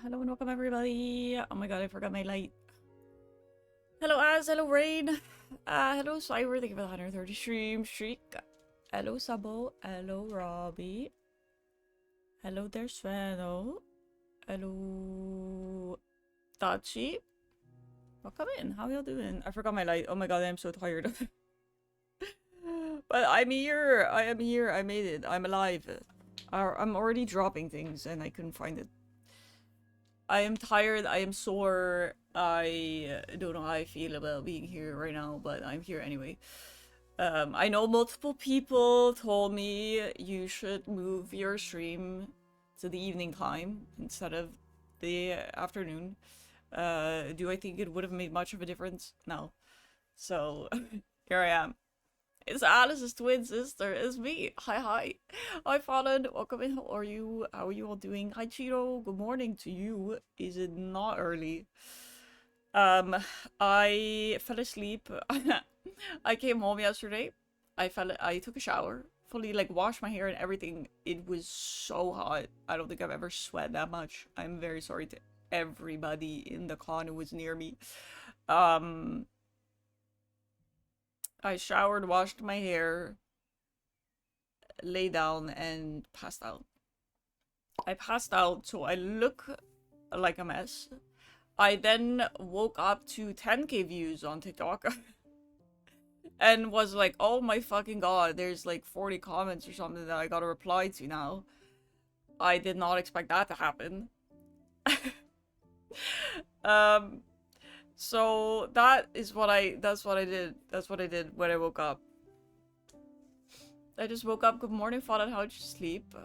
Hello and welcome everybody. Oh my god, I forgot my light. Hello Az, hello Rain. Hello Cyber, thank you for the 130 stream streak. Hello Sabo, hello Robbie. Hello there Sveno. Hello Tachi. Welcome in, how y'all doing? I forgot my light. Oh my god, I'm so tired. But I'm here, I am here, I made it, I'm alive. I'm already dropping things and I couldn't find it. I am tired, I am sore, I don't know how I feel about being here right now, but I'm here anyway. I know multiple people told me you should move your stream to the evening time instead of the afternoon. Do I think it would have made much of a difference? No. So, here I am. It's Alice's twin sister. It's me. Hi. Hi, Fallen. Welcome in. How are you? How are you all doing? Hi, Cheeto. Good morning to you. Is it not early? I fell asleep. I came home yesterday. I took a shower. Fully, like, washed my hair and everything. It was so hot. I don't think I've ever sweat that much. I'm very sorry to everybody in the con who was near me. I showered, washed my hair, lay down, and passed out. I passed out, so I look like a mess. I then woke up to 10k views on TikTok. And was like, oh my fucking god, there's like 40 comments or something that I gotta reply to now. I did not expect that to happen. So that's what I did. That's what I did when I woke up. I just woke up. Good morning, Fallen. How'd you sleep?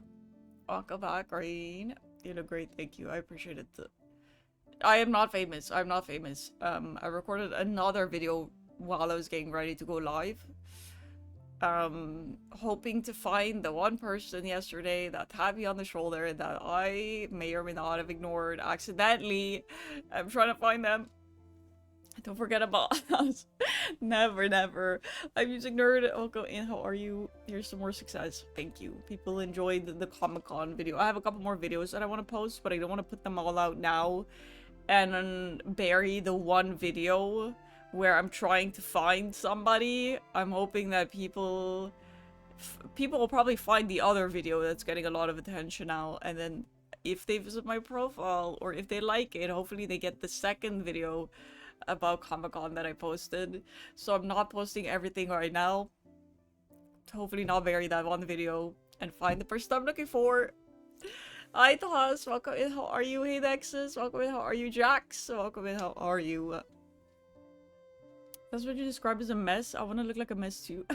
Welcome back, Rain. You look great. Thank you. I appreciate it. I am not famous. I'm not famous. I recorded another video while I was getting ready to go live. Hoping to find the one person yesterday that tapped me on the shoulder that I may or may not have ignored accidentally. I'm trying to find them. Don't forget about us. Never. I'm Music Nerd. Welcome in. How are you? Here's some more success. Thank you. People enjoyed the Comic-Con video. I have a couple more videos that I want to post, but I don't want to put them all out now and then bury the one video where I'm trying to find somebody. I'm hoping that people will probably find the other video that's getting a lot of attention now, and then if they visit my profile or if they like it, hopefully they get the second video about Comic-Con that I posted. So I'm not posting everything right now. Hopefully not bury that one video and find the person I'm looking for. Hi Toss, welcome in, how are you? Hey Nexus, welcome in, how are you? Jax, welcome in, how are you? That's what you described as a mess? I want to look like a mess too.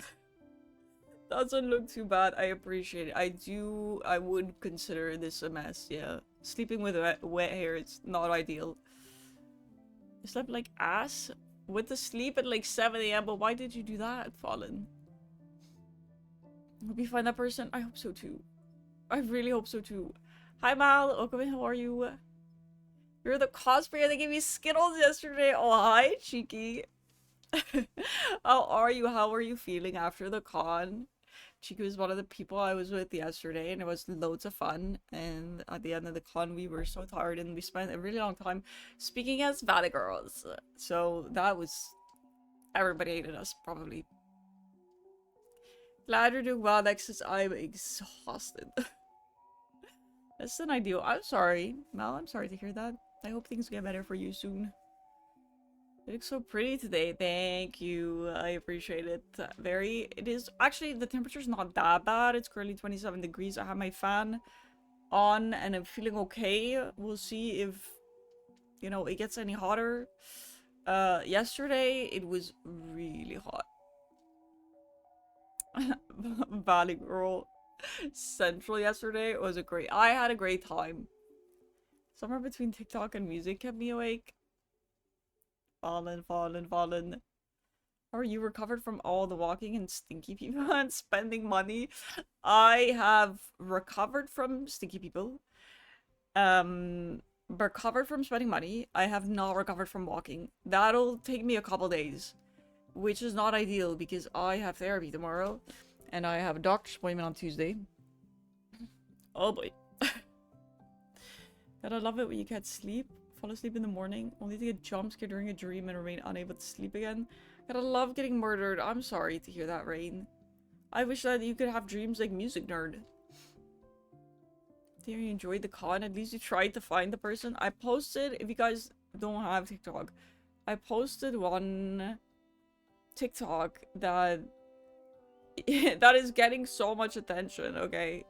Doesn't look too bad, I appreciate it. I would consider this a mess, yeah. Sleeping with wet hair, it's not ideal. I slept like ass with the sleep at like 7 AM, but why did you do that, Fallen? Hope you find that person. I hope so too. I really hope so too. Hi Mal, welcome in, how are you? You're the cosplayer that gave me Skittles yesterday. Oh, hi, Cheeky. How are you? How are you feeling after the con? Cheeky was one of the people I was with yesterday, and it was loads of fun. And at the end of the con, we were so tired, and we spent a really long time speaking as Valley Girls. So that was... everybody hated us, probably. Glad you're doing well, Nexus. I'm exhausted. That's an ideal. I'm sorry. Mal, I'm sorry to hear that. I hope things get better for you soon. You look so pretty today. Thank you. I appreciate it. It is actually, the temperature's not that bad. It's currently 27 degrees. I have my fan on and I'm feeling okay. We'll see if, you know, it gets any hotter. Yesterday it was really hot. Valley Girl Central yesterday was I had a great time. Somewhere between TikTok and music kept me awake. Fallen. Are you recovered from all the walking and stinky people and spending money? I have recovered from stinky people. Recovered from spending money. I have not recovered from walking. That'll take me a couple days, which is not ideal because I have therapy tomorrow and I have a doctor's appointment on Tuesday. Oh boy. God, I love it when you can't sleep. Fall asleep in the morning, only to get jump scared during a dream and remain unable to sleep again. God, I love getting murdered. I'm sorry to hear that, Rain. I wish that you could have dreams like Music Nerd. Did you enjoy the con? At least you tried to find the person. I posted, if you guys don't have TikTok, I posted one TikTok that that is getting so much attention, okay?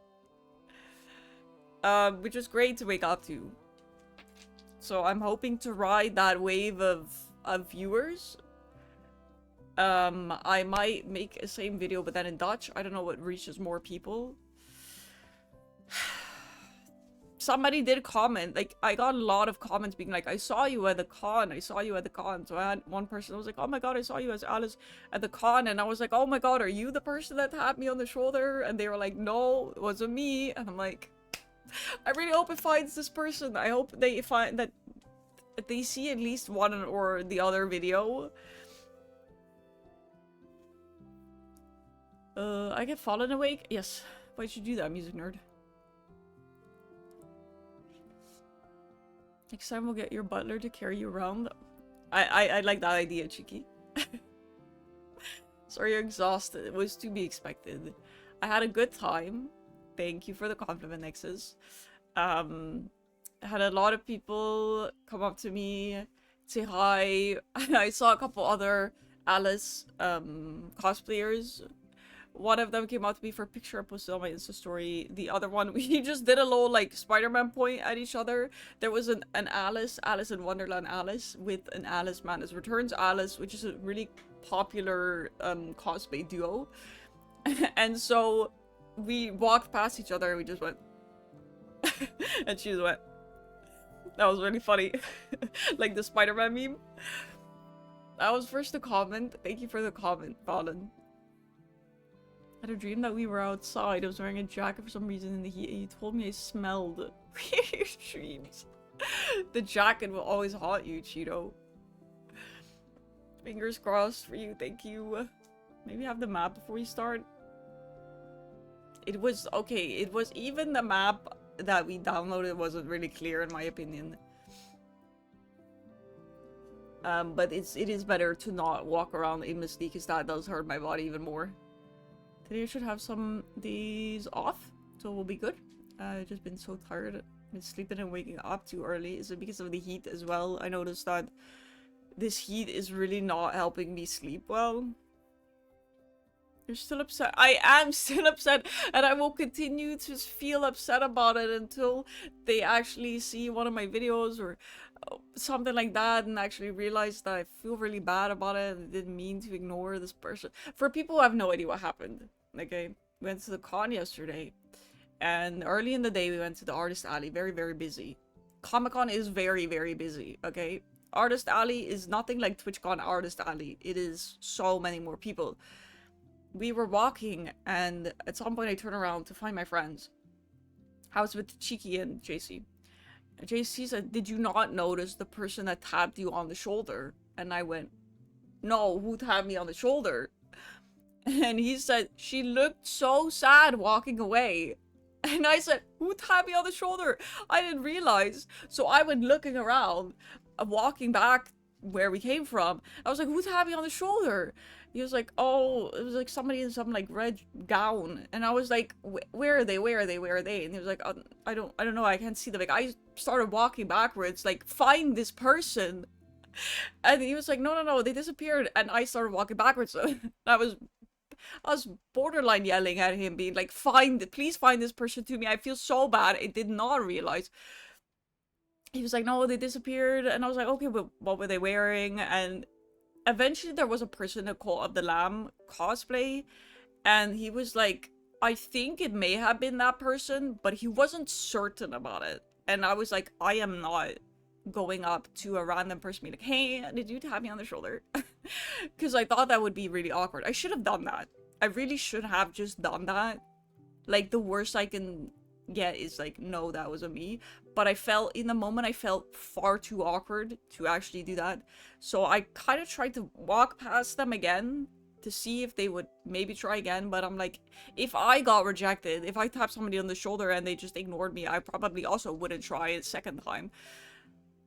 Which is great to wake up to. So I'm hoping to ride that wave of viewers. I might make a same video, but then in Dutch. I don't know what reaches more people. Somebody did comment, like, I got a lot of comments being like, I saw you at the con, I saw you at the con. So I had one person that was like, oh my god, I saw you as Alice at the con. And I was like, oh my god, are you the person that tapped me on the shoulder? And they were like, no, it wasn't me. And I'm like, I really hope it finds this person. I hope they find that they see at least one or the other video. I get fallen awake? Yes. Why'd you do that, Music Nerd? Next time we'll get your butler to carry you around. I like that idea, Cheeky. Sorry you're exhausted. It was to be expected. I had a good time. Thank you for the compliment, Nexus. I had a lot of people come up to me, say hi. I saw a couple other Alice cosplayers. One of them came out to me for a picture I posted on my Insta story. The other one, we just did a little, like, Spider-Man point at each other. There was an Alice in Wonderland Alice, with an Alice Madness Returns Alice, which is a really popular cosplay duo. And so we walked past each other and we just went. And she just went. That was really funny. Like the Spider-Man meme. I was first to comment. Thank you for the comment, Fallen. I had a dream that we were outside. I was wearing a jacket for some reason in the heat, and you told me I smelled weird dreams. The jacket will always haunt you, Cheeto. Fingers crossed for you, thank you. Maybe have the map before we start. It was okay. It was even the map that we downloaded wasn't really clear in my opinion. But it is better to not walk around aimlessly because that does hurt my body even more. Today I should have some days off, so we'll be good. I've just been so tired. I've been sleeping and waking up too early. Is it because of the heat as well? I noticed that this heat is really not helping me sleep well. You're still upset. I am still upset, and I will continue to feel upset about it until they actually see one of my videos or something like that and actually realize that I feel really bad about it and didn't mean to ignore this person. For people who have no idea what happened, okay, we went to the con yesterday, and early in the day we went to the Artist Alley. Very, very busy. Comic-Con is very, very busy, okay? Artist Alley is nothing like TwitchCon Artist Alley. It is so many more people. We were walking, and at some point I turn around to find my friends. I was with Cheeky and JC. JC said, did you not notice the person that tapped you on the shoulder? And I went, no, who tapped me on the shoulder? And he said, she looked so sad walking away. And I said, who tapped me on the shoulder? I didn't realize. So I went looking around, walking back where we came from. I was like, who tapped me on the shoulder? He was like, oh, it was like somebody in some like red gown. And I was like, where are they? Where are they? Where are they? And he was like, I don't know. I can't see them. Like, I started walking backwards, like, find this person. And he was like, no, they disappeared. And I started walking backwards. I was borderline yelling at him, being like, please find this person to me. I feel so bad. I did not realize. He was like, no, they disappeared. And I was like, okay, but what were they wearing? And eventually there was a person in Cult of the Lamb cosplay, and he was like, I think it may have been that person, but he wasn't certain about it. And I was like, I am not going up to a random person being like, hey, did you tap me on the shoulder? Because I thought that would be really awkward. I should have done that. I really should have just done that. Like, the worst I can get is like, no, that wasn't me. But I felt, in the moment, I felt far too awkward to actually do that. So I kind of tried to walk past them again. to see if they would maybe try again, but I'm like, if I got rejected, if I tapped somebody on the shoulder and they just ignored me, I probably also wouldn't try a second time.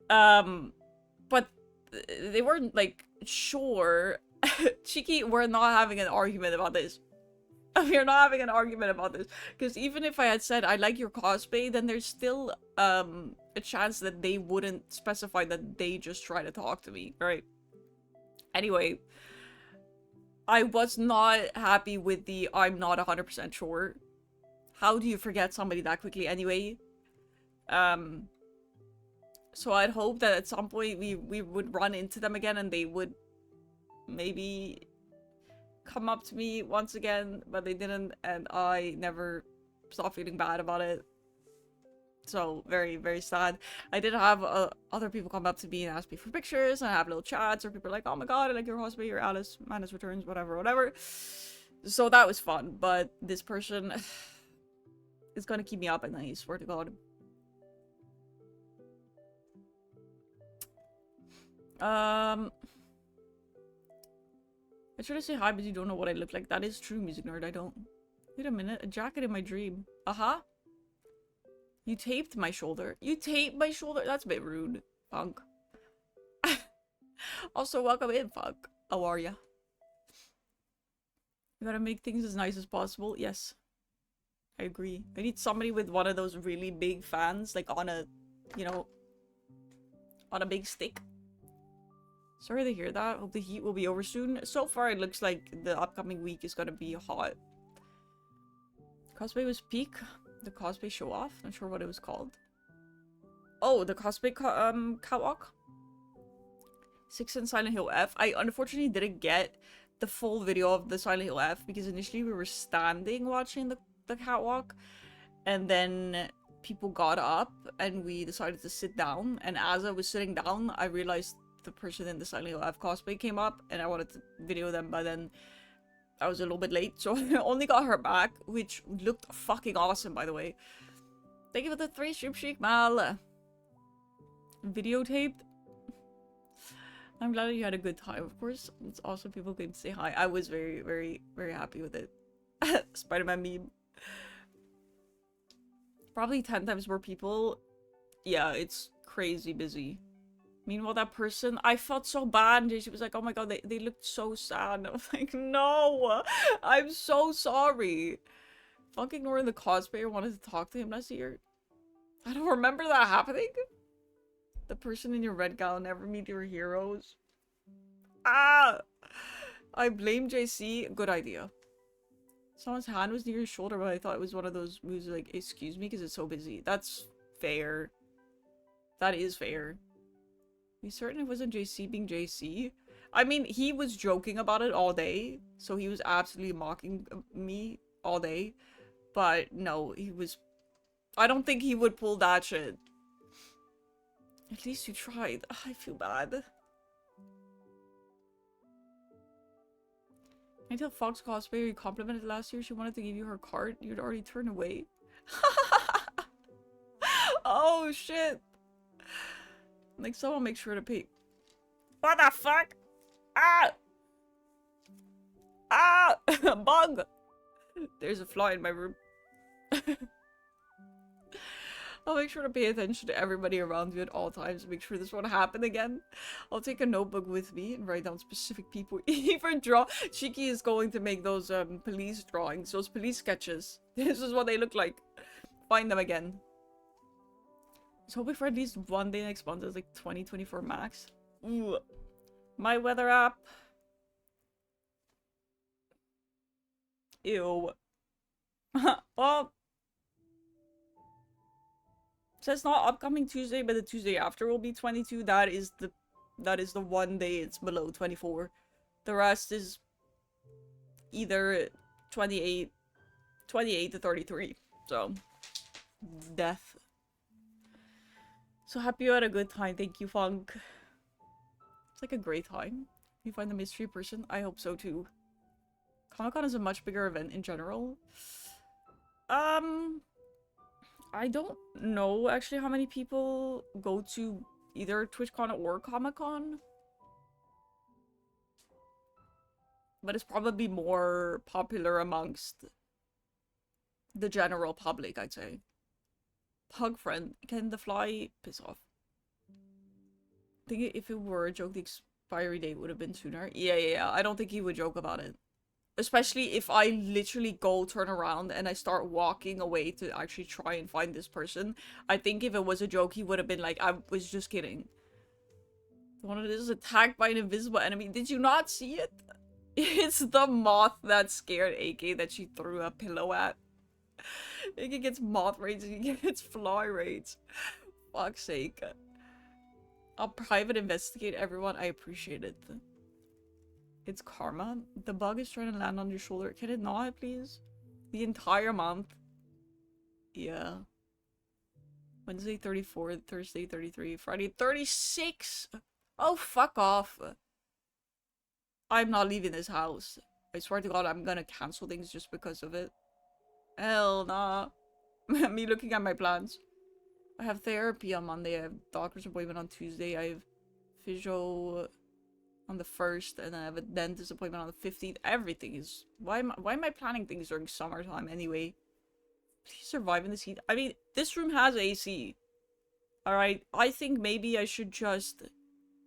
But they weren't like sure. Cheeky, we're not having an argument about this. We're not having an argument about this, because even if I had said I like your cosplay, then there's still a chance that they wouldn't specify that they just try to talk to me, right? Anyway, I was not happy with the I'm not 100% sure. How do you forget somebody that quickly anyway? So I'd hope that at some point we would run into them again and they would maybe come up to me once again, but they didn't, and I never stopped feeling bad about it. So very, very sad. I did have other people come up to me and ask me for pictures, and I have little chats, or people are like, oh my god, I like your cosplay, your Alice, Madness Returns, whatever, whatever. So that was fun, but this person is gonna keep me up at night, I swear to god. I try to say hi, but you don't know what I look like. That is true, Music Nerd, I don't. Wait a minute, a jacket in my dream. Uh-huh. You taped my shoulder. You taped my shoulder? That's a bit rude, Funk. Also, welcome in, Funk. How are ya? You gotta make things as nice as possible. Yes. I agree. I need somebody with one of those really big fans, like on a, you know, on a big stick. Sorry to hear that. Hope the heat will be over soon. So far, it looks like the upcoming week is gonna be hot. Cosplay was peak. The cosplay show off. Not sure what it was called. Oh, the cosplay catwalk. 6 in Silent Hill F. I unfortunately didn't get the full video of the Silent Hill F because initially we were standing watching the catwalk, and then people got up and we decided to sit down, and as I was sitting down I realized the person in the Silent Hill F cosplay came up and I wanted to video them, but then I was a little bit late, so I only got her back, which looked fucking awesome, by the way. Thank you for the 3 stream Sheik Mal. Videotaped. I'm glad you had a good time, of course. It's awesome people came to say hi. I was very, very, very happy with it. Spider-Man meme. Probably 10 times more people. Yeah, it's crazy busy. Meanwhile, that person, I felt so bad, and she was like, oh my god, they looked so sad. I was like, no, I'm so sorry. Funk ignoring the cosplayer wanted to talk to him last year. I don't remember that happening. The person in your red gown never meet your heroes. Ah! I blame JC. Good idea. Someone's hand was near your shoulder, but I thought it was one of those moves like, excuse me, because it's so busy. That's fair. That is fair. You certain it wasn't JC being JC? I mean, he was joking about it all day, so he was absolutely mocking me all day. But no, he was... I don't think he would pull that shit. At least you tried. Ugh, I feel bad. Until Fox cosplayer you complimented last year, she wanted to give you her card. You'd already turned away. Oh shit. Like, someone make sure to pay. What the fuck? Ah! Ah! Bug! There's a fly in my room. I'll make sure to pay attention to everybody around you at all times to make sure this won't happen again. I'll take a notebook with me and write down specific people. Even draw. Shiki is going to make those police drawings, those police sketches. This is what they look like. Find them again. I was hoping for at least one day next month. It's like 2024 max. Ooh. My weather app. Ew. Well, says not upcoming Tuesday, but the Tuesday after will be 22. That is the one day it's below 24. The rest is either 28 to 33. So, death. So happy you had a good time. Thank you, Funk. It's like a great time. You find the mystery person? I hope so too. Comic-Con is a much bigger event in general. I don't know actually how many people go to either TwitchCon or Comic-Con. But it's probably more popular amongst the general public, I'd say. Pug friend, can the fly piss off? I think if it were a joke, the expiry date would have been sooner. Yeah. I don't think he would joke about it. Especially if I literally go turn around and I start walking away to actually try and find this person. I think if it was a joke, he would have been like, I was just kidding. One of this is attacked by an invisible enemy. Did you not see it? It's the moth that scared AK that she threw a pillow at. AK gets moth rage, he gets fly rage. Fuck's sake. I'll private investigate everyone. I appreciate it. It's karma. The bug is trying to land on your shoulder. Can it not, please? The entire month. Yeah. Wednesday 34, Thursday 33, Friday 36. Oh, fuck off. I'm not leaving this house. I swear to God, I'm gonna cancel things just because of it. Hell nah. Me looking at my plans. I have therapy on Monday. I have doctor's appointment on Tuesday. I have physio on the 1st, and then I have a dentist appointment on the 15th. Everything is... Why am I planning things during summertime anyway? Please survive in this heat. I mean, this room has AC. Alright, I think maybe I should just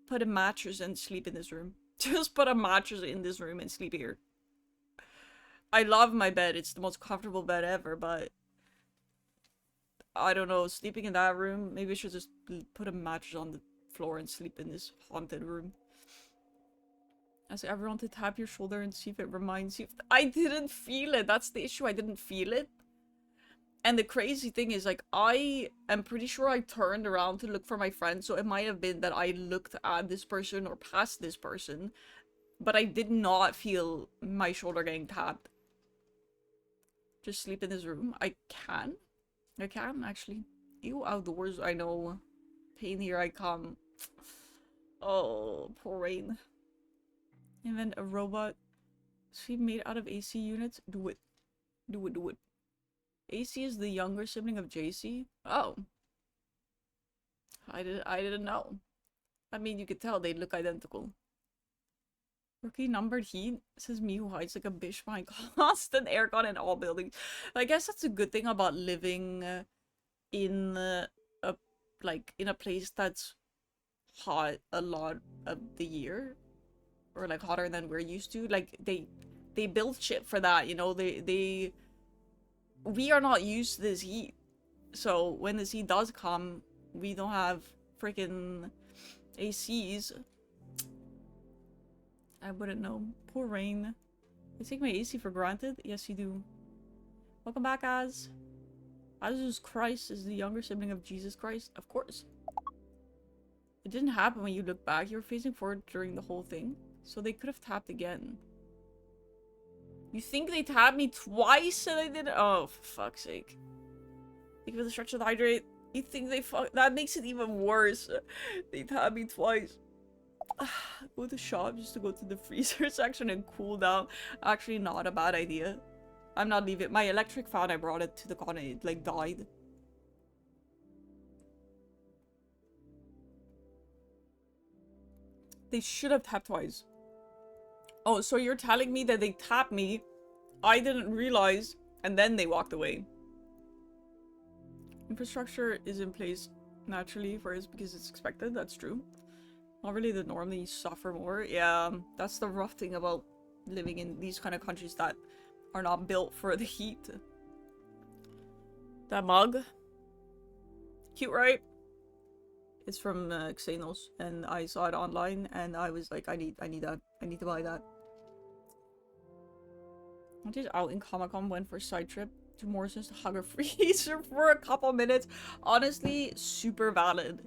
put a mattress and sleep in this room. Just put a mattress in this room and sleep here. I love my bed. It's the most comfortable bed ever, but... I don't know, sleeping in that room, maybe I should just put a mattress on the floor and sleep in this haunted room. Ask everyone to tap your shoulder and see if it reminds you. I didn't feel it. That's the issue. I didn't feel it. And the crazy thing is, like, I am pretty sure I turned around to look for my friend, so it might have been that I looked at this person or past this person, but I did not feel my shoulder getting tapped. Just sleep in this room. I can, actually. Ew, outdoors, I know. Pain here I come. Oh, poor Rain. Invent a robot. Sleep made out of AC units. Do it. Do it. AC is the younger sibling of JC? Oh. I didn't know. I mean, you could tell they look identical. Rookie numbered heat, says me who hides like a bitch behind constant aircon in all buildings. I guess that's a good thing about living in a place that's hot a lot of the year, or like hotter than we're used to. Like they build shit for that, you know. We are not used to this heat, so when this heat does come, we don't have freaking ACs. I wouldn't know. Poor Rain. I take my AC for granted? Yes, you do. Welcome back, Az. Jesus Christ is the younger sibling of Jesus Christ. Of course. It didn't happen when you look back. You were facing forward during the whole thing. So they could have tapped again. You think they tapped me twice and I didn't? Oh, for fuck's sake. Thank you for the stretch of the hydrate. You think they fuck? That makes it even worse. They tapped me twice. Go to the shop just to go to the freezer section and cool down. Actually, not a bad idea. I'm not leaving. My electric fan, I brought it to the con and it like died. They should have tapped twice. Oh, so you're telling me that they tapped me, I didn't realize, and then they walked away. Infrastructure is in place naturally first because it's expected. That's true. Not really the norm, they suffer more. Yeah, that's the rough thing about living in these kind of countries that are not built for the heat. That mug. Cute, right? It's from Xenos, and I saw it online, and I was like, I need that. I need to buy that. I just out in Comic-Con, went for a side trip to Morrison's to hug a freezer for a couple minutes. Honestly, super valid.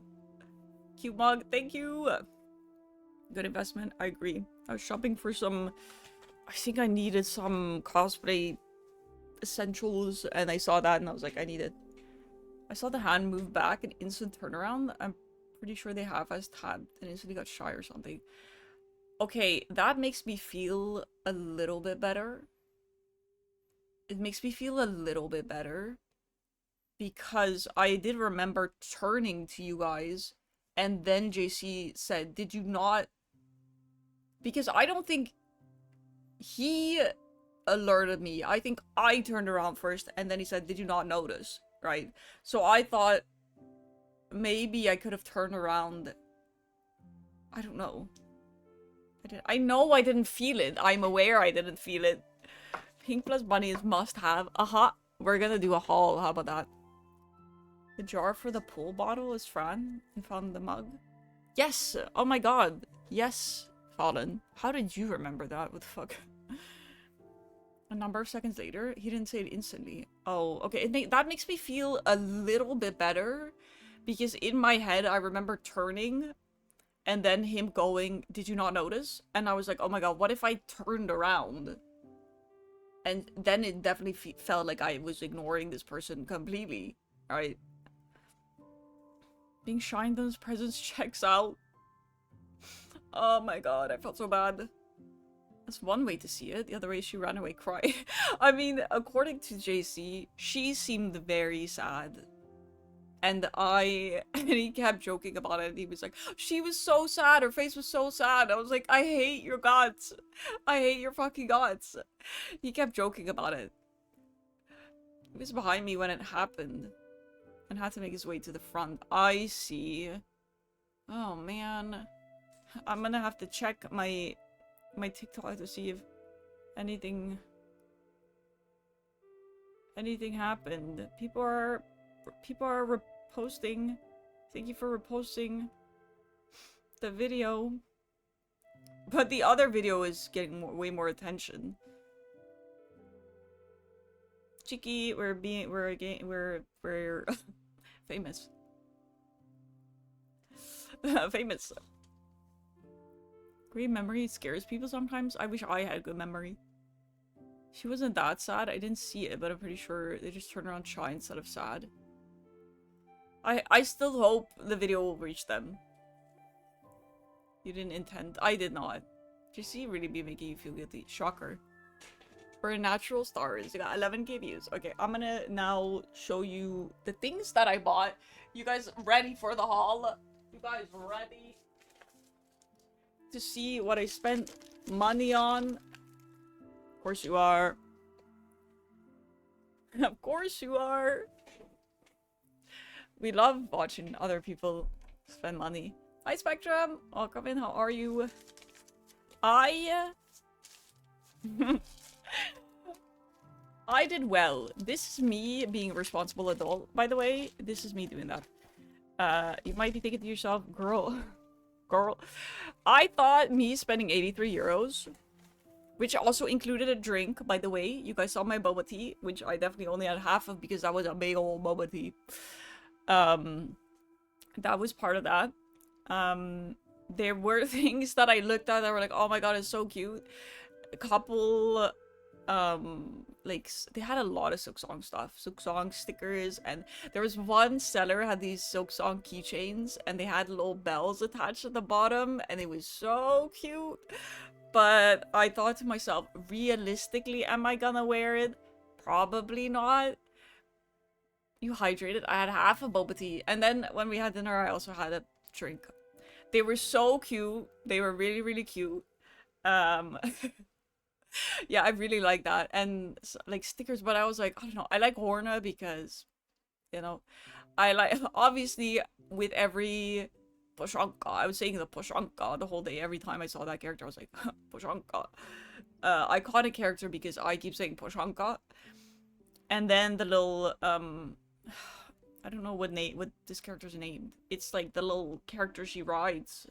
Cute mug, thank you. Good investment, I agree. I was shopping for some... I think I needed some cosplay essentials, and I saw that, and I was like, I need it. I saw the hand move back, an instant turnaround. I'm pretty sure they have as tabbed and instantly got shy or something. Okay, that makes me feel a little bit better. It makes me feel a little bit better. Because I did remember turning to you guys, and then JC said, did you not... Because I don't think he alerted me. I think I turned around first, and then he said, "Did you not notice?" Right? So I thought maybe I could have turned around. I don't know. I know I didn't feel it. I'm aware I didn't feel it. Pink plus bunny is must have. Aha. We're gonna do a haul. How about that? The jar for the pool bottle is Fran. You found the mug. Yes. Oh my god. Yes, Fallen. How did you remember that? What the fuck? A number of seconds later, he didn't say it instantly. Oh, okay. That makes me feel a little bit better. Because in my head, I remember turning and then him going, "Did you not notice?" And I was like, oh my god, what if I turned around? And then it definitely felt like I was ignoring this person completely. Alright. Being shined on his presence checks out. Oh my god, I felt so bad. That's one way to see it. The other way, she ran away crying. I mean, according to JC, she seemed very sad. And he kept joking about it. He was like, she was so sad. Her face was so sad. I was like, I hate your guts. I hate your fucking guts. He kept joking about it. He was behind me when it happened. And had to make his way to the front. I see. Oh, man. I'm gonna have to check my TikTok to see if anything happened. People are reposting. Thank you for reposting the video. But the other video is getting way more attention. Cheeky, we're famous. Famous. Great memory scares people sometimes. I wish I had good memory. She wasn't that sad. I didn't see it, but I'm pretty sure they just turned around shy instead of sad. I still hope the video will reach them. You didn't intend. I did not. JC really be making you feel guilty. Shocker. For natural stars, you got 11k views. Okay, I'm gonna now show you the things that I bought. You guys ready for the haul? You guys ready to see what I spent money on? Of course you are. Of course you are. We love watching other people spend money. Hi Spectrum, welcome in. How are you? I did well. This is me being a responsible adult, by the way. This is me doing that. You might be thinking to yourself, girl. I thought me spending 83 euros, which also included a drink, by the way. You guys saw my boba tea, which I definitely only had half of because that was a big old boba tea. That was part of that. There were things that I looked at that were like, oh my god, it's so cute. A couple, like, they had a lot of Silksong stuff. Silksong stickers, and there was one seller had these Silksong keychains, and they had little bells attached at the bottom, and it was so cute. But I thought to myself, realistically, am I gonna wear it? Probably not. You hydrated? I had half a boba tea, and then when we had dinner, I also had a drink. They were so cute. They were really, really cute. Yeah, I really like that. And like stickers, but I was like, I don't know. I like Horna because, you know, I like, obviously with every Poshanka, I was saying the Poshanka the whole day. Every time I saw that character, I was like, Poshanka. Iconic character because I keep saying Poshanka. And then the little, I don't know what this character's named. It's like the little character she rides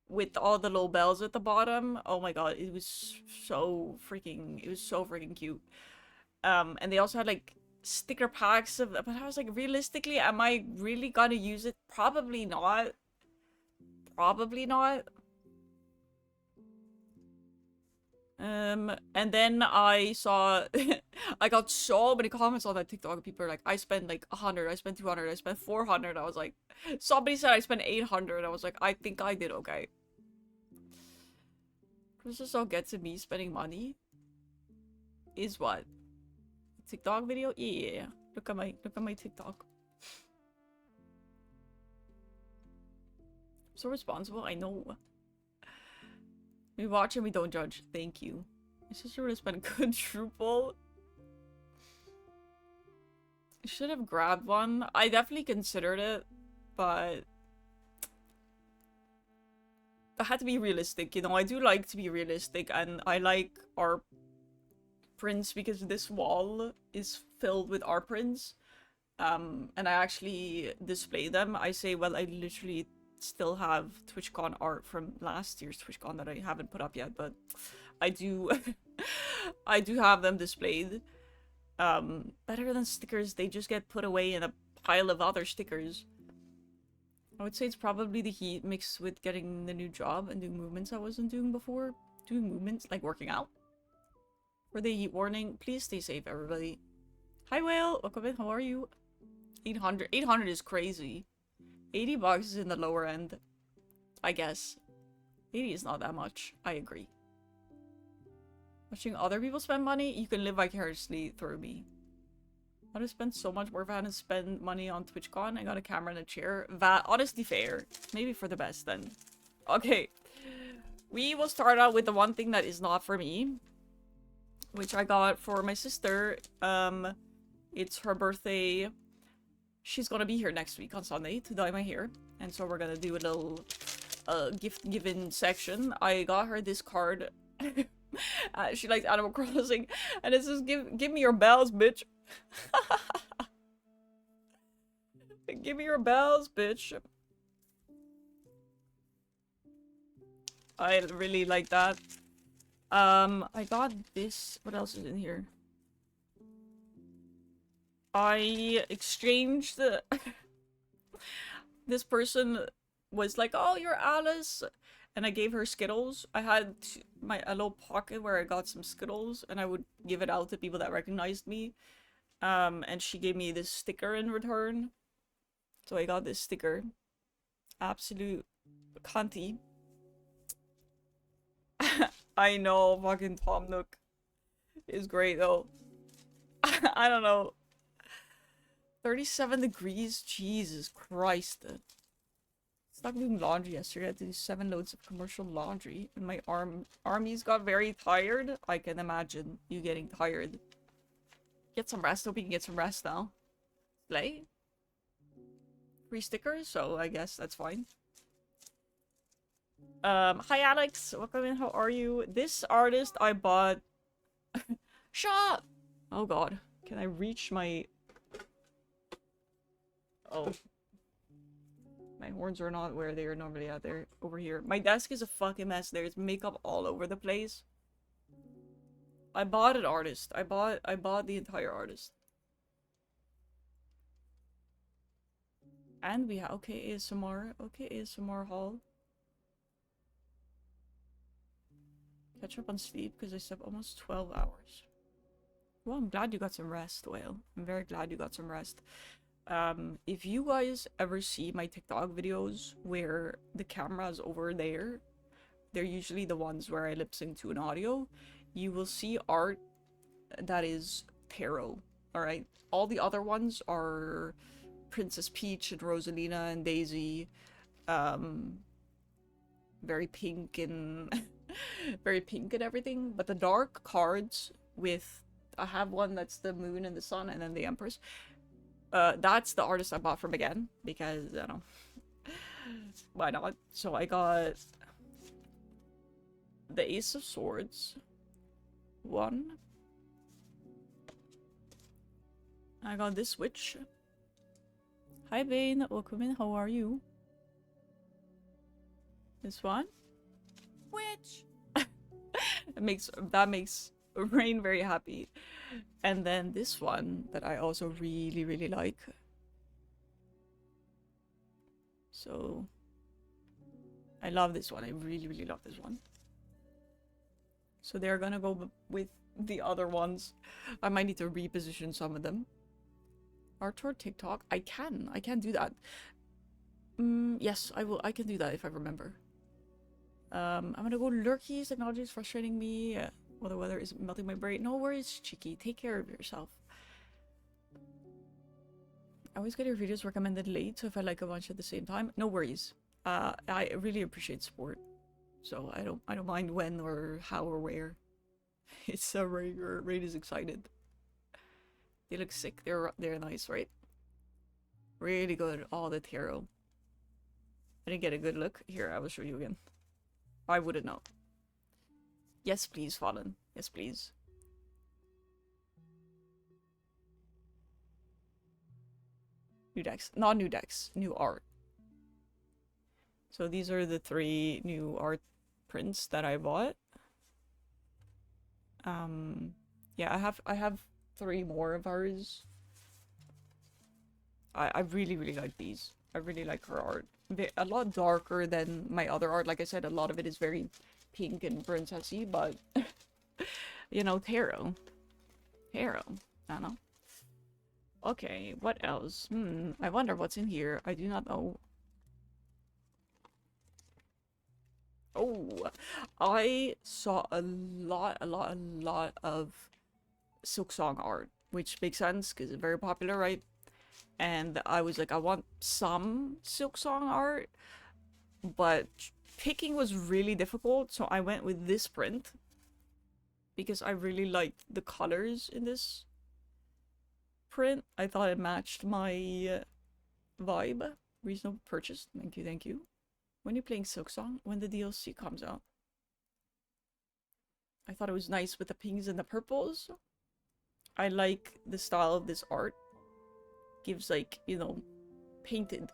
with all the little bells at the bottom. Oh my god, it was so freaking cute. And they also had like sticker packs of, but I was like, realistically, am I really gonna use it? Probably not. Probably not. And then I saw, I got so many comments on that TikTok. People are like, I spent like 100, I spent 200, I spent 400. I was like, somebody said I spent 800. I was like, I think I did okay. Closest I'll get to me spending money is what? TikTok video? Yeah. Look at my TikTok. So responsible, I know. We watch and we don't judge. Thank you. My sister would have spent quadruple. I should have grabbed one. I definitely considered it, but I had to be realistic, you know. I do like to be realistic, and I like our prints because this wall is filled with art prints. And I actually display them. I say, well, I literally still have TwitchCon art from last year's TwitchCon that I haven't put up yet, but I do I do have them displayed. Better than stickers, they just get put away in a pile of other stickers. I would say it's probably the heat mixed with getting the new job and doing movements I wasn't doing before. Doing movements, like working out. For the heat warning, please stay safe, everybody. Hi, Whale. Welcome in. How are you? 800. 800 is crazy. 80 bucks is in the lower end. I guess. 80 is not that much. I agree. Watching other people spend money, you can live vicariously through me. I'd have spent so much more if I hadn't spent money on TwitchCon. I got a camera and a chair. That, honestly, fair. Maybe for the best then. Okay. We will start out with the one thing that is not for me. Which I got for my sister. It's her birthday. She's gonna be here next week on Sunday to dye my hair. And so we're gonna do a little gift giving section. I got her this card. She likes Animal Crossing. And it says, give me your bells, bitch. Give me your bells, bitch. I really like that. I got this. What else is in here? I exchanged the... This person was like, oh, you're Alice. And I gave her Skittles. I had a little pocket where I got some Skittles. And I would give it out to people that recognized me. And she gave me this sticker in return. So I got this sticker. Absolute cunty. I know, fucking Tom Nook is great though. I don't know. 37 degrees? Jesus Christ. Stopped doing laundry yesterday. I had to do 7 loads of commercial laundry. And my armies got very tired. I can imagine you getting tired. Get some rest. Hope you can get some rest now. Slay. Free stickers, so I guess that's fine. Hi Alex, welcome in, how are you? This artist I bought... Shut! Oh god, can I reach my... Oh. My horns are not where they are normally at, they're over here. My desk is a fucking mess, there's makeup all over the place. I bought an artist, I bought the entire artist. And we have, okay, ASMR haul. Catch up on sleep because I slept almost 12 hours. Well, I'm glad you got some rest, Whale. I'm very glad you got some rest. If you guys ever see my TikTok videos where the camera's over there, they're usually the ones where I lip sync to an audio. You will see art that is tarot, alright? All the other ones are Princess Peach and Rosalina and Daisy. Very pink and... very pink and everything, but the dark cards with... I have one that's the moon and the sun and then the empress. That's the artist I bought from again, because, I don't know. Why not? So I got... the Ace of Swords. One. I got this witch. Hi Bane, welcome in, how are you? This one. Witch! that makes Rain very happy. And then this one that I also really, really like. So... I love this one. I really, really love this one. So they're gonna go with the other ones. I might need to reposition some of them. Art tour TikTok? I can do that. Yes, I will. I can do that if I remember. I'm gonna go lurkies. Technology is frustrating me. Well, the weather is melting my brain. No worries, Cheeky. Take care of yourself. I always get your videos recommended late, so if I like a bunch at the same time, no worries. I really appreciate support, so I don't mind when or how or where. It's a Raid is excited. They look sick. They're nice, right? Really good. All the tarot. I didn't get a good look. Here, I will show you again. I wouldn't know. Yes, please, Fallen. Yes, please. New decks. Not new decks. New art. So these are the 3 new art prints that I bought. Yeah, I have 3 more of hers. I really, really like these. I really like her art. A lot darker than my other art. Like I said, a lot of it is very pink and princessy, but you know, tarot. Tarot. I don't know. Okay, what else? I wonder what's in here. I do not know. Oh, I saw a lot of Silksong art, which makes sense because it's very popular, right? And I was like, I want some Silksong art, but picking was really difficult, so I went with this print because I really liked the colors in this print. I thought it matched my vibe. Reasonable purchase. Thank you, thank you. When you're playing Silksong, when the DLC comes out. I thought it was nice with the pinks and the purples. I like the style of this art. Gives like, you know, painted.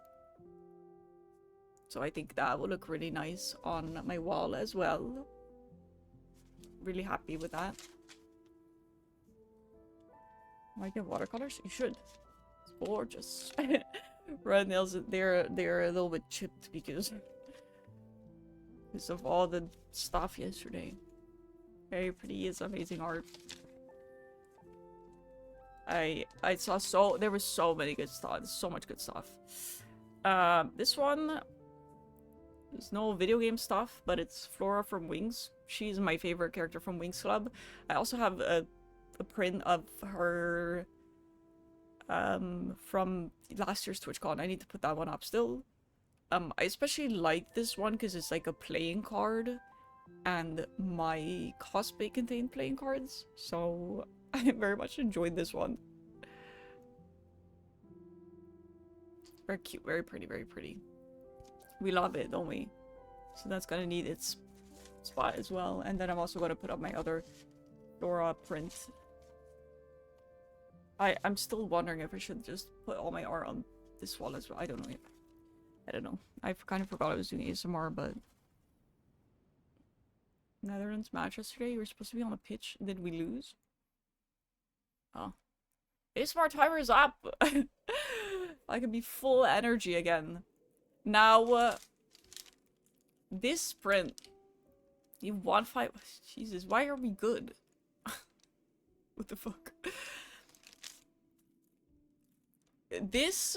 So I think that will look really nice on my wall as well. Really happy with that. Like watercolors? You should. It's gorgeous. Red nails, they're a little bit chipped because of all the stuff yesterday. Very pretty. It's amazing art. I saw there was so many good stuff. So much good stuff. This one, there's no video game stuff, but it's Flora from Wings. She's my favorite character from Wings Club. I also have a print of her from last year's TwitchCon. I need to put that one up still. I especially like this one because it's like a playing card, and my cosplay contained playing cards, so I very much enjoyed this one. Very cute, very pretty, very pretty. We love it, don't we? So that's gonna need its spot as well. And then I'm also gonna put up my other Dora print. I'm still wondering if I should just put all my art on this wall as well. I don't know yet. I don't know. I kind of forgot I was doing ASMR, but... Netherlands match yesterday. You were supposed to be on the pitch. Did we lose? Oh. ASMR timer is up! I can be full energy again. Now, this sprint. You want 5... Jesus, why are we good? What the fuck? This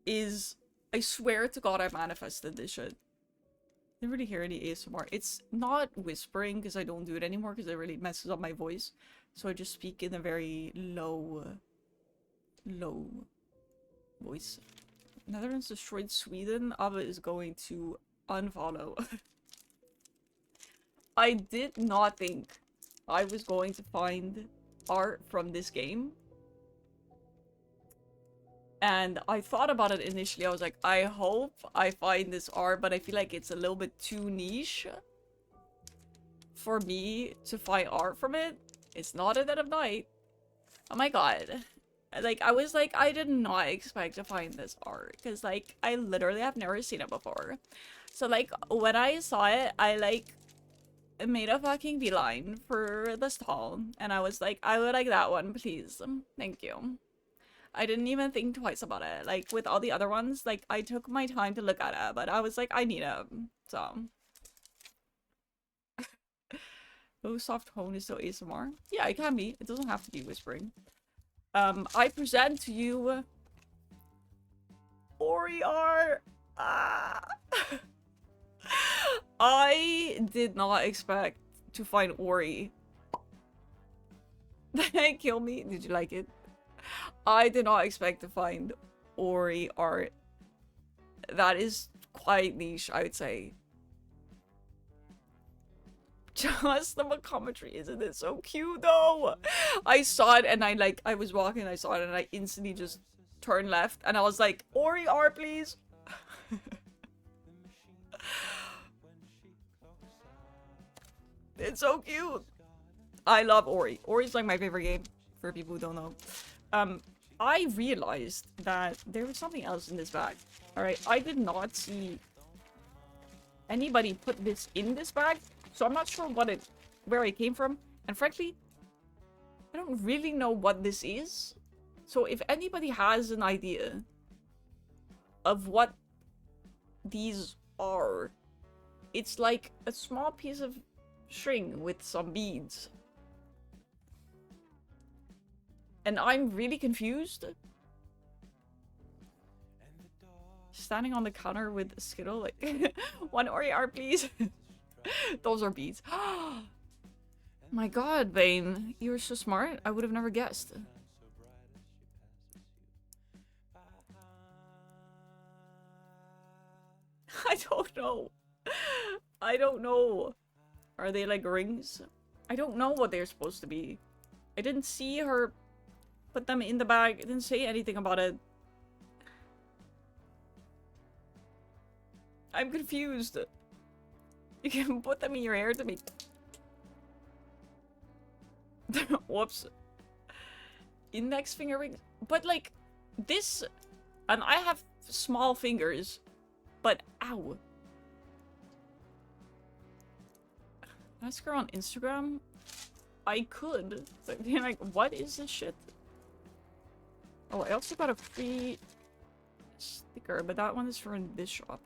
is... I swear to God I manifested this shit. I didn't really hear any ASMR. It's not whispering because I don't do it anymore because it really messes up my voice. So I just speak in a very low voice. Netherlands destroyed Sweden. Abba is going to unfollow. I did not think I was going to find art from this game. And I thought about it initially. I was like, I hope I find this art, but I feel like it's a little bit too niche for me to find art from it. It's not a Dead of Night. Oh my god. Like, I was like, I did not expect to find this art. Because, like, I literally have never seen it before. So, like, when I saw it, I, like, made a fucking beeline for the stall. And I was like, I would like that one, please. Thank you. I didn't even think twice about it. Like, with all the other ones, like, I took my time to look at it, but I was like, I need it. So. Oh, soft tone is still ASMR? Yeah, it can be. It doesn't have to be whispering. I present to you... Ori art! Ah! I did not expect to find Ori. Kill me. Did you like it? I did not expect to find Ori art. That is quite niche, I would say. Just the commentary, isn't it so cute though? I saw it and I was walking, I saw it and I instantly just turned left and I was like, Ori R please. It's so cute. I love Ori. Ori's like my favorite game, for people who don't know. I realized that there was something else in this bag. Alright, I did not see anybody put this in this bag, so I'm not sure where it came from. And frankly, I don't really know what this is. So if anybody has an idea of what these are, it's like a small piece of string with some beads. And I'm really confused. Standing on the counter with a Skittle, like, one Ori R, please. Those are beads. My god, Vane. You were so smart. I would have never guessed. I don't know. I don't know. Are they like rings? I don't know what they're supposed to be. I didn't see her put them in the bag. I didn't say anything about it. I'm confused. You can put them in your hair to make... Whoops. Index finger rings? But like, this... And I have small fingers. But, ow. Ask her on Instagram? I could. But being like, what is this shit? Oh, I also got a free sticker, but that one is from this shop.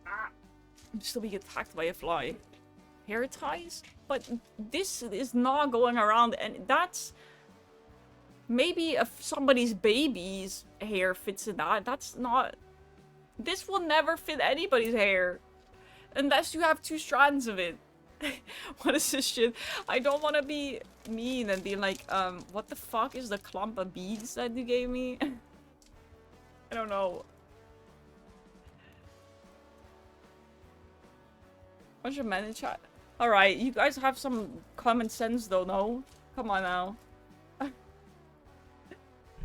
I'm still being attacked by a fly. Hair ties? But this is not going around, and that's... Maybe if somebody's baby's hair fits in that, that's not... This will never fit anybody's hair. Unless you have 2 strands of it. What is this shit? I don't want to be mean and be like, what the fuck is the clump of beads that you gave me? I don't know. Bunch of men in chat. Alright, you guys have some common sense though, no? Come on now.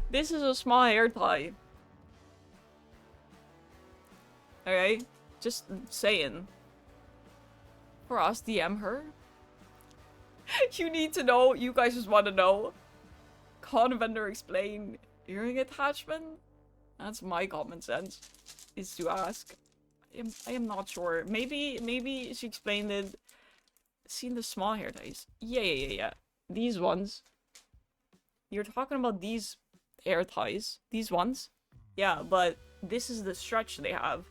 This is a small hair tie. Okay? Just saying. For us, DM her. You need to know. You guys just want to know. Con vendor explain. Earring attachment? That's my common sense. Is to ask. I am not sure. Maybe she explained it. Seen the small hair ties. Yeah. These ones. You're talking about these hair ties. These ones. Yeah, but this is the stretch they have.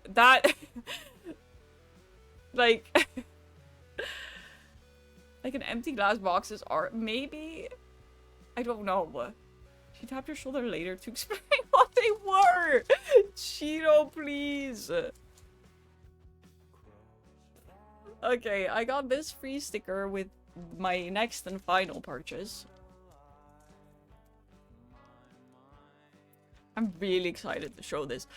That... like... like an empty glass boxes are... Maybe... I don't know. She tapped her shoulder later to explain what they were! Cheeto, please! Okay, I got this free sticker with my next and final purchase. I'm really excited to show this.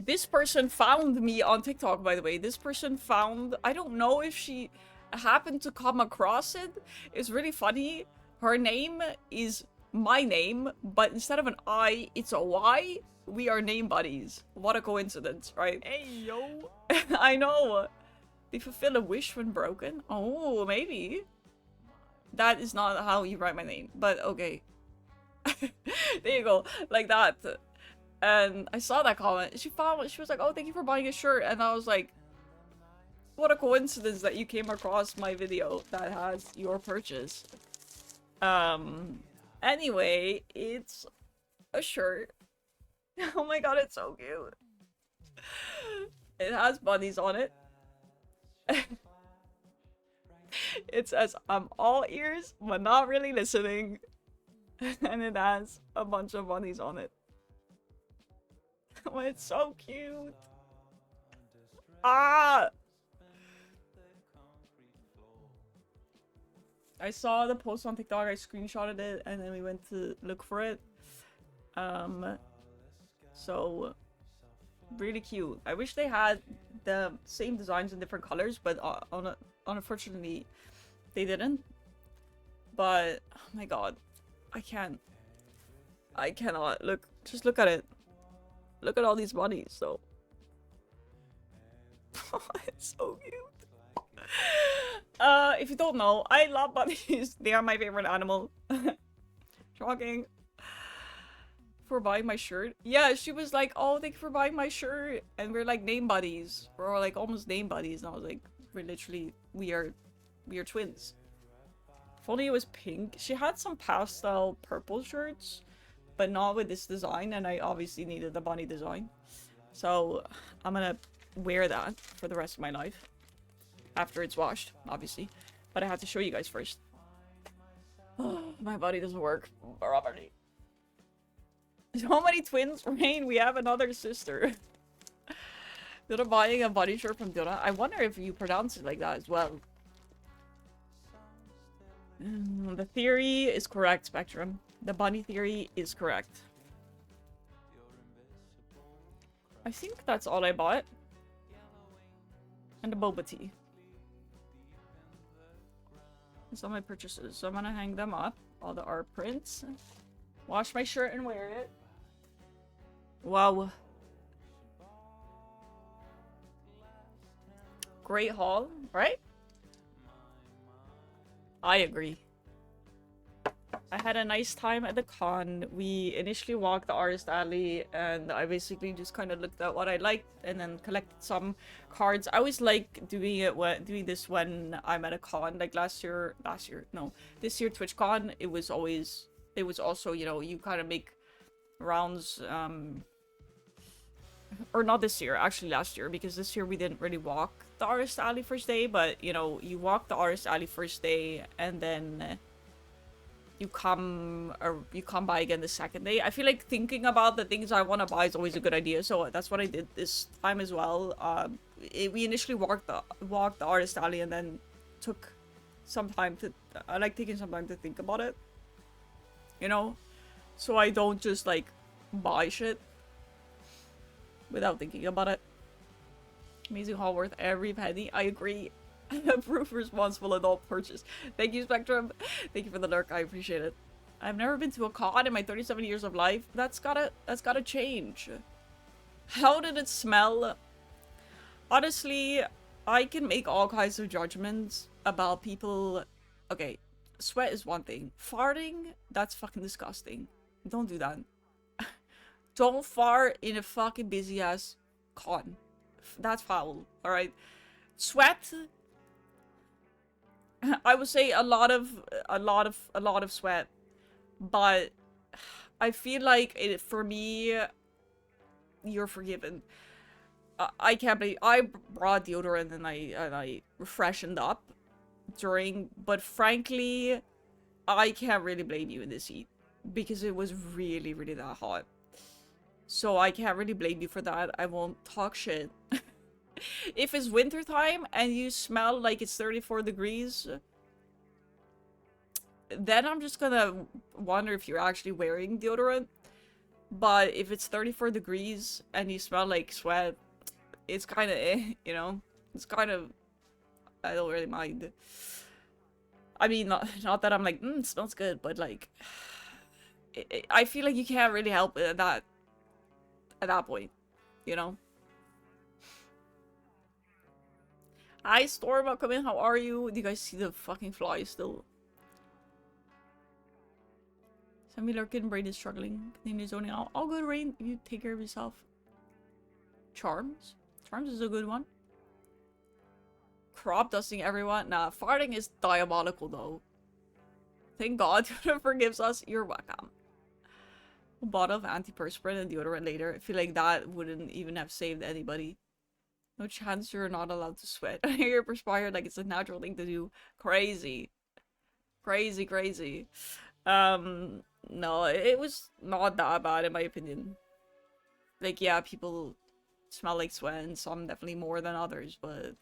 This person found me on TikTok, by the way. This person found... I don't know if she happened to come across it. It's really funny. Her name is my name, but instead of an I, it's a Y. We are name buddies. What a coincidence, right? Hey, yo. I know. They fulfill a wish when broken? Oh, maybe. That is not how you write my name, but okay. There you go. Like that. And I saw that comment. She was like, oh, thank you for buying a shirt. And I was like, what a coincidence that you came across my video that has your purchase. Anyway, it's a shirt. Oh my god, it's so cute. It has bunnies on it. It says, I'm all ears, but not really listening. And it has a bunch of bunnies on it. Oh, it's so cute. Ah! I saw the post on TikTok, I screenshotted it, and then we went to look for it. So really cute. I wish they had the same designs in different colors, but unfortunately they didn't. But oh my god, I cannot look. Just look at it. Look at all these bunnies. So it's so cute. If you don't know, I love bunnies. They are my favorite animal. Shocking. For buying my shirt. Yeah, she was like, oh, thank you for buying my shirt. And we're like name buddies. We're like almost name buddies. And I was like, we are twins. If only it was pink. She had some pastel purple shirts, but not with this design. And I obviously needed the bunny design. So I'm gonna wear that for the rest of my life. After it's washed, obviously. But I have to show you guys first. My body doesn't work properly. So many twins, Rain. We have another sister. They're buying a bunny shirt from Donna. I wonder if you pronounce it like that as well. The theory is correct, Spectrum. The bunny theory is correct. I think that's all I bought. And the boba tea. That's all my purchases. So I'm gonna hang them up. All the art prints. Wash my shirt and wear it. Wow. Great haul, right? I agree. I had a nice time at the con. We initially walked the artist alley and I basically just kind of looked at what I liked and then collected some cards. I always like doing this when I'm at a con. Like this year TwitchCon, it was also, you know, you kind of make rounds, or not this year, actually last year, because this year we didn't really walk the artist alley first day, but you know, you walk the artist alley first day and then you come by again the second day. I feel like thinking about the things I want to buy is always a good idea, so that's what I did this time as well. We initially walked the artist alley and then took some time to, I like taking some time to think about it, you know, so I don't just like buy shit without thinking about it. Amazing haul, worth every penny. I agree. Proof responsible adult purchase. Thank you, Spectrum. Thank you for the lurk. I appreciate it. I've never been to a con in my 37 years of life. That's gotta change. How did it smell? Honestly, I can make all kinds of judgments about people. Okay, sweat is one thing. Farting, that's fucking disgusting. Don't do that. Don't fart in a fucking busy ass con. That's foul. All right. Sweat. I would say a lot of sweat, but I feel like for me, you're forgiven. I can't believe I brought deodorant and I freshened up during, but frankly, I can't really blame you in this heat because it was really that hot. So I can't really blame you for that. I won't talk shit. If it's winter time and you smell like it's 34 degrees, then I'm just gonna wonder if you're actually wearing deodorant. But if it's 34 degrees and you smell like sweat, it's kind of you know? It's kind of, I don't really mind. I mean, not that I'm like, it smells good, but like, I feel like you can't really help it at that point, you know? Hi, Storm, welcome in. How are you? Do you guys see the fucking flies still? Sammy Lurkin, Brain is struggling. Continue zoning out. All good, Rain. You take care of yourself. Charms? Charms is a good one. Crop dusting everyone. Nah, farting is diabolical though. Thank God forgives us. You're welcome. A bottle of antiperspirant and deodorant later. I feel like that wouldn't even have saved anybody. No chance you're not allowed to sweat. You're perspired like it's a natural thing to do. Crazy. Crazy. No, it was not that bad in my opinion. Like, yeah, people smell like sweat and some definitely more than others, but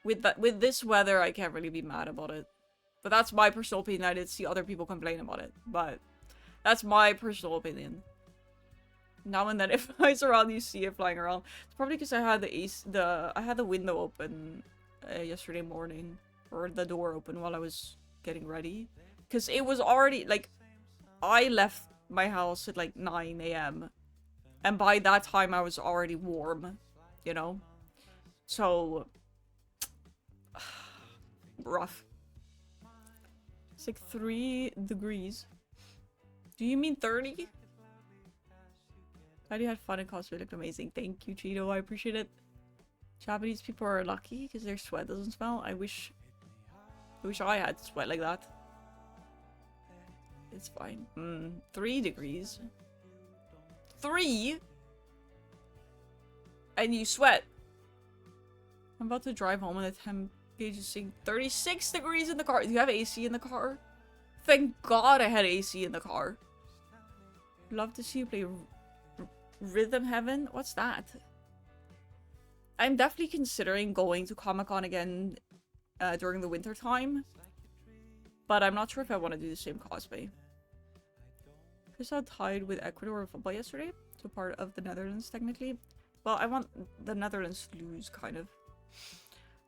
with this weather, I can't really be mad about it. But that's my personal opinion. I did see other people complain about it. But that's my personal opinion. Now and then, if I around, you see it flying around. It's probably because I had I had the window open yesterday morning, or the door open while I was getting ready, because it was already like, I left my house at like 9 a.m. and by that time I was already warm, you know. So rough. It's like 3 degrees. Do you mean 30? Glad you had fun and cosplay looked amazing. Thank you, Cheeto. I appreciate it. Japanese people are lucky because their sweat doesn't smell. I wish I had sweat like that. It's fine. 3 degrees. 3? And you sweat. I'm about to drive home and the temp gauge is saying 36 degrees in the car. Do you have AC in the car? Thank God I had AC in the car. Love to see you play Rhythm Heaven. What's that? I'm definitely considering going to Comic-Con again during the winter time, but I'm not sure if I want to do the same cosplay. Chris had tied with Ecuador football yesterday, so part of the Netherlands technically. Well, I want the Netherlands to lose, kind of.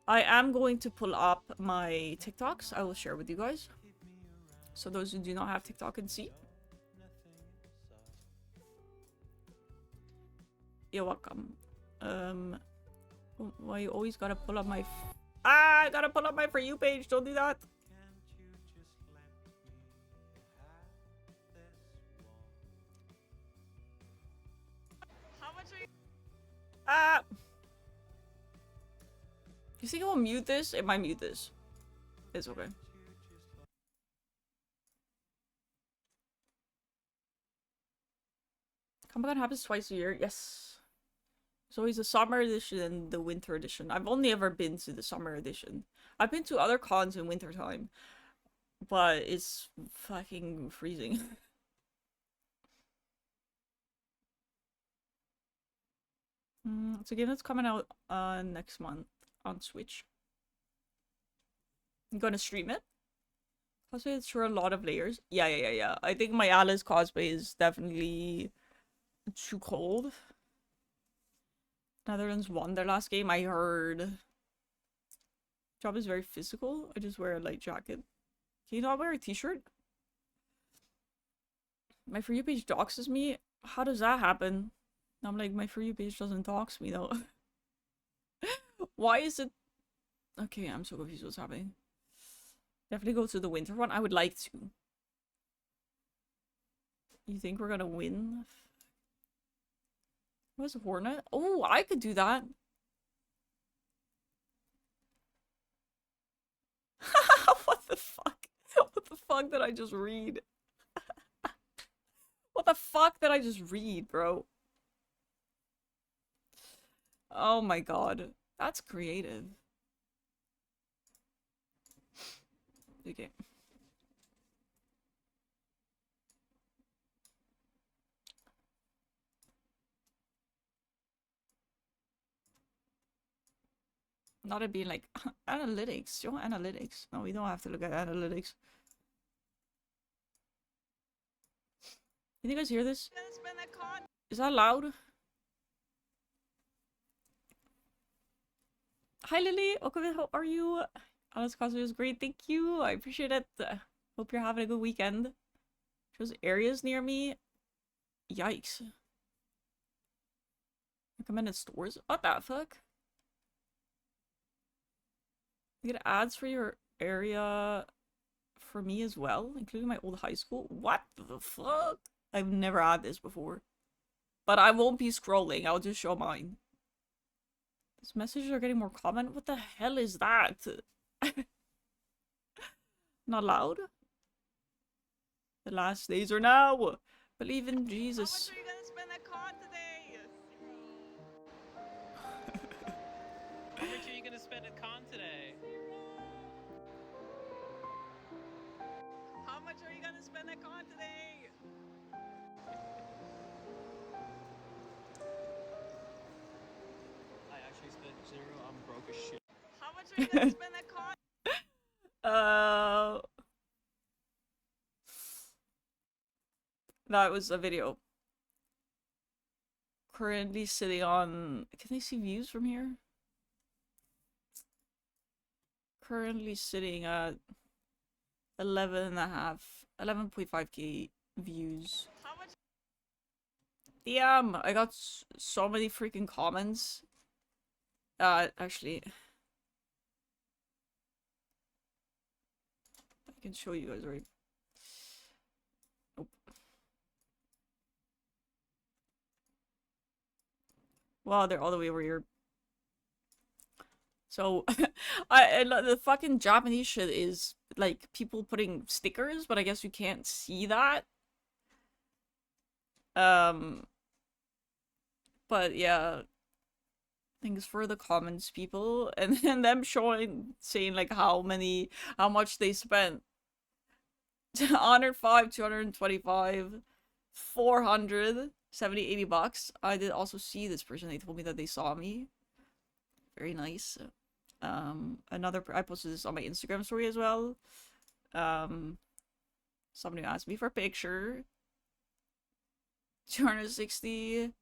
I am going to pull up my TikToks. I will share with you guys, so those who do not have TikTok can see. You're welcome. Why you always gotta pull up my I gotta pull up my For You page. Don't do that. How much are you? You think I will mute this? It might mute this. It's okay. Comic-Con happens twice a year. Yes. There's always the summer edition and the winter edition. I've only ever been to the summer edition. I've been to other cons in winter time, but it's fucking freezing. It's a game that's coming out next month on Switch. You gonna stream it? Cosplay is sure a lot of layers. Yeah. I think my Alice cosplay is definitely too cold. Netherlands won their last game, I heard. Job is very physical. I just wear a light jacket. Can you not wear a t-shirt? My For You page doxes me? How does that happen? I'm like, my For You page doesn't dox me though. Why is it? Okay, I'm so confused what's happening. Definitely go to the winter one. I would like to. You think we're gonna win? What's Hornet? Oh, I could do that. What the fuck? What the fuck did I just read? What the fuck did I just read, bro? Oh my god. That's creative. Okay. Not it being like, analytics. Show analytics. No, we don't have to look at analytics. Can you guys hear this? Is that loud? Hi Lily, Okave, how are you? Alice Cosplay was great, thank you. I appreciate it. Hope you're having a good weekend. Shows areas near me. Yikes. Recommended stores? What the fuck? You get ads for your area for me as well, including my old high school. What the fuck? I've never had this before. But I won't be scrolling, I'll just show mine. These messages are getting more common. What the hell is that? Not loud? The last days are now. Believe in Jesus. How much are you gonna spend at con today? How much are you gonna spend at con today? How much are you gonna spend at con today? I actually spent 0. I'm broke as shit. How much are you gonna spend at con? That was a video. Currently sitting on... Can they see views from here? Currently sitting at 11.5k views. How much? Damn, I got so many freaking comments. Actually, I can show you guys right. Nope. Wow, they're all the way over here. So, the fucking Japanese shit is like people putting stickers, but I guess you can't see that. But yeah, thanks for the comments, people, and then them saying like how much they spent. 105, 225, 400, 70, 80 bucks. I did also see this person. They told me that they saw me. Very nice. I posted this on my Instagram story as well. Somebody asked me for a picture. 260.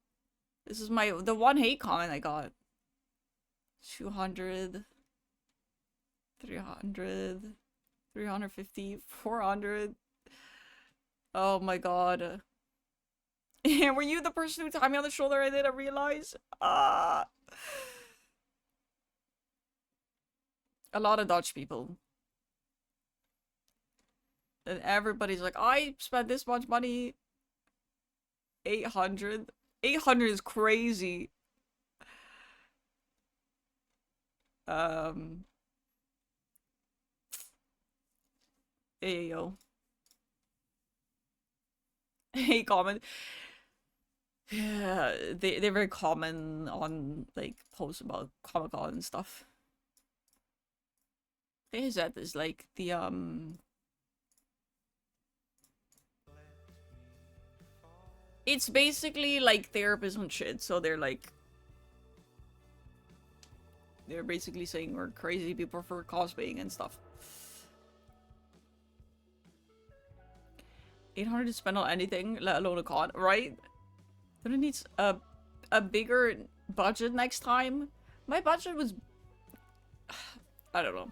This is the one hate comment I got. 200. 300. 350. 400. Oh my god. Were you the person who tapped me on the shoulder? I didn't realize. A lot of Dutch people. And everybody's like, I spent this much money. 800. 800 is crazy. Ayo. Hey, comment. Yeah, they're very common on like posts about Comic-Con and stuff. That is like the it's basically like therapists and shit, so they're basically saying we're crazy people for cosplaying and stuff. 800 to spend on anything, let alone a con, right? Then it needs a bigger budget next time. My budget was... I don't know.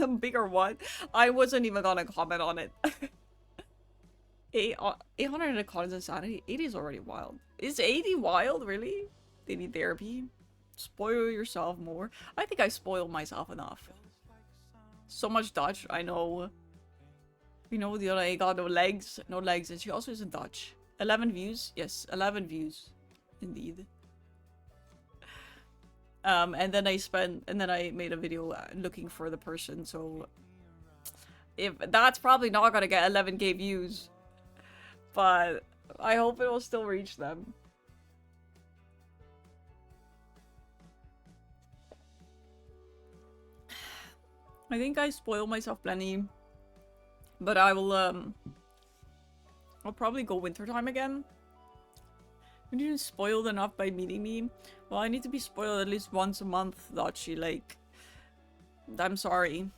A bigger what? I wasn't even gonna comment on it. 800 at a con is insanity. 80 is already wild. Is 80 wild, really? They need therapy. Spoil yourself more. I think I spoiled myself enough. So much Dutch, I know. You know, the other I got no legs. No legs, and she also isn't Dutch. 11 views? Yes, 11 views. Indeed. And then I made a video looking for the person, so... If that's probably not gonna get 11k views. But I hope it will still reach them. I think I spoiled myself plenty. But I will, I'll probably go wintertime again. When you're spoiled enough by meeting me, well, I need to be spoiled at least once a month, Dachi, like... I'm sorry.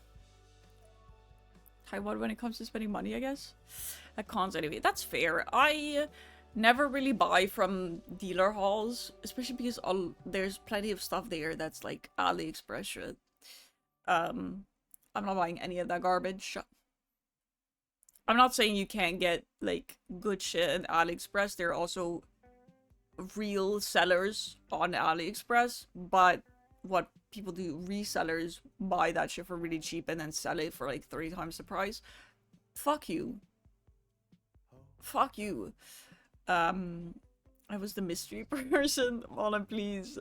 What when it comes to spending money, I guess? At cons anyway. That's fair. I never really buy from dealer halls, especially because there's plenty of stuff there that's like AliExpress shit. I'm not buying any of that garbage. I'm not saying you can't get like good shit at AliExpress. There are also real sellers on AliExpress, but what people do, resellers buy that shit for really cheap and then sell it for like 3 times the price. Fuck you. Fuck you. I was the mystery person. Mona, please.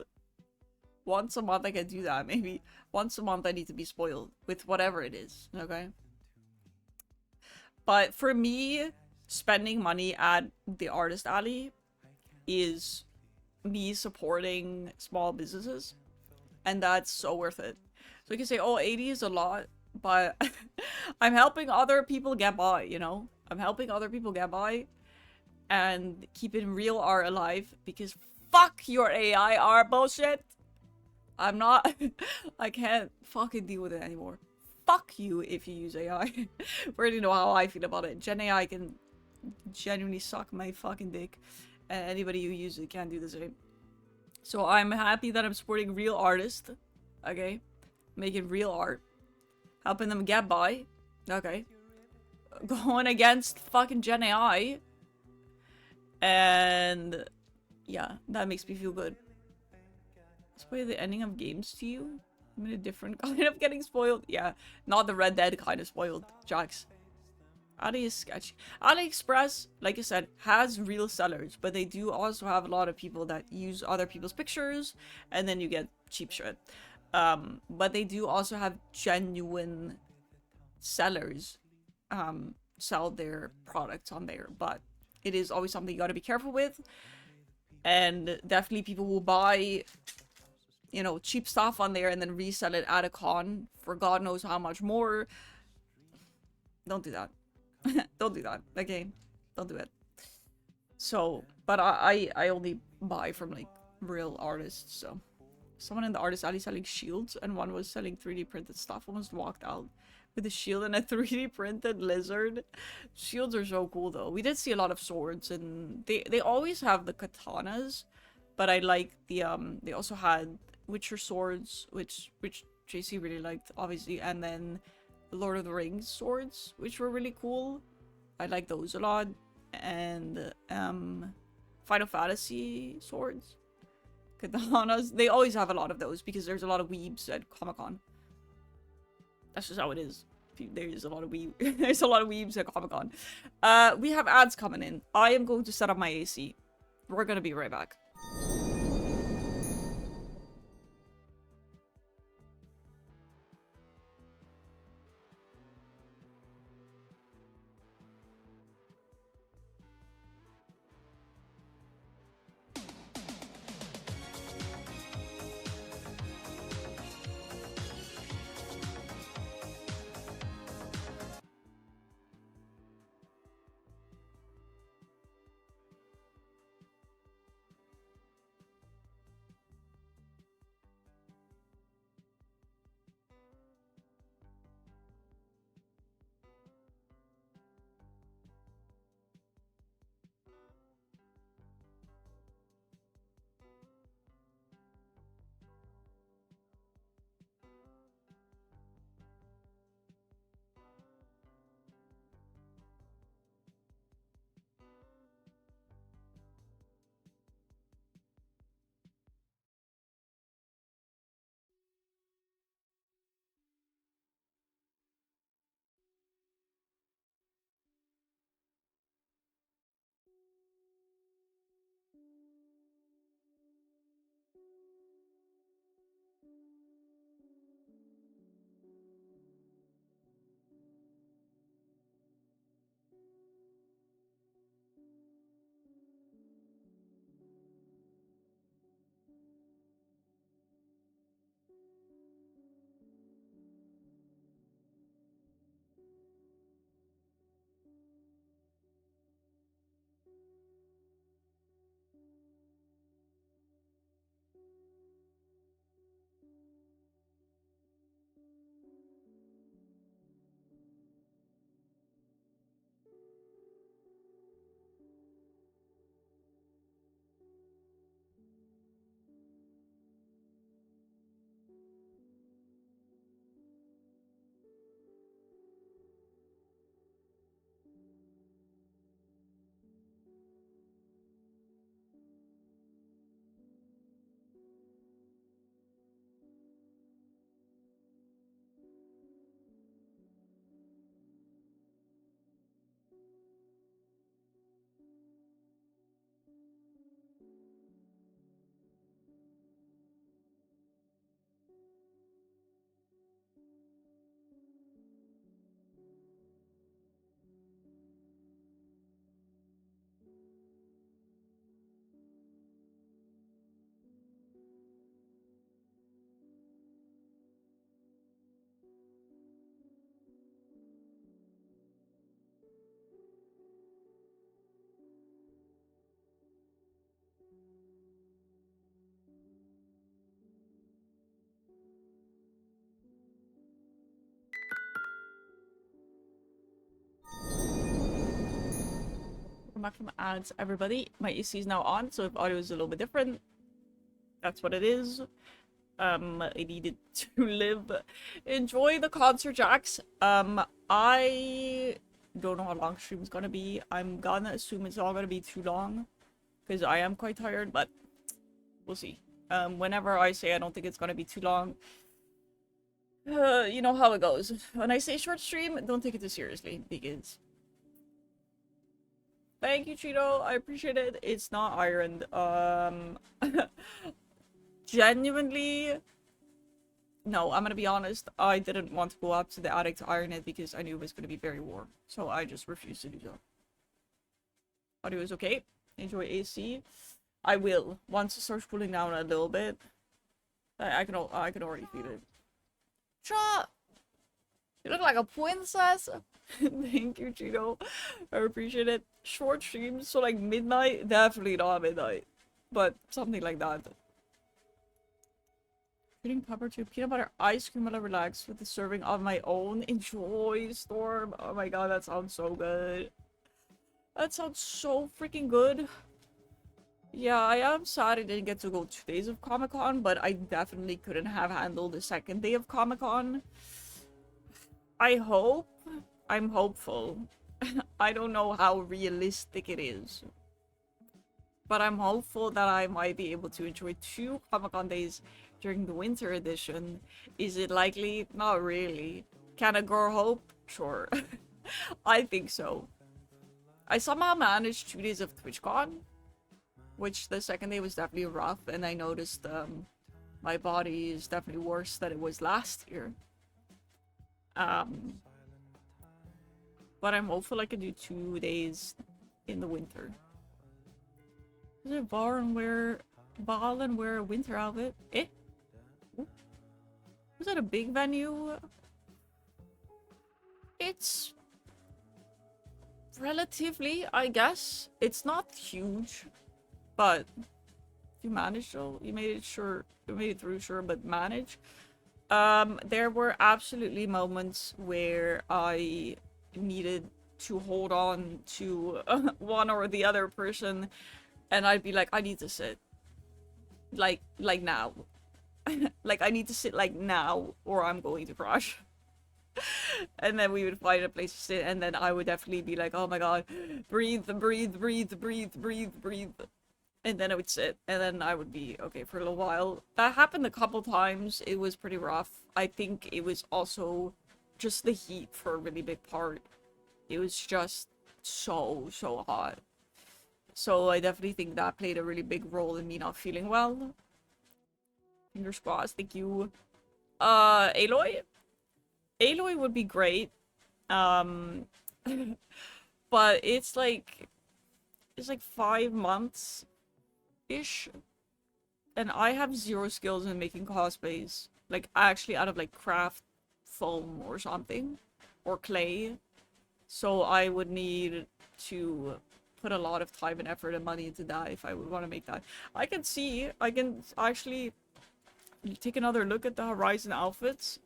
Once a month I can do that. Maybe once a month I need to be spoiled with whatever it is. Okay? But for me, spending money at the Artist Alley is me supporting small businesses. And that's so worth it. So you can say, oh, 80 is a lot, but I'm helping other people get by, you know? I'm helping other people get by and keeping real art alive because fuck your AI art bullshit. I'm not... I can't fucking deal with it anymore. fuck you if you use AI. We already know how I feel about it. Gen AI can genuinely suck my fucking dick. And anybody who uses it can do the same. So I'm happy that I'm supporting real artists. Okay. Making real art. Helping them get by. Okay. Going against fucking Gen AI. And yeah, that makes me feel good. Spoil the ending of games to you? I'm in a different kind of getting spoiled. Yeah, not the Red Dead kind of spoiled, Jax. Ali is sketchy. AliExpress, like I said, has real sellers, but they do also have a lot of people that use other people's pictures, and then you get cheap shit. But they do also have genuine sellers sell their products on there, but it is always something you gotta be careful with. And definitely people will buy, you know, cheap stuff on there and then resell it at a con for God knows how much more. Don't do that. Don't do that. Okay? Don't do it. So, but I only buy from like real artists, so. Someone in the artist alley selling shields and one was selling 3D printed stuff almost walked out with a shield and a 3D printed lizard. Shields are so cool though. We did see a lot of swords and they always have the katanas, but I like the they also had Witcher swords, which JC really liked obviously, and then Lord of the Rings swords, which were really cool. I like those a lot. And Final Fantasy swords. Katanas. They always have a lot of those because there's a lot of weebs at Comic-Con. That's just how it is. There's a lot of there's a lot of weebs at Comic-Con. We have ads coming in. I am going to set up my AC. We're gonna be right back. Welcome back from ads, everybody. My AC is now on, so if audio is a little bit different, that's what it is. I needed to live. Enjoy the concert, Jax. I don't know how long stream's gonna be. I'm gonna assume it's not gonna be too long, because I am quite tired, but we'll see. Whenever I say I don't think it's gonna be too long, you know how it goes. When I say short stream, don't take it too seriously, because... Thank you, Cheeto. I appreciate it. It's not ironed. Genuinely, no, I'm gonna be honest. I didn't want to go up to the attic to iron it because I knew it was gonna be very warm. So I just refused to do so. Audio is okay. Enjoy AC. I will. Once it starts cooling down a little bit. I can already feel it. Shut! You look like a princess. Thank you, Cheeto. I appreciate it. Short streams, so like midnight? Definitely not midnight. But something like that. Eating pepper to peanut butter ice cream while I relax with a serving of my own. Enjoy, Storm. Oh my god, that sounds so good. That sounds so freaking good. Yeah, I am sad I didn't get to go 2 days of Comic-Con, but I definitely couldn't have handled the second day of Comic-Con. I'm hopeful. I don't know how realistic it is. But I'm hopeful that I might be able to enjoy 2 Comic-Con days during the winter edition. Is it likely? Not really. Can a girl hope? Sure. I think so. I somehow managed 2 days of TwitchCon, which the second day was definitely rough, and I noticed my body is definitely worse than it was last year. But I'm hopeful I can do 2 days in the winter. Is it ball and wear a winter outfit? Eh? Is that a big venue? It's relatively, I guess. It's not huge, but you managed though. You made it through, sure, but manage. There were absolutely moments where I needed to hold on to one or the other person, and I'd be like, I need to sit. Like now. Like, I need to sit like now, or I'm going to crash. And then we would find a place to sit, and then I would definitely be like, oh my god, breathe, breathe, breathe, breathe, breathe, breathe. And then I would sit, and then I would be okay for a little while. That happened a couple times. It was pretty rough. I think it was also just the heat for a really big part. It was just so hot. So I definitely think that played a really big role in me not feeling well. Fingers crossed, thank you. Aloy? Aloy would be great. But it's like 5 months-ish. And I have 0 skills in making cosplays. Like, actually out of like craft foam or something. Or clay. So I would need to put a lot of time and effort and money into that if I would want to make that. I can actually take another look at the Horizon outfits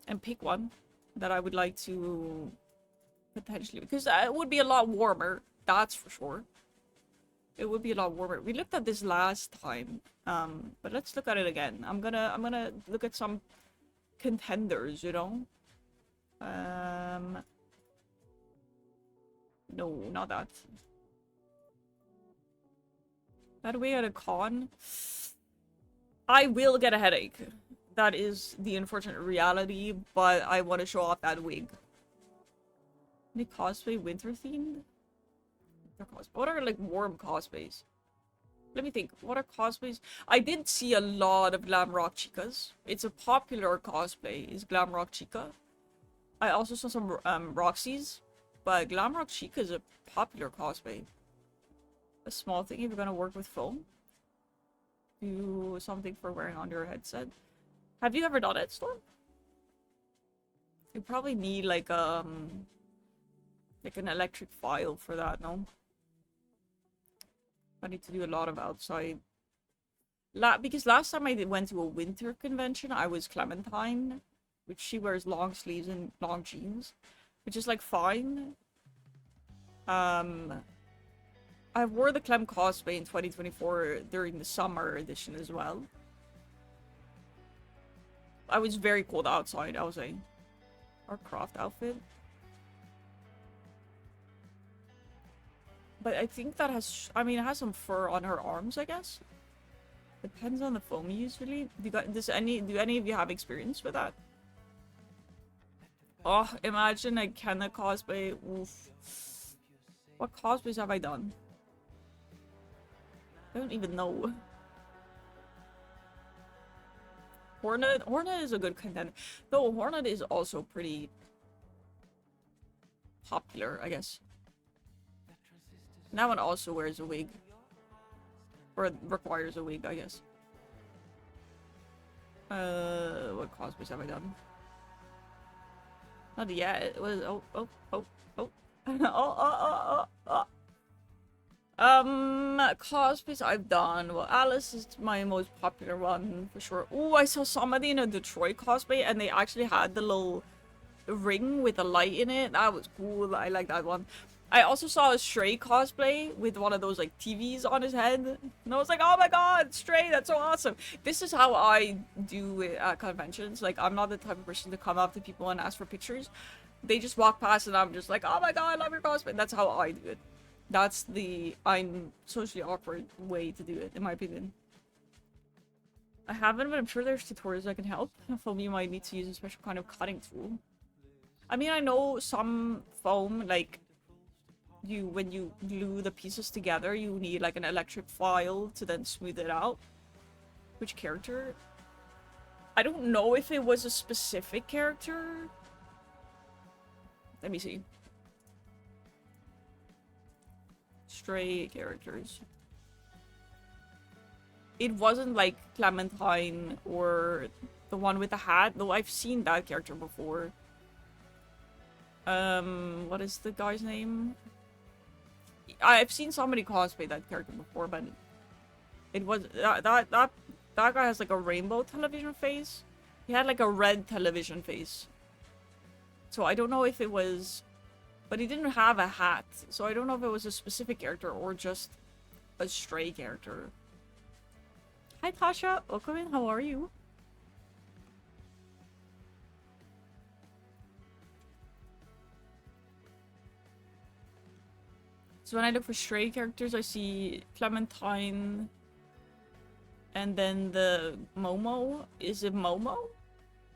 and pick one that I would like to potentially, because it would be a lot warmer, that's for sure. It would be a lot warmer. We looked at this last time, but let's look at it again. I'm gonna look at some contenders, you know. No, not that. That way at a con, I will get a headache. That is the unfortunate reality, but I want to show off that wig. Any cosplay winter themed? What are like warm cosplays? Let me think. What are cosplays? I did see a lot of Glam Rock Chicas. It's a popular cosplay, is Glam Rock Chica. I also saw some Roxy's, but Glam Rock Chica is a popular cosplay. A small thing if you're gonna work with foam. Do something for wearing on your headset. Have you ever done it, Storm? You probably need like an electric file for that, no? I need to do a lot of outside. Because last time I went to a winter convention, I was Clementine, which she wears long sleeves and long jeans, which is like fine. I wore the Clem cosplay in 2024 during the summer edition as well. I was very cold outside, I was like, our craft outfit. But I think that has, I mean, it has some fur on her arms, I guess. Depends on the foam usually. Do any of you have experience with that? Oh, imagine a Kenna cosplay. Oof. What cosplays have I done? I don't even know. Hornet is a good contender. Though Hornet is also pretty popular, I guess. And that one also wears a wig. Or requires a wig, I guess. What cosplays have I done? Not yet. It was cosplays I've done. Well, Alice is my most popular one for sure. Oh, I saw somebody in a Detroit cosplay and they actually had the little ring with a light in it. That was cool. I like that one. I also saw a Stray cosplay with one of those like TVs on his head. And I was like, oh my god, Stray, that's so awesome. This is how I do it at conventions. Like, I'm not the type of person to come up to people and ask for pictures. They just walk past and I'm just like, oh my god, I love your cosplay. That's how I do it. That's the I'm socially awkward way to do it, in my opinion. I haven't, but I'm sure there's tutorials that can help. Foam, you might need to use a special kind of cutting tool. I mean, I know some foam, like, when you glue the pieces together, you need like an electric file to then smooth it out. Which character? I don't know if it was a specific character. Let me see. Stray characters. It wasn't like Clementine or the one with the hat, though I've seen that character before. What is the guy's name? I've seen somebody cosplay that character before, but it was that guy has like a rainbow television face. He had like a red television face. So I don't know if it was, but he didn't have a hat. So I don't know if it was a specific character or just a Stray character. Hi Tasha, welcome in. How are you? So when I look for Stray characters, I see Clementine, and then the Momo. Is it Momo?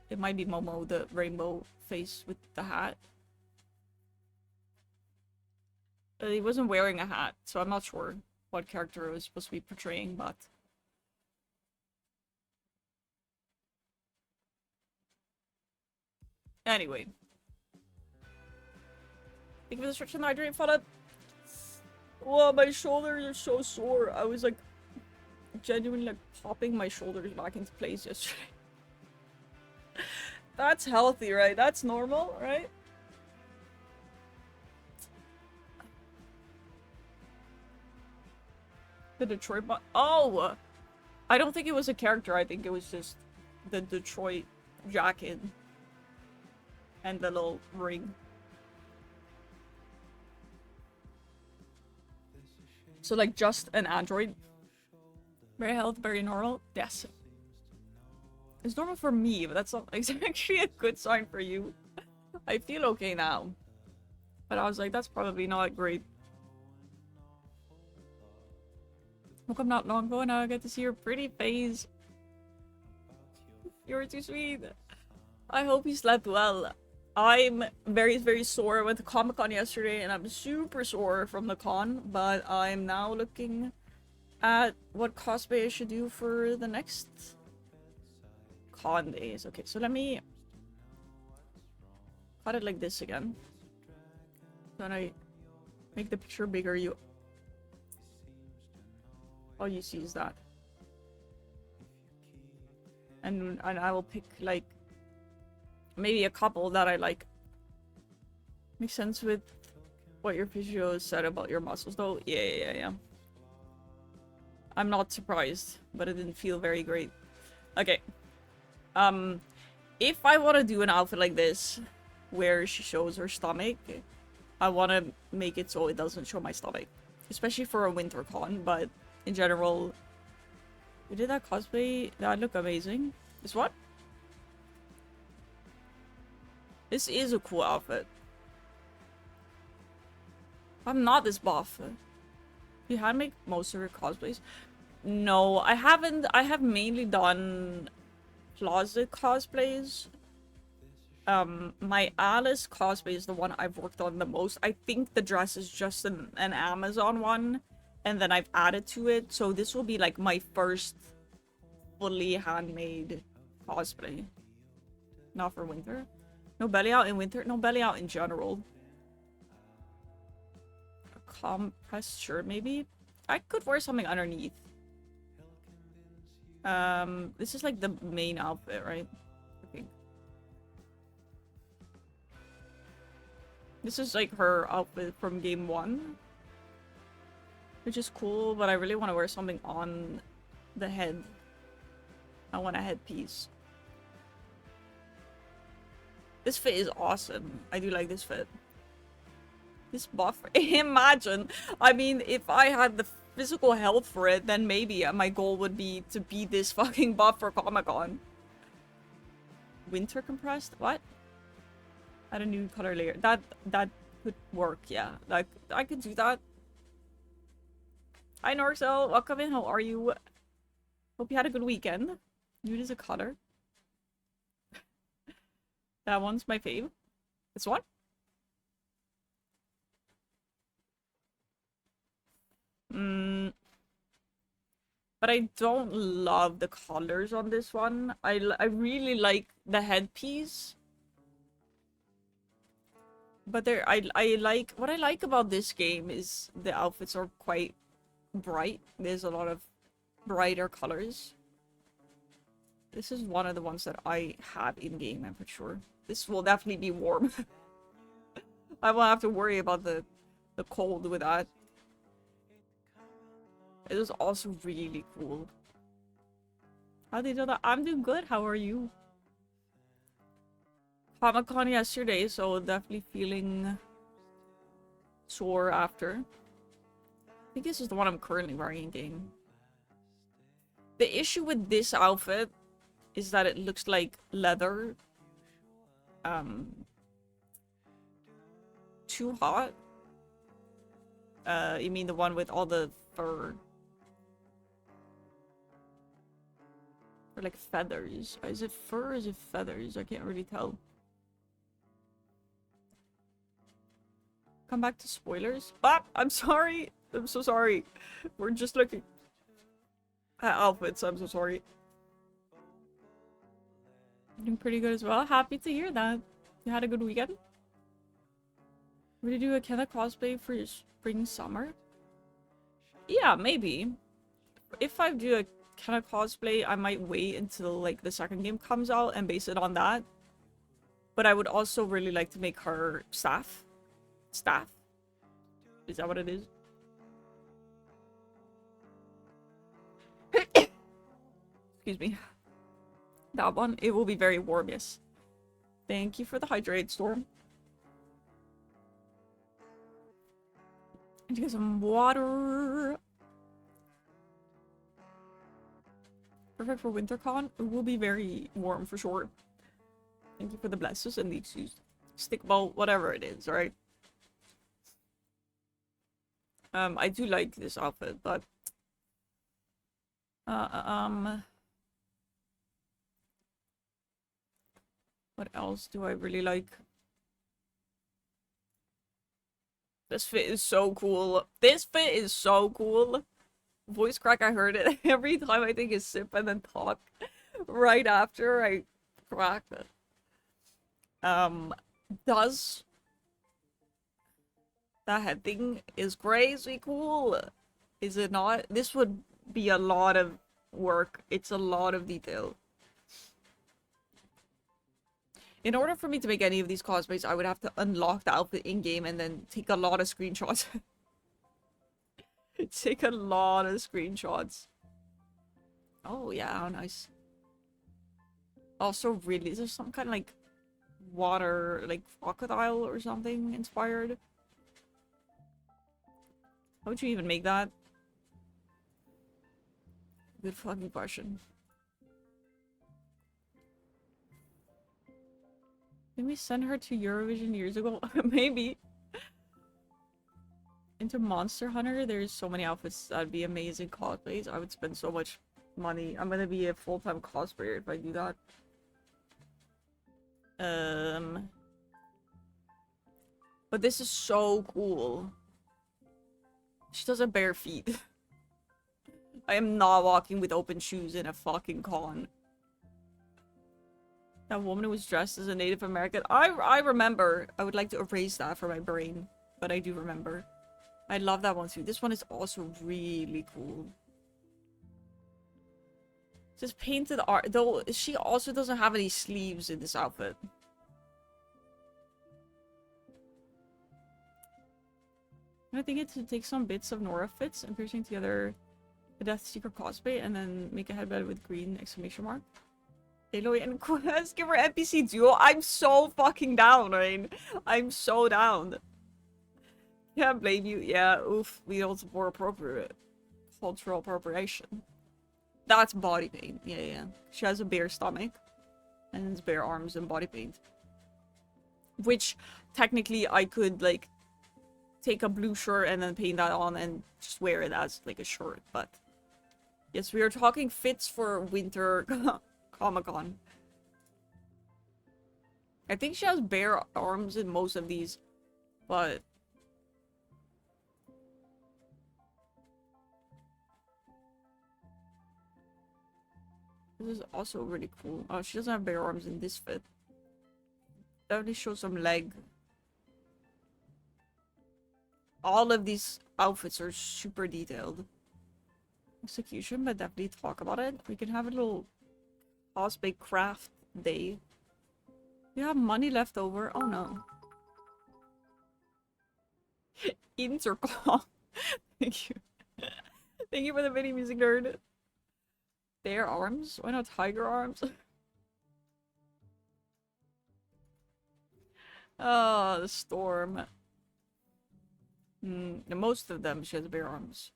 It might be Momo, the rainbow face with the hat. He wasn't wearing a hat, so I'm not sure what character it was supposed to be portraying, but... Anyway. Thank you for the stretch and hydrate, fella. Whoa, my shoulders are so sore. I was like genuinely like popping my shoulders back into place yesterday. That's healthy, right? That's normal, right? The Detroit oh! I don't think it was a character. I think it was just the Detroit jacket and the little ring. So like just an android. Very healthy, very normal. Yes. It's normal for me, but that's not it's actually a good sign for you. I feel okay now. But I was like, that's probably not great. Woke up not long ago and now I get to see your pretty face. You're too sweet. I hope you slept well. I'm very, very sore. I went to Comic-Con yesterday and I'm super sore from the con, but I'm now looking at what cosplay I should do for the next con days. Okay, so let me cut it like this again. Then I make the picture bigger. All you see is that. And I will pick like maybe a couple that I like. Makes sense with what your physio said about your muscles though. Yeah. I'm not surprised, but it didn't feel very great. Okay. If I want to do an outfit like this, where she shows her stomach, I want to make it so it doesn't show my stomach. Especially for a winter con, but in general... We did that cosplay. That looked amazing. This what? This is a cool outfit. I'm not this buff. You had to make most of your cosplays? No, I haven't. I have mainly done closet cosplays. My Alice cosplay is the one I've worked on the most. I think the dress is just an Amazon one, and then I've added to it. So this will be like my first fully handmade cosplay. Not for winter. No belly out in winter. No belly out in general. A compressed shirt, maybe? I could wear something underneath. This is like the main outfit, right? I think. This is like her outfit from game 1. Which is cool, but I really want to wear something on the head. I want a headpiece. This fit is awesome. I do like this fit. This buff. Imagine. I mean, if I had the physical health for it, then maybe my goal would be to be this fucking buff for Comic-Con. Winter compressed? What? Add a new color layer. That could work, yeah. Like, I could do that. Hi Norcel, welcome in. How are you? Hope you had a good weekend. Nude is a color. That one's my fave. This one? But I don't love the colors on this one. I really like the headpiece. But I like... What I like about this game is the outfits are quite bright. There's a lot of brighter colors. This is one of the ones that I have in-game, I'm pretty sure. This will definitely be warm. I won't have to worry about the cold with that. It is also really cool. How do you know that? I'm doing good. How are you? Comic-Con yesterday, so definitely feeling sore after. I think this is the one I'm currently wearing in game. The issue with this outfit is that it looks like leather. Too hot. You mean the one with all the fur? Or like feathers. Is it fur or is it feathers? I can't really tell. Come back to spoilers. Ah, I'm sorry. I'm so sorry. We're just looking at outfits. I'm so sorry. Doing pretty good as well. Happy to hear that. You had a good weekend? Would you do a Kenna cosplay for your spring summer? Yeah, maybe. If I do a Kenna cosplay, I might wait until like the second game comes out and base it on that. But I would also really like to make her staff. Staff? Is that what it is? Excuse me. That one, it will be very warm, yes. Thank you for the hydrate, Storm. And to get some water. Perfect for WinterCon. It will be very warm for sure. Thank you for the blesses and the excuse. Stick bow, whatever it is, right? I do like this outfit, but what else do I really like? This fit is so cool. This fit is so cool. Voice crack, I heard it every time I take a sip and then talk right after I crack it. Does that head thing is crazy cool. Is it not? This would be a lot of work. It's a lot of detail. In order for me to make any of these cosplays, I would have to unlock the outfit in-game and then take a lot of screenshots. Take a lot of screenshots. Oh, yeah, how nice. Also, really, is there some kind of, like, water, like, crocodile or something inspired? How would you even make that? Good fucking question. Didn't we send her to Eurovision years ago? Maybe. Into Monster Hunter, there's so many outfits that'd be amazing cosplays. I would spend so much money. I'm gonna be a full-time cosplayer if I do that. But this is so cool. She doesn't bare feet. I am not walking with open shoes in a fucking con. That woman who was dressed as a Native American. I remember. I would like to erase that from my brain. But I do remember. I love that one too. This one is also really cool. Just painted art. Though she also doesn't have any sleeves in this outfit. I think it's to take some bits of Nora fits and piercing together a Death Seeker cosplay and then make a headband with green exclamation mark. Aloy and Quest give her NPC duo. I'm so fucking down, right? I'm so down. Can't blame you. Yeah, oof. We don't support appropriate cultural appropriation. That's body paint. Yeah, yeah. She has a bare stomach. And it's bare arms and body paint. Which, technically, I could, like, take a blue shirt and then paint that on and just wear it as, like, a shirt. But, yes, we are talking fits for winter Comic-Con. I think she has bare arms in most of these. But... this is also really cool. Oh, she doesn't have bare arms in this fit. Definitely shows some leg. All of these outfits are super detailed. Execution, but definitely talk about it. We can have a little cosplay craft day. You have money left over? Oh no. Intercom. Thank you. Thank you for the mini music nerd. Bare arms? Why not tiger arms? Oh, the storm. Most of them, she has bare arms.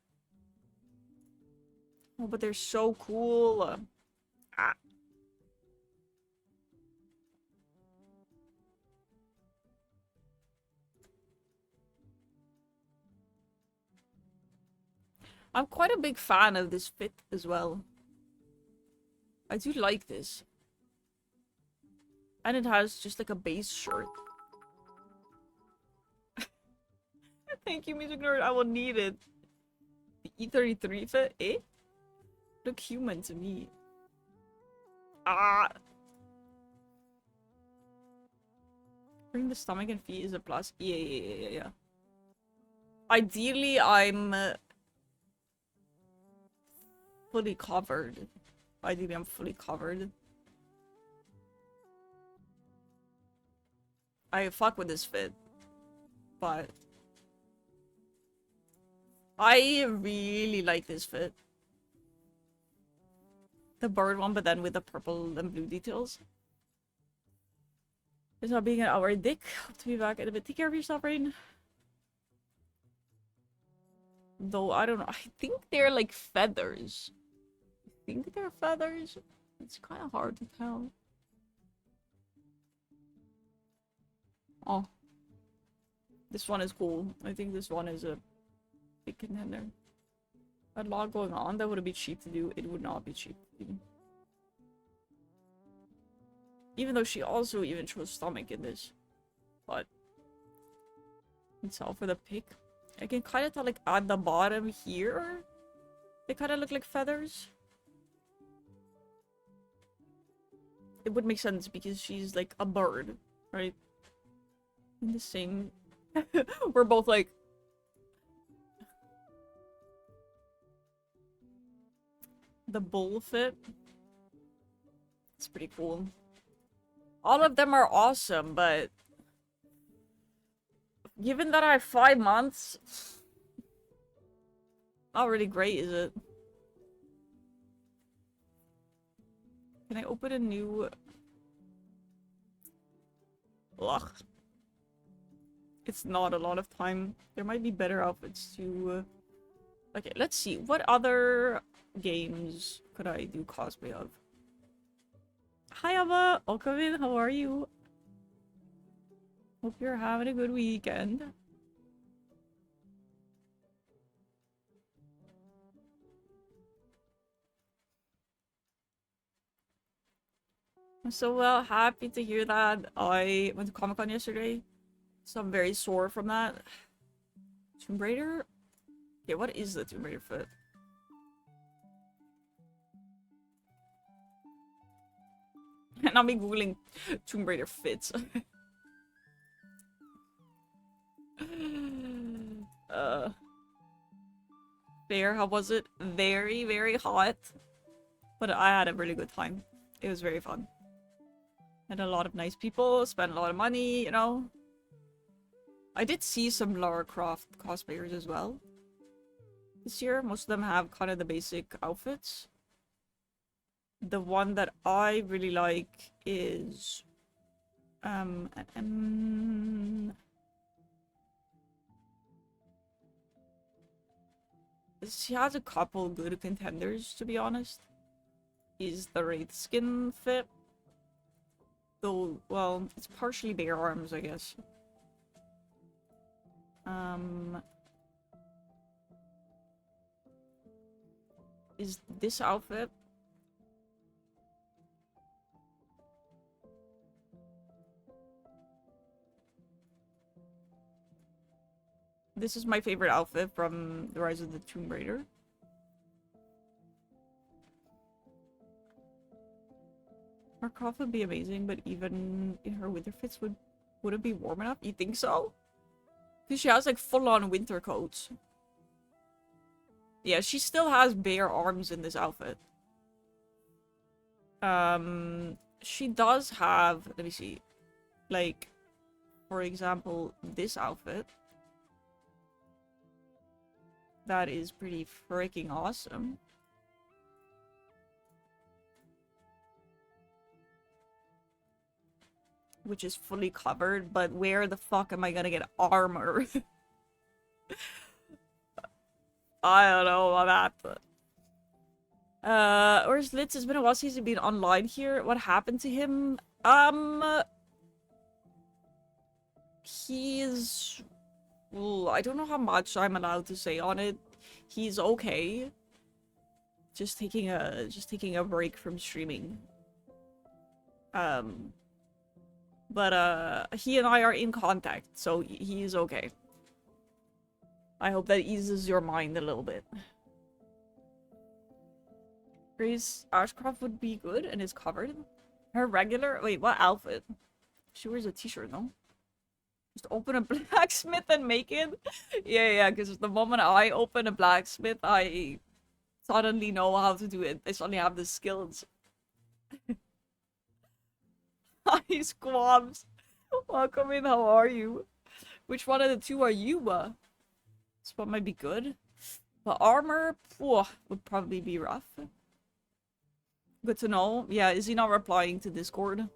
Oh, but they're so cool. I'm quite a big fan of this fit as well. I do like this. And it has just like a base shirt. Thank you, music nerd. I will need it. The E33 fit? Eh? Look human to me. Ah! Bring the stomach and feet is a plus. Yeah. Ideally, I'm fully covered. Ideally, I'm fully covered. I fuck with this fit. But I really like this fit. The bird one, but then with the purple and blue details. It's not being an hour dick. Hope to be back in a bit. Take care of yourself, Rain. Though, I don't know. I think they're like feathers. I think they're feathers. It's kind of hard to tell. Oh. This one is cool. I think this one is a big contender. A lot going on that would be cheap to do. It would not be cheap to do. Even though she also even chose stomach in this. But it's all for the pick. I can kind of tell, like, at the bottom here, they kind of look like feathers. It would make sense because she's like a bird, right? In the same... We're both like... The bull fit. It's pretty cool. All of them are awesome, but... given that I have 5 months... not really great, is it? Can I open a new... Ugh. It's not a lot of time. There might be better outfits to Okay, let's see. What other games could I do cosplay of? Hi, Ava. Welcome in. How are you? Hope you're having a good weekend. I'm so happy to hear that. I went to Comic-Con yesterday, so I'm very sore from that. Tomb Raider? Okay, what is the Tomb Raider fit? And I'll be googling Tomb Raider fits. Fair, how was it? Very, very hot. But I had a really good time. It was very fun. Met a lot of nice people, spent a lot of money, you know. I did see some Lara Croft cosplayers as well. This year, most of them have kind of the basic outfits. The one that I really like is... she has a couple good contenders, to be honest. Is the Wraith skin fit? Though, well, it's partially bare arms, I guess. Is this outfit? This is my favorite outfit from The Rise of the Tomb Raider. Markov would be amazing, but even in her winter fits, would it be warm enough? You think so? Because she has like full-on winter coats. Yeah, she still has bare arms in this outfit. She does have, let me see, like, for example, this outfit. That is pretty freaking awesome. Which is fully covered, but where the fuck am I gonna get armor? I don't know about that. Where's Litz? It's been a while since he's been online here. What happened to him? He's... Well, I don't know how much I'm allowed to say on it. He's okay. Just taking a break from streaming. But he and I are in contact, so he is okay. I hope that eases your mind a little bit. Grace Ashcroft would be good and is covered. Her regular... Wait, what outfit? She wears a t-shirt, no? Just open a blacksmith and make it? Yeah, because the moment I open a blacksmith, I suddenly know how to do it. I suddenly have the skills. Hi, Squabs. Welcome in, how are you? Which one of the two are you? This one might be good. But armor, would probably be rough. Good to know. Yeah, is he not replying to Discord?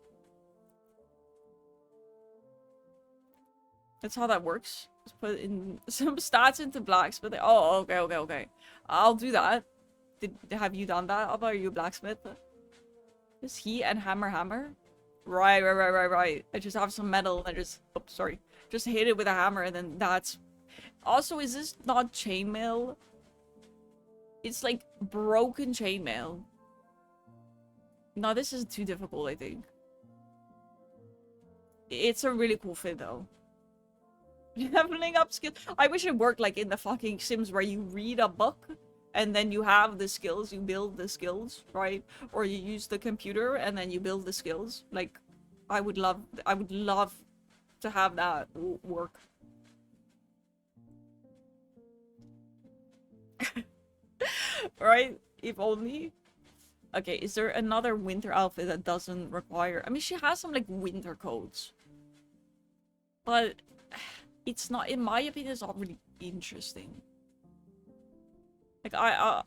That's how that works. Just put in some stats into blacksmith. Oh, okay. I'll do that. Have you done that? Are you a blacksmith? Is he and hammer? Right. I just have some metal and I just... Oops, sorry. Just hit it with a hammer and then that's... Also, is this not chainmail? It's like broken chainmail. No, this is too difficult, I think. It's a really cool fit, though. Leveling up skills. I wish it worked like in the fucking Sims where you read a book and then you have the skills, you build the skills, right? Or you use the computer and then you build the skills. Like, I would love to have that work. Right? If only. Okay, is there another winter outfit that doesn't require... I mean, she has some, like, winter coats. But it's not, in my opinion, it's not really interesting. Like,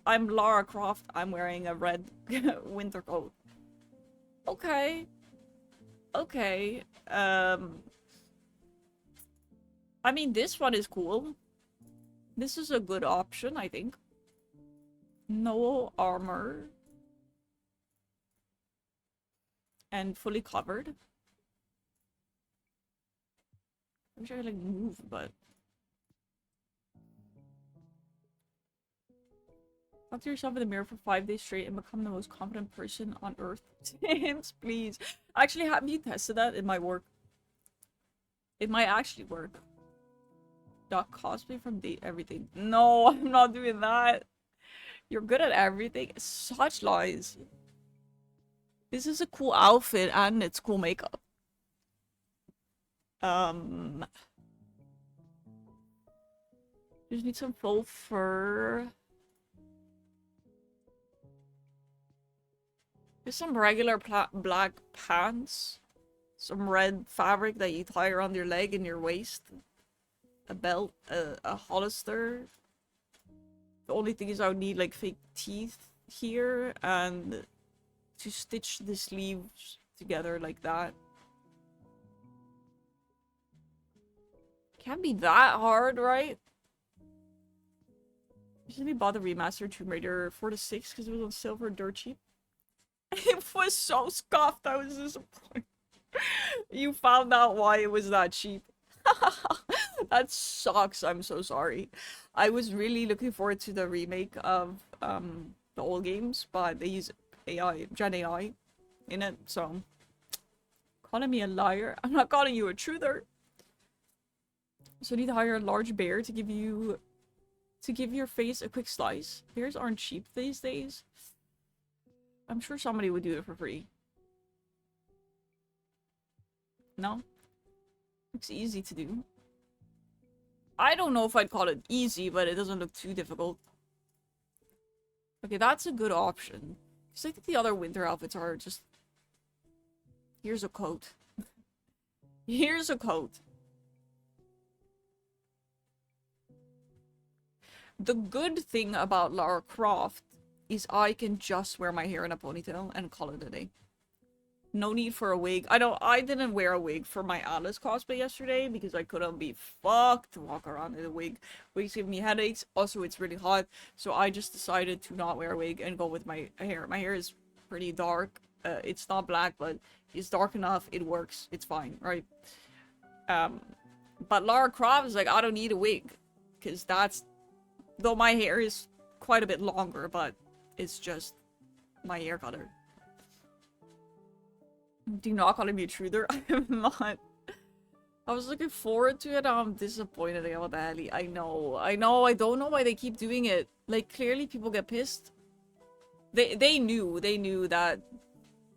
I'm Lara Croft. I'm wearing a red winter coat. Okay. I mean, this one is cool. This is a good option, I think. No armor. And fully covered. I wish I could, like, move, but... Talk to yourself in the mirror for 5 days straight and become the most confident person on earth. James, please. Actually, have you tested that? It might work. It might actually work. Doc cosplay from date everything. No, I'm not doing that. You're good at everything. Such lies. This is a cool outfit and it's cool makeup. Just need some faux fur. There's some regular black pants. Some red fabric that you tie around your leg and your waist. A belt, a hollister. The only thing is I would need like fake teeth here and to stitch the sleeves together like that. Can't be that hard, right? Usually bought the remastered Tomb Raider 4 to 6 because it was on sale for dirt cheap. It was so scuffed, I was disappointed. You found out why it was that cheap. That sucks, I'm so sorry. I was really looking forward to the remake of the old games, but they use AI, Gen AI in it, so... Calling me a liar? I'm not calling you a truther. So you need to hire a large bear to give you... to give your face a quick slice. Bears aren't cheap these days. I'm sure somebody would do it for free. No? Looks easy to do. I don't know if I'd call it easy, but it doesn't look too difficult. Okay, that's a good option. Because I think the other winter outfits are just... Here's a coat. Here's a coat. The good thing about Lara Croft is I can just wear my hair in a ponytail and call it a day. No need for a wig. I didn't wear a wig for my Alice cosplay yesterday because I couldn't be fucked to walk around in a wig. Wigs give me headaches. Also, it's really hot. So I just decided to not wear a wig and go with my hair. My hair is pretty dark. It's not black, but it's dark enough. It works. It's fine, right? But Lara Croft is like, I don't need a wig. Because that's... Though my hair is quite a bit longer, but it's just my hair color. Do not call me a truther. I am not. I was looking forward to it. I'm disappointed about that. I know. I don't know why they keep doing it. Like, clearly people get pissed. They knew that,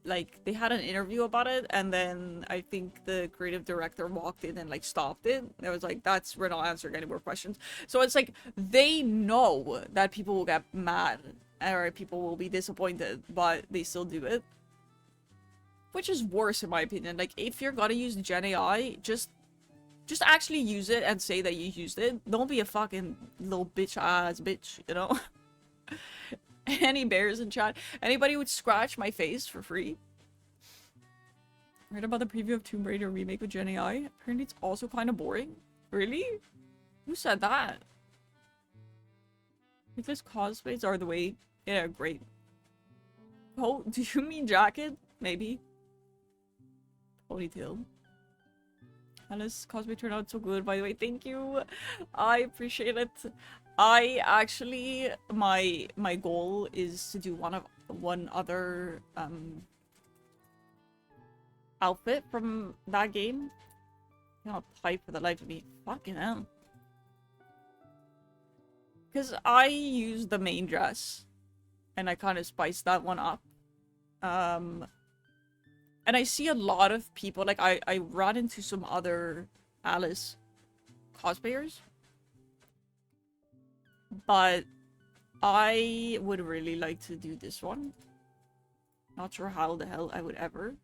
like, they had an interview about it, and then I think the creative director walked in and, like, stopped it. It was like, we're not answering any more questions. So it's like, they know that people will get mad, or people will be disappointed, but they still do it. Which is worse, in my opinion. Like, if you're gonna use Gen AI, just actually use it and say that you used it. Don't be a fucking little bitch-ass bitch, you know? Any bears in chat? Anybody would scratch my face for free? Read about the preview of Tomb Raider remake with Gen AI? Apparently it's also kind of boring. Really? Who said that? Because cosplays are the way. Yeah, great. Oh, do you mean jacket? Maybe. Ponytail. Alice cosplay turned out so good, by the way. Thank you. I appreciate it. I actually, my goal is to do one other outfit from that game. I cannot type for the life of me. Fucking hell. Because I used the main dress, and I kind of spiced that one up. And I see a lot of people, like, I ran into some other Alice cosplayers. But I would really like to do this one. Not sure how the hell I would ever.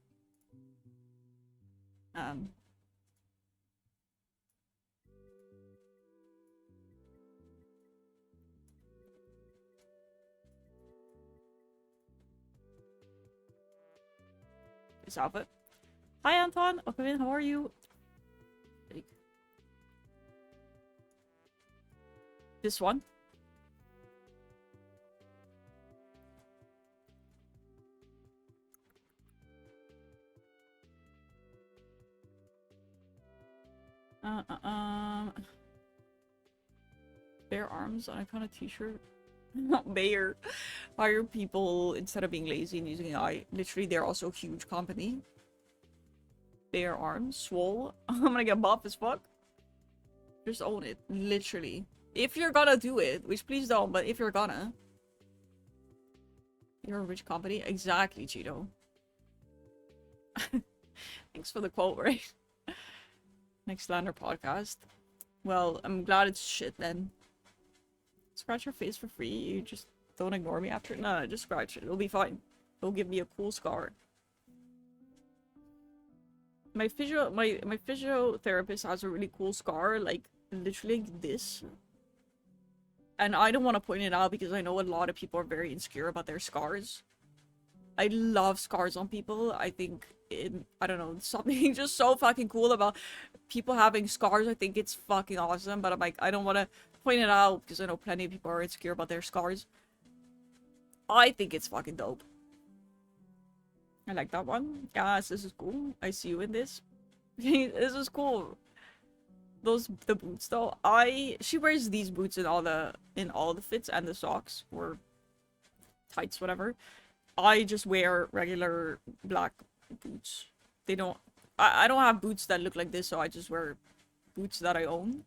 This outfit. Hi Anton, welcome in, how are you? This one. Bare arms on a kind of t-shirt. Not bare. Hire people instead of being lazy and using AI. Literally, they're also a huge company. Bare arms. Swole. I'm gonna get buff as fuck. Just own it. Literally. If you're gonna do it, which please don't, but if you're gonna. You're a rich company. Exactly, Cheeto. Thanks for the quote, right? Next Lander podcast. Well, I'm glad it's shit then. Scratch your face for free. You just don't ignore me after. No, just scratch it. It'll be fine. It'll give me a cool scar. My physiotherapist has a really cool scar, like literally like this. And I don't want to point it out because I know a lot of people are very insecure about their scars. I love scars on people. I think I don't know, something just so fucking cool about people having scars. I think it's fucking awesome, but I'm like, I don't want to point it out because I know plenty of people are insecure about their scars. I think it's fucking dope. I like that one. Yes, this is cool. I see you in this. This is cool. The boots though. She wears these boots in all the fits and the socks or tights, whatever. I just wear regular black boots. They don't. I don't have boots that look like this, so I just wear boots that I own.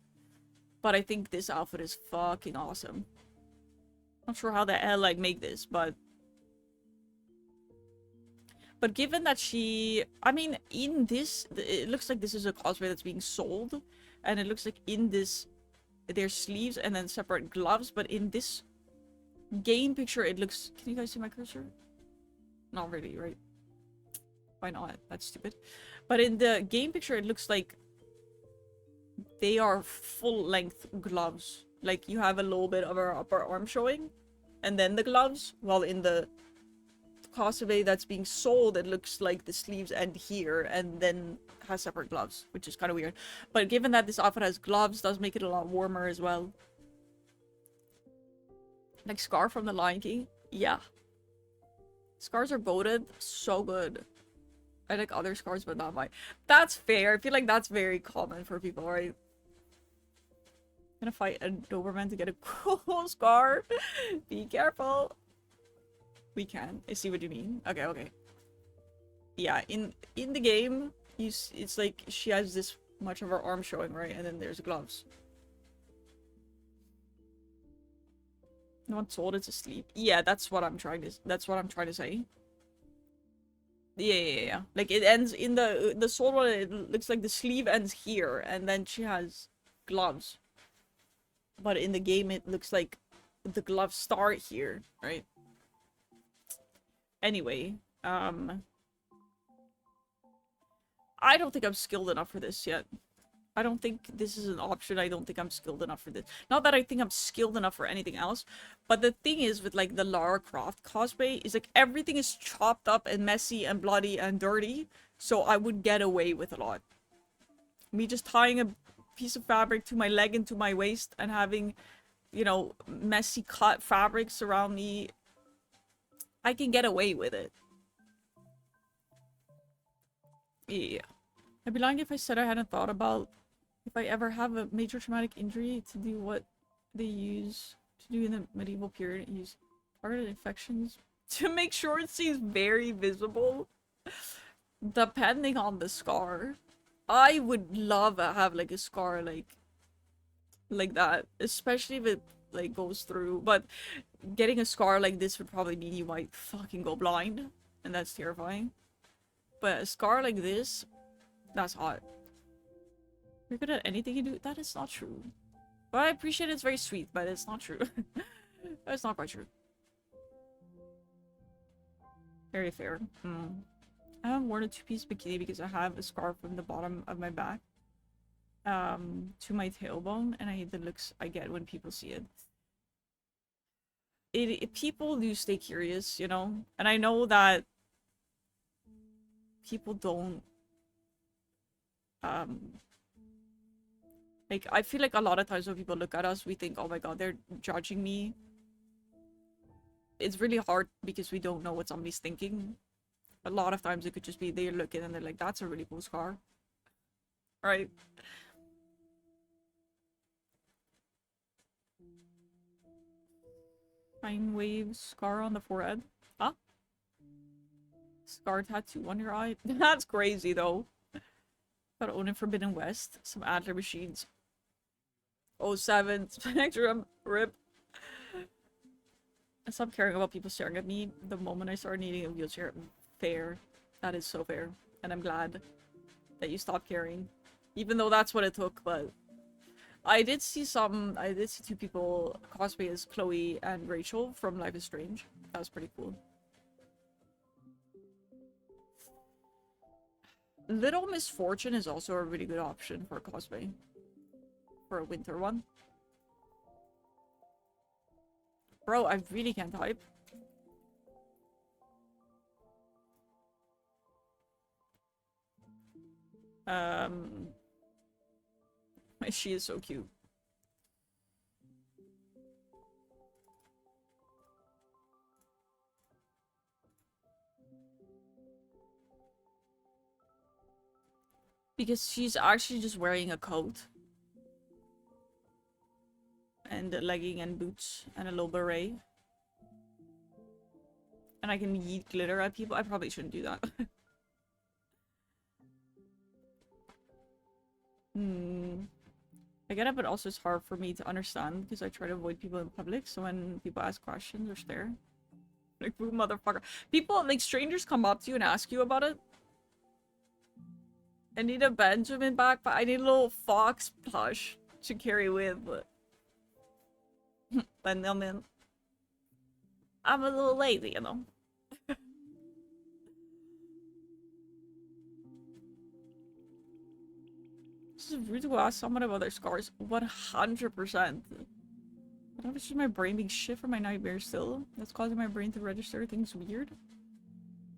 But I think this outfit is fucking awesome. Not sure how the hell like make this, but given that I mean, in this, it looks like this is a cosplay that's being sold, and it looks like in this, there's sleeves and then separate gloves. But in this game picture, it looks. Can you guys see my cursor? Not really, right? Why not? That's stupid. But in the game picture, it looks like they are full-length gloves. Like, you have a little bit of our upper arm showing, and then the gloves. While in the cosplay that's being sold, it looks like the sleeves end here, and then has separate gloves, which is kind of weird. But given that this outfit has gloves, does make it a lot warmer as well. Like Scar from The Lion King? Yeah. Scars are goated. So good. I like other scars, but not mine. That's fair. I feel like that's very common for people, right? Gonna fight a Doberman to get a cool scar. Be careful. We can. I see what you mean. Okay, okay. Yeah, in the game, it's like she has this much of her arm showing, right? And then there's gloves. No one told it to sleep. Yeah, that's what I'm trying to say. Yeah. Like, it ends in the sword one, it looks like the sleeve ends here, and then she has gloves. But in the game, it looks like the gloves start here, right? Anyway, I don't think I'm skilled enough for this yet. I don't think this is an option. I don't think I'm skilled enough for this. Not that I think I'm skilled enough for anything else, but the thing is with like the Lara Croft cosplay is like everything is chopped up and messy and bloody and dirty, so I would get away with a lot. Me just tying a piece of fabric to my leg and to my waist and having, you know, messy cut fabrics around me, I can get away with it. Yeah. I'd be lying if I said I hadn't thought about if I ever have a major traumatic injury to do what they use to do in the medieval period. Use targeted infections to make sure it seems very visible. Depending on the scar. I would love to have like a scar like that. Especially if it like goes through. But getting a scar like this would probably mean you might fucking go blind. And that's terrifying. But a scar like this, that's hot. You're good at anything you do? That is not true. But I appreciate it's very sweet, but it's not true. It's not quite true. Very fair. I haven't worn a two-piece bikini because I have a scar from the bottom of my back to my tailbone, and I hate the looks I get when people see it. People do stay curious, you know? And I know that people don't Like, I feel like a lot of times when people look at us, we think, oh my god, they're judging me. It's really hard because we don't know what somebody's thinking. A lot of times it could just be they're looking and they're like, that's a really cool scar. Right? Fine wave scar on the forehead. Huh? Scar tattoo on your eye. That's crazy though. Gotta own in Forbidden West. Some Adler machines. 07 Spectrum. RIP. I stopped caring about people staring at me the moment I started needing a wheelchair. Fair. That is so fair. And I'm glad that you stopped caring. Even though that's what it took, but... I did see two people cosplay as Chloe and Rachel from Life is Strange. That was pretty cool. Little Misfortune is also a really good option for cosplay. For a winter one. Bro, I really can't type. She is so cute. Because she's actually just wearing a coat. And a legging and boots and a low beret. And I can yeet glitter at people. I probably shouldn't do that. I get it, but also it's hard for me to understand because I try to avoid people in public. So when people ask questions or stare, like, boo motherfucker. People, like, strangers come up to you and ask you about it. I need a Benjamin back, but I need a little fox plush to carry with. Benjamin. I'm a little lazy, you know. This is rude to ask someone about their scars. 100%. I don't know if it's just my brain being shit from my nightmares still. That's causing my brain to register things weird.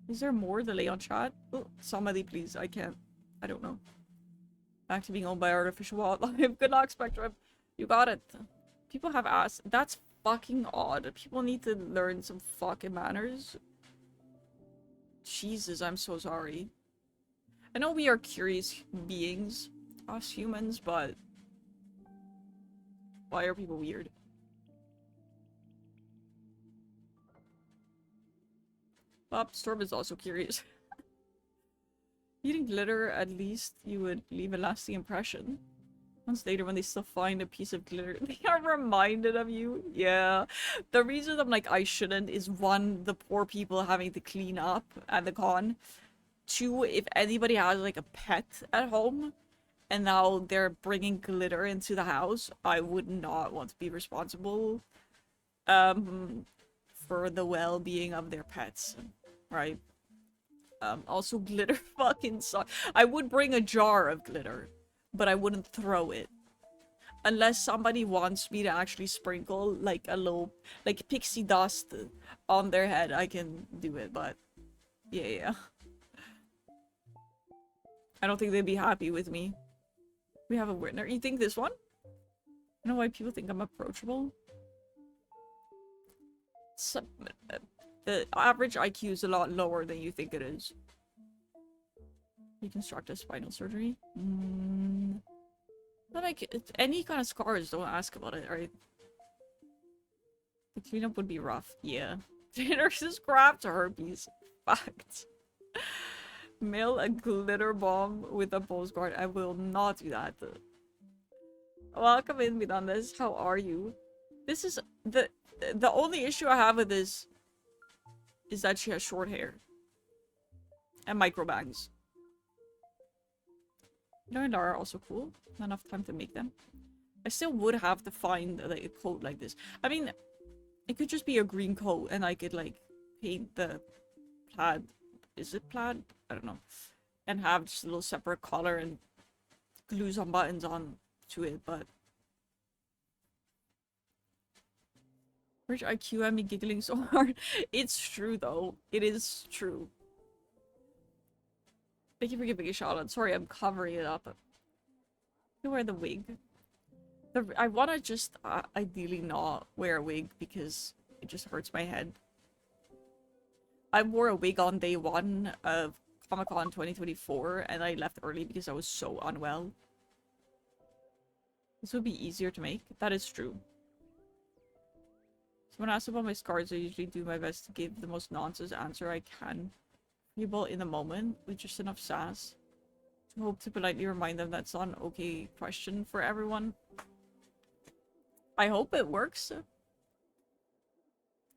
Is there more delay on chat? Oh, somebody please. I can't. I don't know. Back to being owned by artificial wildlife. Good luck, Spectrum. You got it. People have asked. That's fucking odd. People need to learn some fucking manners. Jesus, I'm so sorry. I know we are curious beings, us humans, but why are people weird? Bob Storm is also curious. Eating glitter, at least you would leave a lasting impression. Months later, when they still find a piece of glitter, they are reminded of you. Yeah. The reason I'm like, I shouldn't is one, the poor people having to clean up at the con. Two, if anybody has like a pet at home and now they're bringing glitter into the house, I would not want to be responsible for the well-being of their pets, right? Also glitter fucking sucks. I would bring a jar of glitter, but I wouldn't throw it. Unless somebody wants me to actually sprinkle like a little, like pixie dust on their head, I can do it, but yeah. I don't think they'd be happy with me. We have a winner. You think this one? I don't know why people think I'm approachable. The average IQ is a lot lower than you think it is. Reconstructive spinal surgery? Not like any kind of scars, don't ask about it, right? The cleanup would be rough. Yeah. Nurses grabbed herpes. Fact. Mail a glitter bomb with a postcard. I will not do that. Welcome in, Mirandas. How are you? This is the only issue I have with this is that she has short hair and micro bangs. No, and Lara are also cool. Not enough time to make them. I still would have to find like a coat like this. I mean, it could just be a green coat and I could like paint the plaid. Is it plaid? I don't know. And have just a little separate collar and glue some buttons on to it, but Rich IQ had me giggling so hard. It's true though. It is true. Thank you for giving a shout out. Sorry, I'm covering it up. You wear the wig. I want to just ideally not wear a wig because it just hurts my head. I wore a wig on day 1 of Comic-Con 2024 and I left early because I was so unwell. This would be easier to make. That is true. Someone asked about my scars. I usually do my best to give the most nonsense answer I can. People in the moment with just enough sass. I hope to politely remind them that's not an okay question for everyone. I hope it works.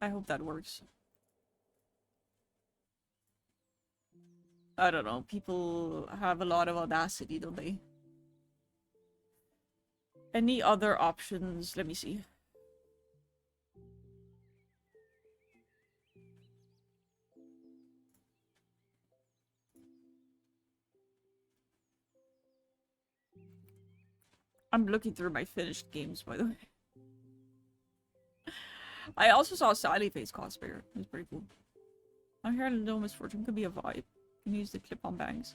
I hope that works. I don't know. People have a lot of audacity, don't they? Any other options? Let me see. I'm looking through my finished games, by the way. I also saw Sally Face cosplayer. It was pretty cool. I'm here No Misfortune could be a vibe. You can use the clip-on bangs.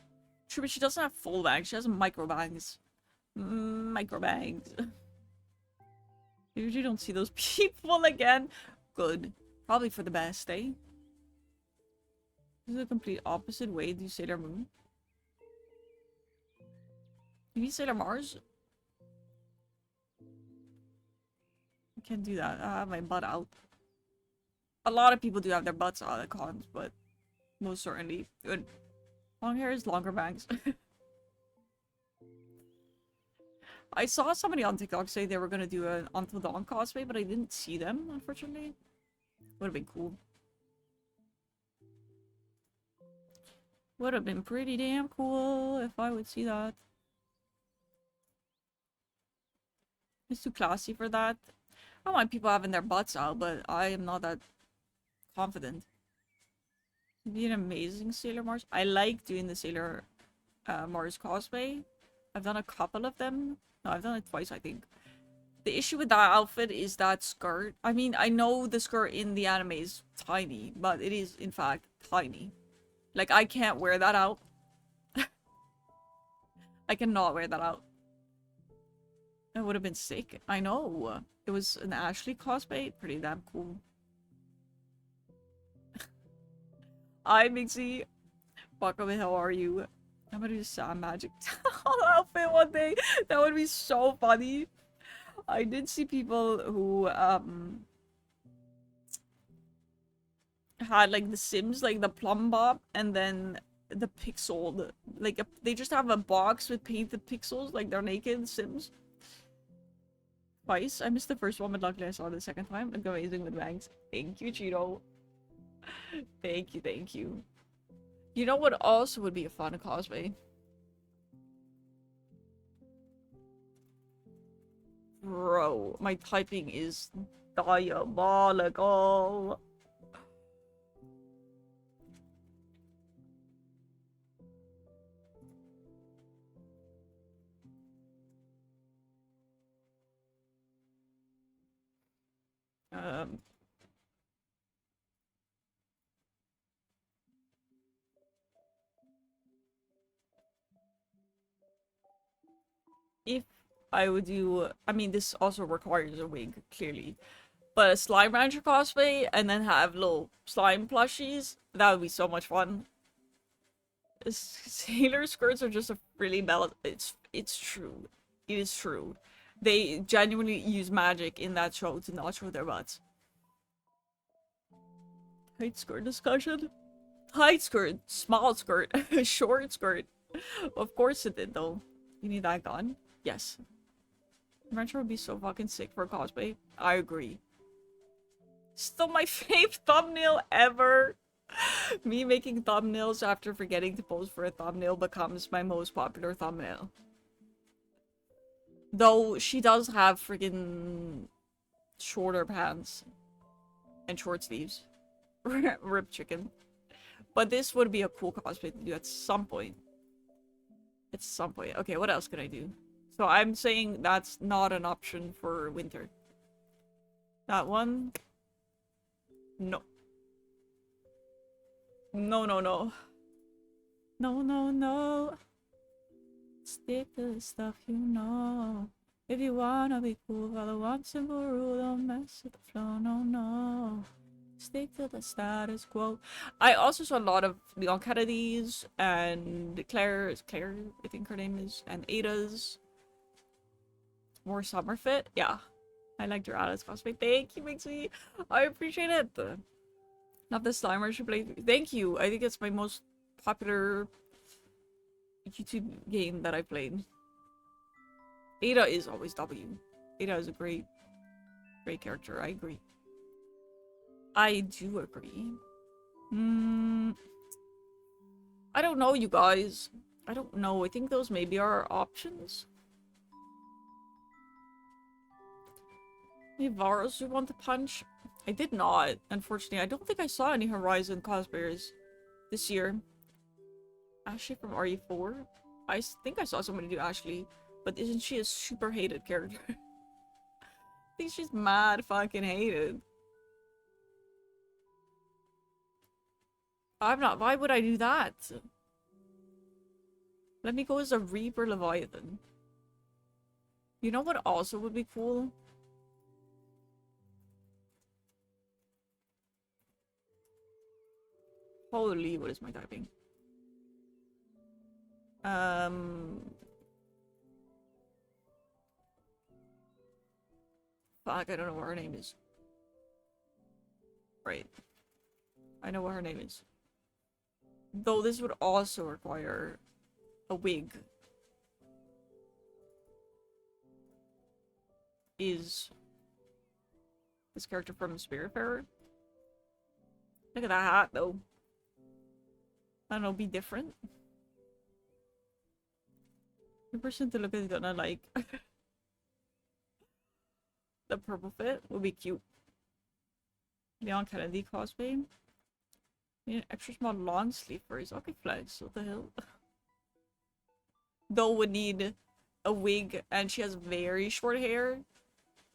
True, but she doesn't have full bangs. She has micro bangs. Micro bangs. You usually don't see those people again. Good. Probably for the best, eh? This is the complete opposite way to Sailor Moon. You mean Sailor Mars? I can't do that. I have my butt out. A lot of people do have their butts out at cons, but most certainly good. Long hair is longer bangs. I saw somebody on TikTok say they were gonna do an Until Dawn cosplay, but I didn't see them, unfortunately. Would have been cool. Would have been pretty damn cool if I would see that. It's too classy for that. I don't mind people having their butts out, but I am not that confident. It'd be an amazing Sailor Mars. I like doing the Sailor Mars cosplay. I've done a couple of them. No, I've done it twice, I think. The issue with that outfit is that skirt. I mean, I know the skirt in the anime is tiny, but it is, in fact, tiny. Like, I can't wear that out. I cannot wear that out. That would have been sick. I know. It was an Ashley cosplay. Pretty damn cool. Hi, Mixie. Bakame, how are you? I'm gonna do Sam Magic outfit one day. That would be so funny. I did see people who had like the Sims, like the Plum Bob, and then the Pixel. Like they just have a box with painted pixels, like they're naked Sims. Twice. I missed the first one, but luckily I saw it the second time. Look amazing with bangs. Thank you, Cheeto. Thank you, thank you. You know what also would be a fun cosplay? Bro, my typing is diabolical. Um, if I would do, I mean, this also requires a wig, clearly, but a Slime Rancher cosplay and then have little slime plushies, that would be so much fun. Sailor skirts are just a really bad. It's true. It is true. They genuinely use magic in that show to not show their butts. Tight skirt discussion? Tight skirt, small skirt, short skirt. Of course it did though. You need that gun? Yes. Rancher would be so fucking sick for a cosplay. I agree. Still my fave thumbnail ever. Me making thumbnails after forgetting to pose for a thumbnail becomes my most popular thumbnail. Though she does have freaking shorter pants and short sleeves. Rip chicken. But this would be a cool cosplay to do at some point. At some point. Okay, what else can I do? So I'm saying that's not an option for winter. That one? No. No, no, no. No, no, no. Stick to the stuff you know. If you wanna be cool, follow one simple rule, don't mess with the flow, no, no. Stick to the status quo. I also saw a lot of Leon Kennedy's and Claire, I think her name is, and Ada's. More summer fit. Yeah. I liked your Ada's cosplay. Thank you, Mixie. I appreciate it. Not the Slimer should play. Thank you. I think it's my most popular YouTube game that I played. Ada is always W. Ada is a great character. I agree. I do agree. I don't know, you guys. I don't know. I think those maybe are options. Any Varus you want to punch? I did not, unfortunately. I don't think I saw any Horizon cosplayers this year. Ashley from RE4? I think I saw somebody do Ashley, but isn't she a super hated character? I think she's mad fucking hated. I'm not. Why would I do that? Let me go as a Reaper Leviathan. You know what also would be cool? Holy, what is my typing? Fuck, I don't know what her name is. Right. I know what her name is. Though this would also require a wig. Is this character from Spiritfarer? Look at that hat, though. I don't know, be different. The person to look at is gonna like the purple fit would be cute. Leon Kennedy cosplay. Need an extra small long sleeve for his okay flex. What the hell? Though would need a wig and she has very short hair.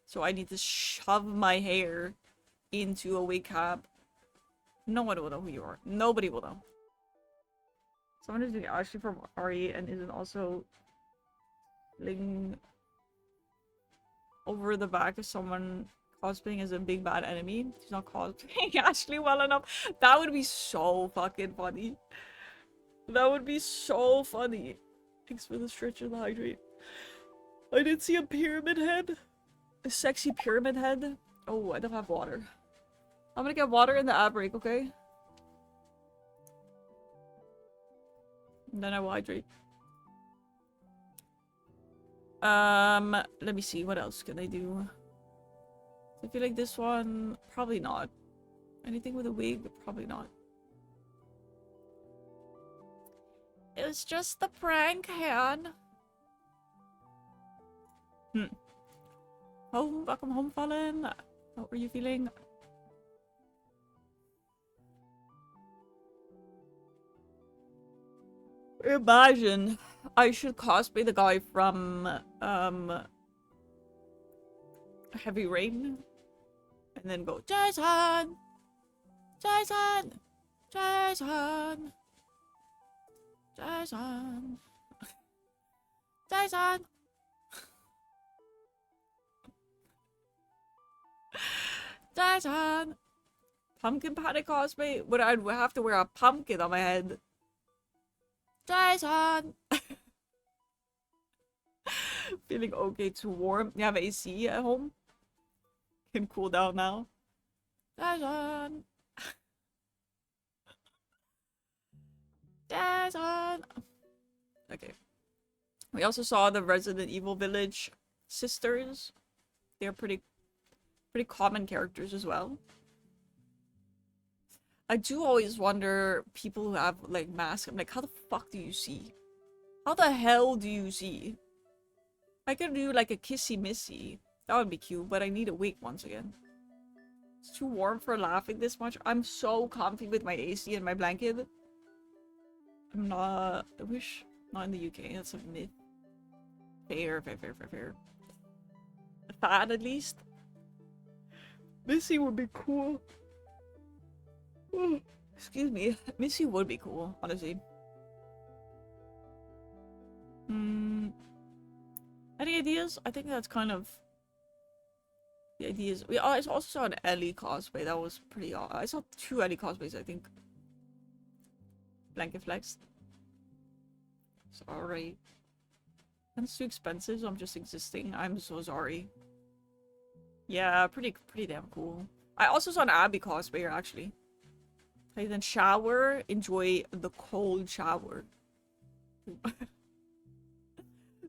So I need to shove my hair into a wig cap. No one will know who you are. Nobody will know. Someone is doing Ashley from RE and isn't also laying over the back of someone cosplaying as a big bad enemy. She's not cosplaying Ashley well enough. That would be so fucking funny. That would be so funny. Thanks for the stretch and the hydrate. I did see a pyramid head. A sexy pyramid head. Oh, I don't have water. I'm gonna get water in the ad break, okay? And then I will hydrate. Let me see. What else can I do? I feel like this one, probably not. Anything with a wig? Probably not. It was just the prank, Han. Home, welcome home, Fallen. How are you feeling? Imagine I should cosplay the guy from Heavy Rain and then go Jason, Jason, Jason, Jason, Jason. Jason. Pumpkin patty cosplay, but I'd have to wear a pumpkin on my head. Jason! Feeling okay, too warm. You have AC at home? Can cool down now. Jason! Jason! Okay. We also saw the Resident Evil Village sisters. They're pretty common characters as well. I do always wonder, people who have like masks, I'm like, how the fuck do you see? How the hell do you see? I could do like a kissy missy. That would be cute, but I need a wig once again. It's too warm for laughing this much. I'm so comfy with my AC and my blanket. I'm not, I wish, not in the UK, that's a myth. Fair. A fan at least. Missy would be cool. Excuse me. Missy would be cool, honestly. I Any ideas? I think that's kind of the ideas. I also saw an Ellie cosplay. That was pretty odd. I saw 2 Ellie cosplays, I think. Blanket flex. Sorry. That's too expensive, so I'm just existing. I'm so sorry. Yeah, pretty damn cool. I also saw an Abby cosplayer, actually. Okay, then shower. Enjoy the cold shower.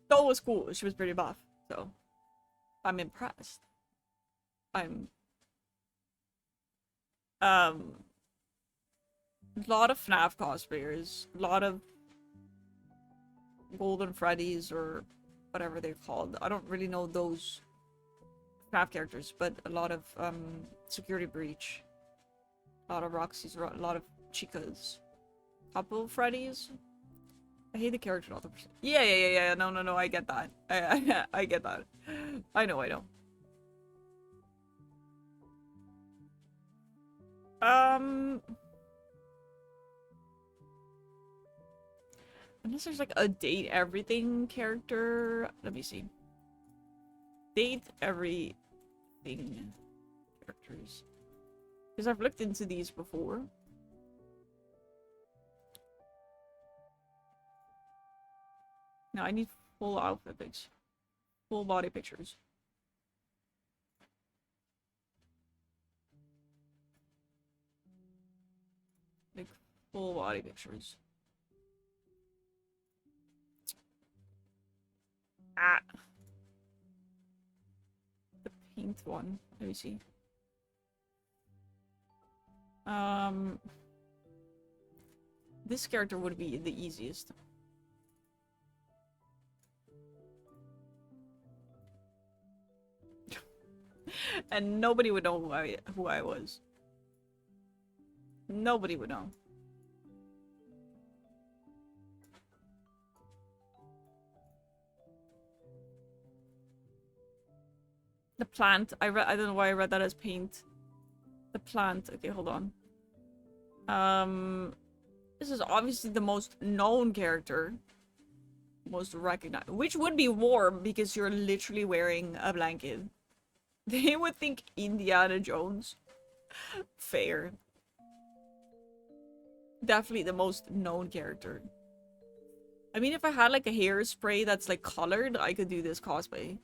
That was cool. She was pretty buff, so I'm impressed. I'm a lot of FNAF cosplayers, a lot of Golden Freddy's or whatever they're called. I don't really know those FNAF characters, but a lot of Security Breach, a lot of Roxy's, a lot of Chicas, couple Freddy's. I hate the character, not the person. Yeah. No. I get that. I get that. I know. Unless there's like a date everything character. Let me see. Date everything characters. Because I've looked into these before. No, I need full outfit pics. Full body pictures. Like, full body pictures. Ah. The pink one. Let me see. This character would be the easiest. And nobody would know who I was. Nobody would know. The plant. I don't know why I read that as paint. The plant. Okay, hold on. This is obviously the most known character. Most recognized. Which would be warm because you're literally wearing a blanket. They would think Indiana Jones. Fair. Definitely the most known character. I mean, if I had like a hairspray that's like colored, I could do this cosplay.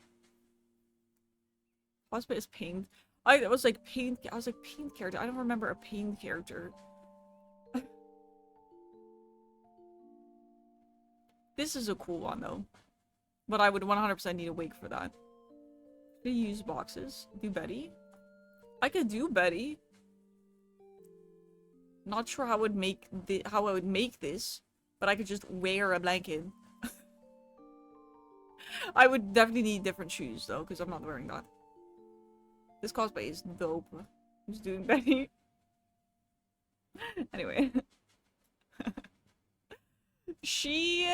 Cosplay is paint. I was like paint character. I don't remember a paint character. This is a cool one though. But I would 100% need a wig for that. Use boxes. Do Betty. I could do Betty. Not sure how I would make this, but I could just wear a blanket. I would definitely need different shoes though, because I'm not wearing that. This cosplay is dope. Who's doing Betty? Anyway. She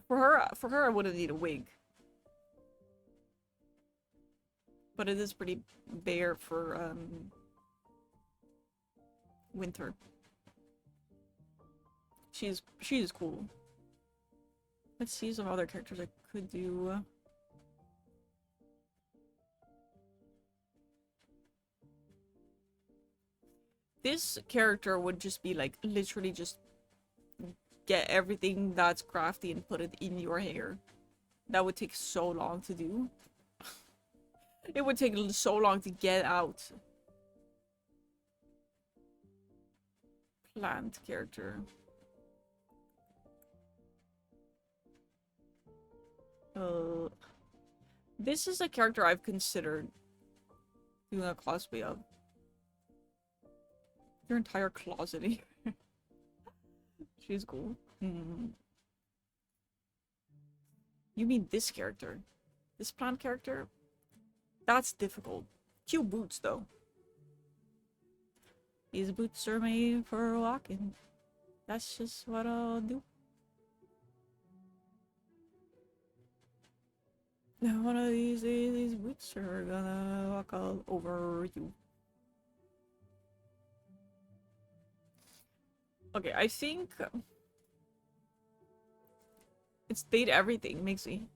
for her I wouldn't need a wig. But it is pretty bare for winter. She is cool. Let's see some other characters I could do. This character would just be like literally just get everything that's crafty and put it in your hair. That would take so long to do. It would take so long to get out. Plant character. This is a character I've considered doing a cosplay of. Your entire closet here. She's cool. You mean this character? This plant character? That's difficult. Cute boots, though. These boots are made for walking. That's just what I'll do. Now one of these days, these boots are gonna walk all over you. Okay, I think it's date everything, makes me.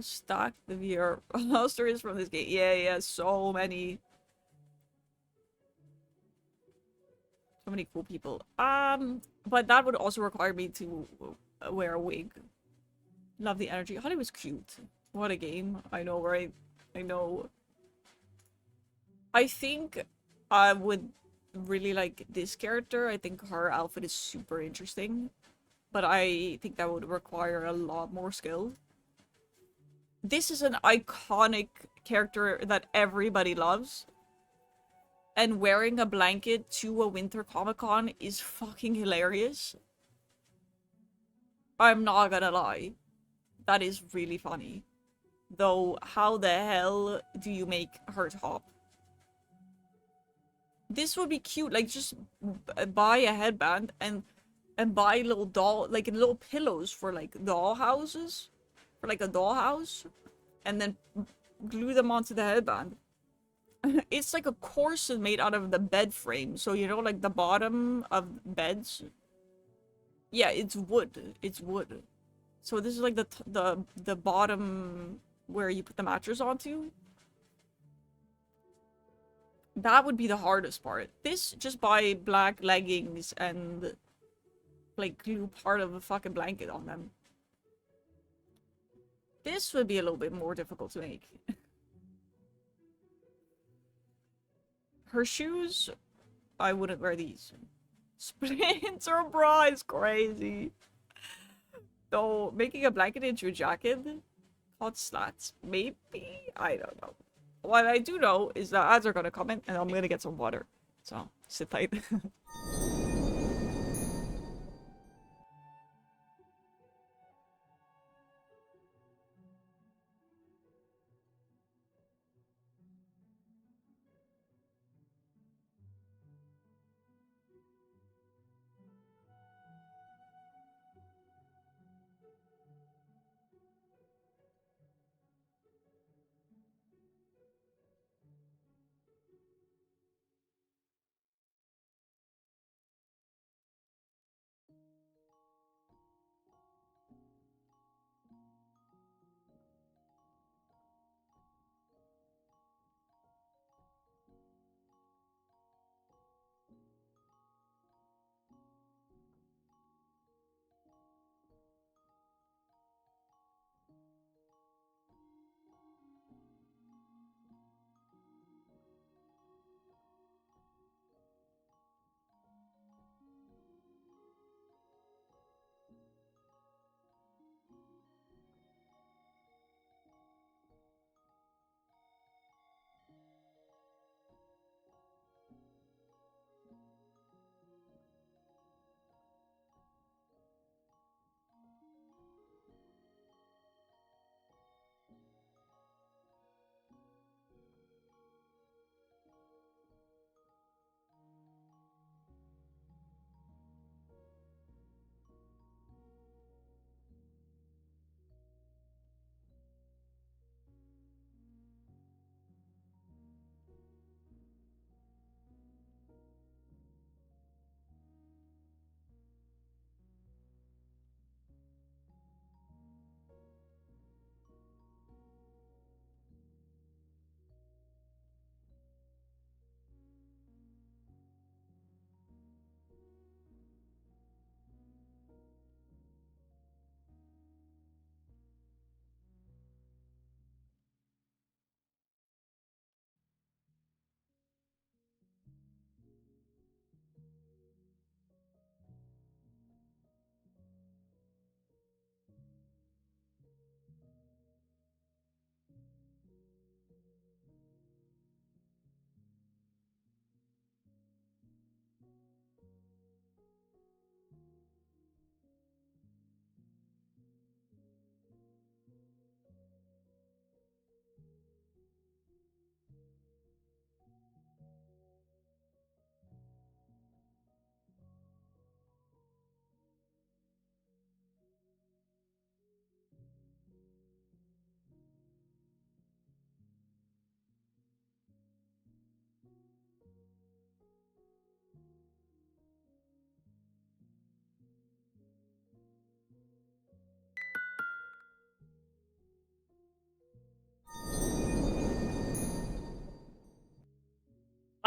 Stack the VR rosters from this game. Yeah, so many. So many cool people. But that would also require me to wear a wig. Love the energy. Holly was cute. What a game. I know, right? I know. I think I would really like this character. I think her outfit is super interesting. But I think that would require a lot more skill. This is an iconic character that everybody loves. And wearing a blanket to a Winter Comic Con is fucking hilarious. I'm not gonna lie. That is really funny. Though, how the hell do you make her top? This would be cute. Like, just buy a headband and buy little doll, like little pillows for like doll houses, for like a dollhouse, and then glue them onto the headband. It's like a corset made out of the bed frame. So you know, like the bottom of beds. Yeah, it's wood. It's wood. So this is like the bottom where you put the mattress onto. That would be the hardest part. This, just buy black leggings and like glue part of a fucking blanket on them. This would be a little bit more difficult to make. Her shoes, I wouldn't wear these. Splinter bra is crazy. Though making a blanket into a jacket, hot slats, maybe? I don't know. What I do know is that ads are gonna come in and I'm gonna get some water. So, sit tight.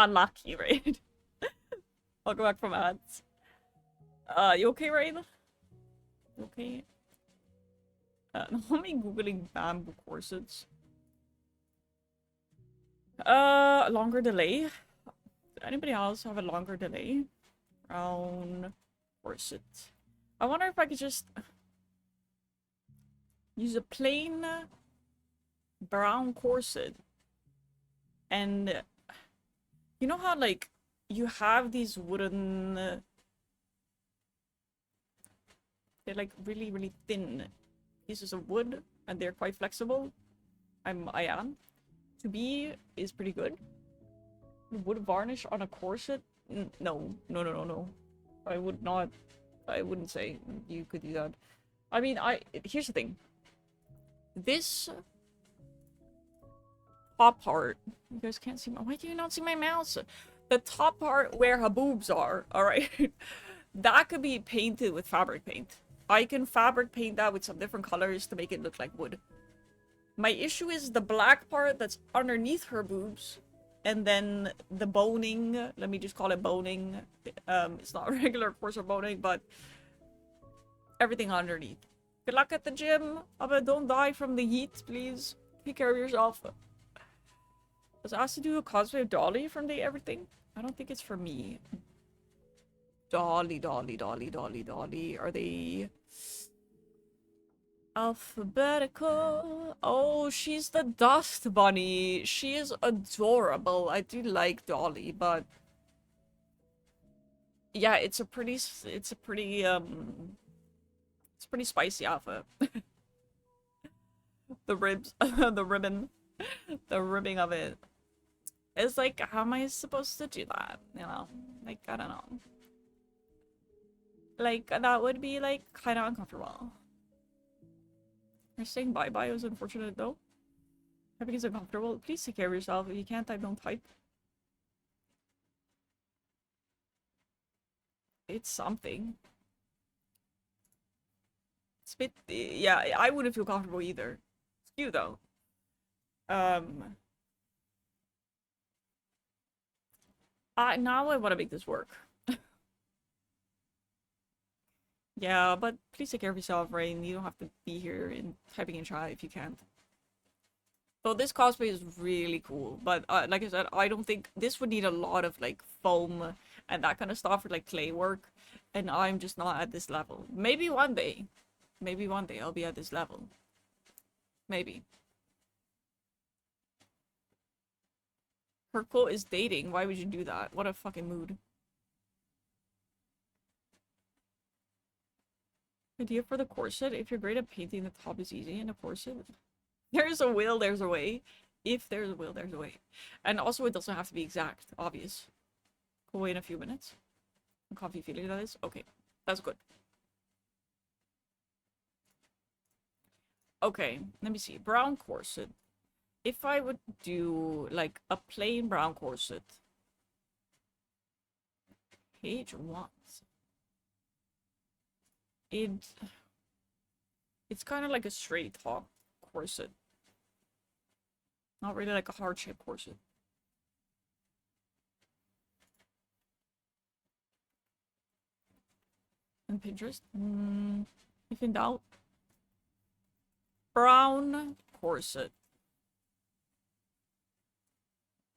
Unlucky, right? I'll go back from ads. You okay, Rain? You okay? Let me googling bamboo corsets. Longer delay. Anybody else have a longer delay? Brown corset. I wonder if I could just use a plain brown corset. And you know how like you have these wooden they're like really, really thin pieces of wood and they're quite flexible. I am. To be is pretty good. Wood varnish on a corset? No. No. I would not. I wouldn't say you could do that. I mean, here's the thing. This top part, you guys can't see my, why do you not see my mouse? The top part where her boobs are, alright? That could be painted with fabric paint. I can fabric paint that with some different colors to make it look like wood. My issue is the black part that's underneath her boobs. And then the boning, let me just call it boning. It's not regular corset boning, but everything underneath. Good luck at the gym. Don't die from the heat, please. Take care of yourself. Was asked to do a cosplay of Dolly from the everything? I don't think it's for me. Dolly. Are they alphabetical? Oh, she's the dust bunny. She is adorable. I do like Dolly, but yeah, it's pretty spicy outfit. The ribs, the ribbon, the ribbing of it. It's like, how am I supposed to do that? You know, like, I don't know. Like, that would be like kind of uncomfortable. You're saying bye-bye was unfortunate though. I think it's uncomfortable. Please take care of yourself. If you can't type, don't type. It's something. It's a bit, yeah, I wouldn't feel comfortable either. It's cute though. Now I want to make this work. Yeah, but please take care of yourself, Rain. You don't have to be here in typing in chat if you can't. So this cosplay is really cool, but like I said, I don't think this would need a lot of like foam and that kind of stuff for like clay work, and I'm just not at this level. Maybe one day I'll be at this level. Maybe. Her quote is dating. Why would you do that? What a fucking mood. Idea for the corset. If you're great at painting, the top is easy, and the corset. There's a will, there's a way. If there's a will, there's a way. And also, it doesn't have to be exact. Obvious. Go away in a few minutes. Coffee feeling that is? Okay. That's good. Okay. Let me see. Brown corset. If I would do, like, a plain brown corset. Page 1. It's kind of like a straight top corset. Not really like a heart-shaped corset. And Pinterest? If in doubt. Brown corset.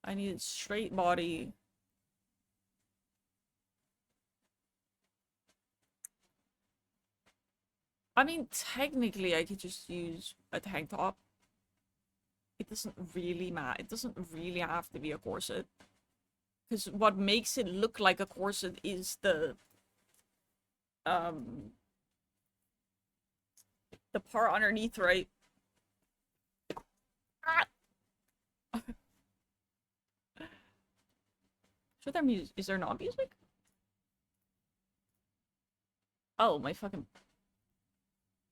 I need straight body. I mean, technically, I could just use a tank top. It doesn't really matter. It doesn't really have to be a corset. Because what makes it look like a corset is the part underneath, right? Is there music? Is there not music? Oh, my fucking...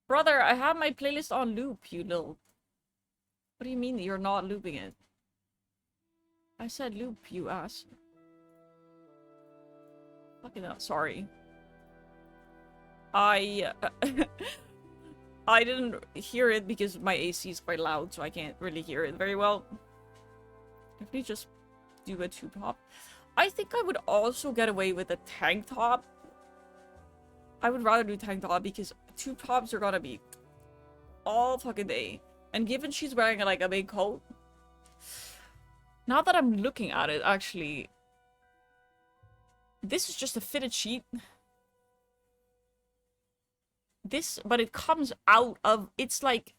Brother, I have my playlist on loop, you little... What do you mean you're not looping it? I said loop, you ass. Fucking hell, sorry. I didn't hear it because my AC is quite loud, so I can't really hear it very well. Definitely just do a tube top. I think I would also get away with a tank top. I would rather do tank top because tube tops are gonna be all fucking day. And given she's wearing like a big coat, now that I'm looking at it, actually, this is just a fitted sheet. This, but it comes out of, it's like,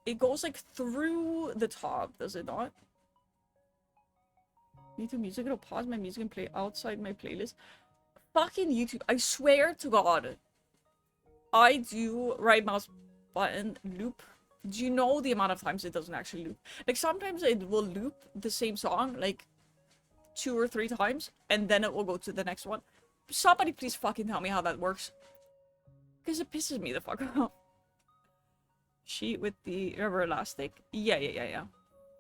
it goes like through the top, does it not? YouTube music, it'll pause my music and play outside my playlist. Fucking YouTube, I swear to God. I do right mouse button loop. Do you know the amount of times it doesn't actually loop? Like sometimes it will loop the same song like 2 or 3 times and then it will go to the next one. Somebody please fucking tell me how that works. Because it pisses me the fuck off. Sheet with the rubber elastic. Yeah.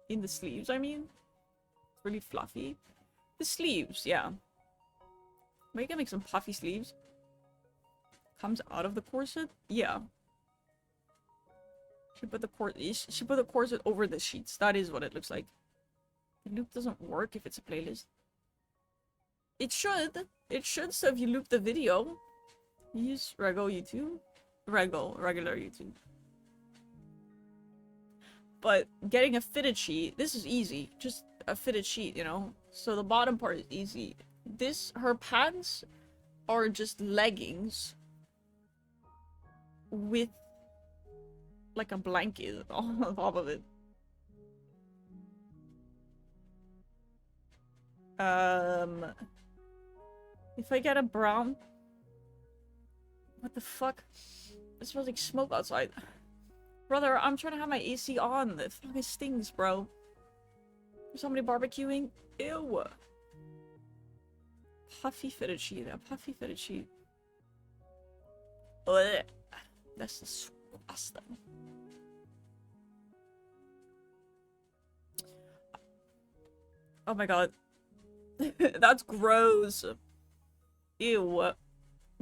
In the sleeves, I mean. It's really fluffy. The sleeves, yeah. We can make some puffy sleeves. Comes out of the corset? Yeah. She put the corset over the sheets. That is what it looks like. The loop doesn't work if it's a playlist. It should. It should, so if you loop the video, use regular YouTube. Regular YouTube. But getting a fitted sheet, this is easy. Just a fitted sheet, you know? So the bottom part is easy. Her pants are just leggings with like a blanket on top of it. If I get a brown... What the fuck? It smells like smoke outside. Brother, I'm trying to have my AC on. It fucking stings, bro. There's somebody barbecuing. Ew. Puffy fitted sheet. A puffy fitted sheet. Ugh. That's disgusting. Oh my god. That's gross. Ew.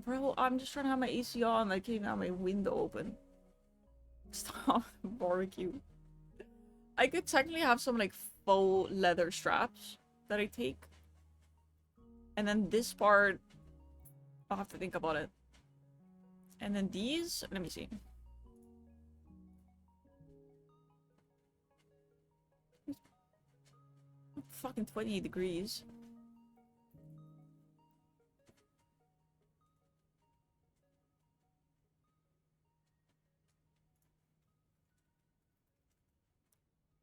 Bro, I'm just trying to have my AC on. I can't have my window open. Stop. Barbecue. I could technically have some like faux leather straps that I take. And then this part, I'll have to think about it. And then these, let me see. Fucking 28 degrees.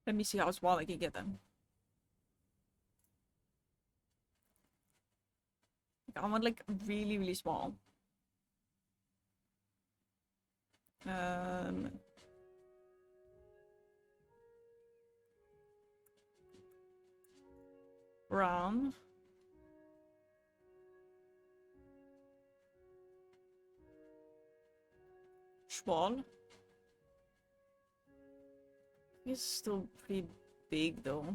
Let me see how small I can get them. I want like really, really small. Brown. Small. It's still pretty big though.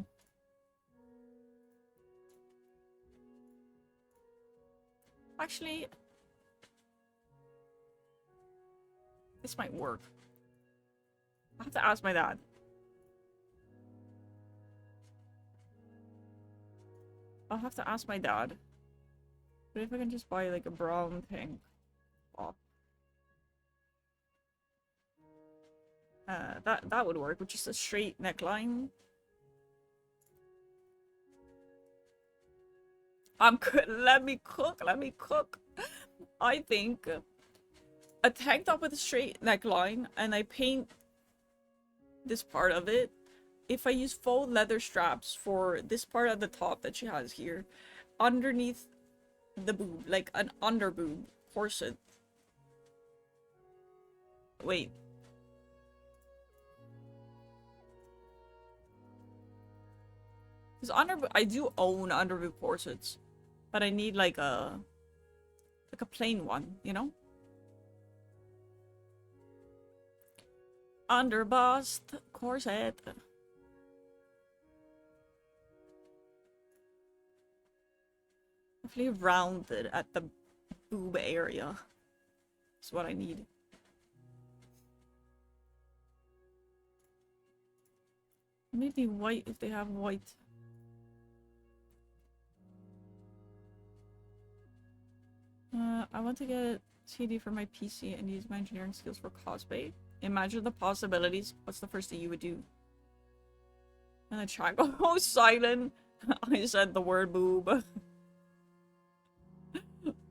Actually, this might work. I have to ask my dad. I'll have to ask my dad. But if I can just buy like a brown tank top. That would work with just a straight neckline. I'm good. Let me cook. I think a tank top with a straight neckline and I paint this part of it. If I use faux leather straps for this part at the top that she has here, underneath the boob, like an under boob corset. Wait. Because I do own under boob corsets, but I need like a plain one, you know? Under bust corset. Definitely rounded at the boob area. That's what I need. Maybe white if they have white. I want to get CD for my PC and use my engineering skills for cosplay. Imagine the possibilities. What's the first thing you would do? And the chat goes silent. I said the word boob.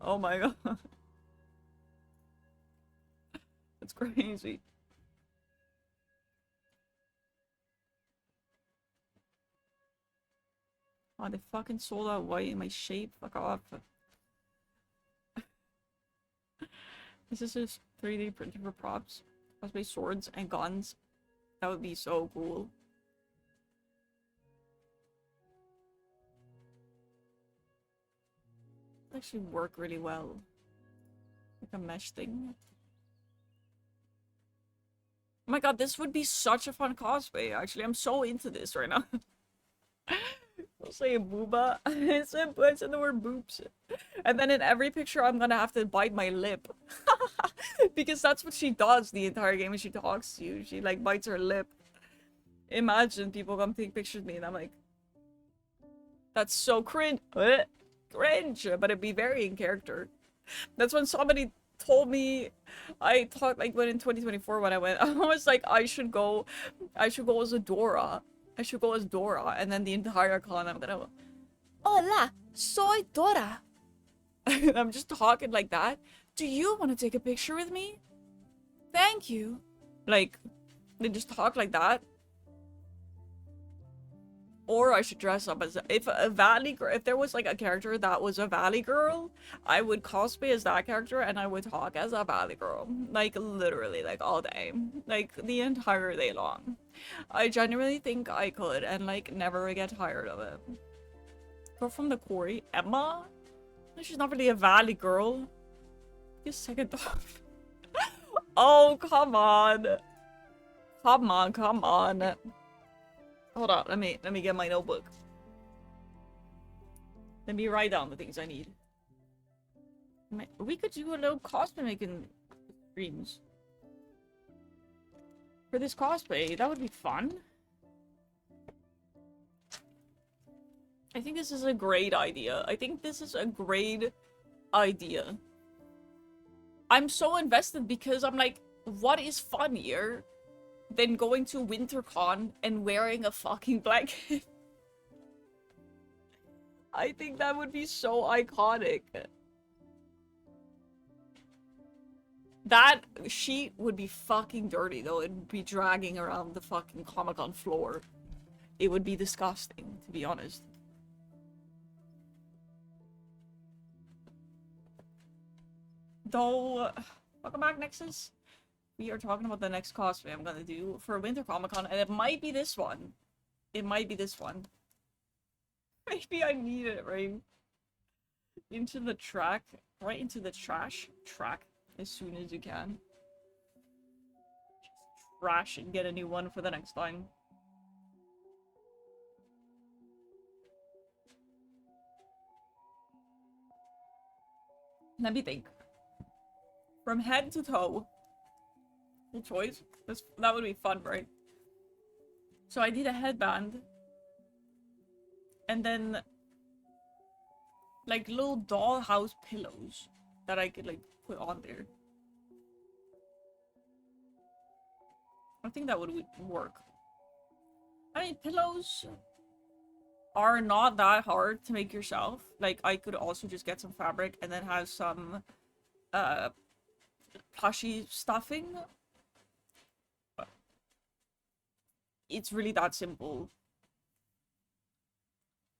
Oh my god. That's crazy. Oh, they fucking sold out white in my shape. Fuck off. This is just 3D printed for props. Cosplay swords and guns. That would be so cool. It'd actually work really well. Like a mesh thing. Oh my god, this would be such a fun cosplay, actually. I'm so into this right now. I'll say booba. I said the word boobs. And then in every picture, I'm gonna have to bite my lip. Because that's what she does the entire game when she talks to you. She, like, bites her lip. Imagine people come take pictures of me and I'm like... That's so cringe. Cringe! But it'd be very in character. That's when somebody told me... I thought, like, when in 2024 when I went, I was like, I should go as a Dora. I should go as Dora, and then the entire con I'm gonna... Hola, soy Dora. And I'm just talking like that. Do you want to take a picture with me? Thank you. Like, they just talk like that. Or I should dress up as if a Valley girl. If there was like a character that was a Valley girl, I would cosplay as that character and I would talk as a Valley girl, like literally, like all day, like the entire day long. I genuinely think I could, and like never get tired of it. Girl from the quarry, Emma. She's not really a Valley girl. Just second thought. Oh, come on. Come on, come on. Hold on, let me get my notebook. Let me write down the things I need. We could do a little cosplay making streams. For this cosplay, that would be fun. I think this is a great idea. I think this is a great idea. I'm so invested because I'm like, what is funnier than going to WinterCon and wearing a fucking blanket? I think that would be so iconic. That sheet would be fucking dirty though. It would be dragging around the fucking Comic-Con floor. It would be disgusting, to be honest. Though, welcome back, Nexus. We are talking about the next cosplay I'm gonna do for Winter Comic-Con, and it might be this one. It might be this one. Maybe I need it right into the track, right into the trash track as soon as you can. Just trash and get a new one for the next time. Let me think. From head to toe. Full choice. That would be fun, right? So I need a headband. And then like little dollhouse pillows that I could like put on there. I think that would work. I mean, pillows are not that hard to make yourself. Like, I could also just get some fabric and then have some plushy stuffing. It's really that simple.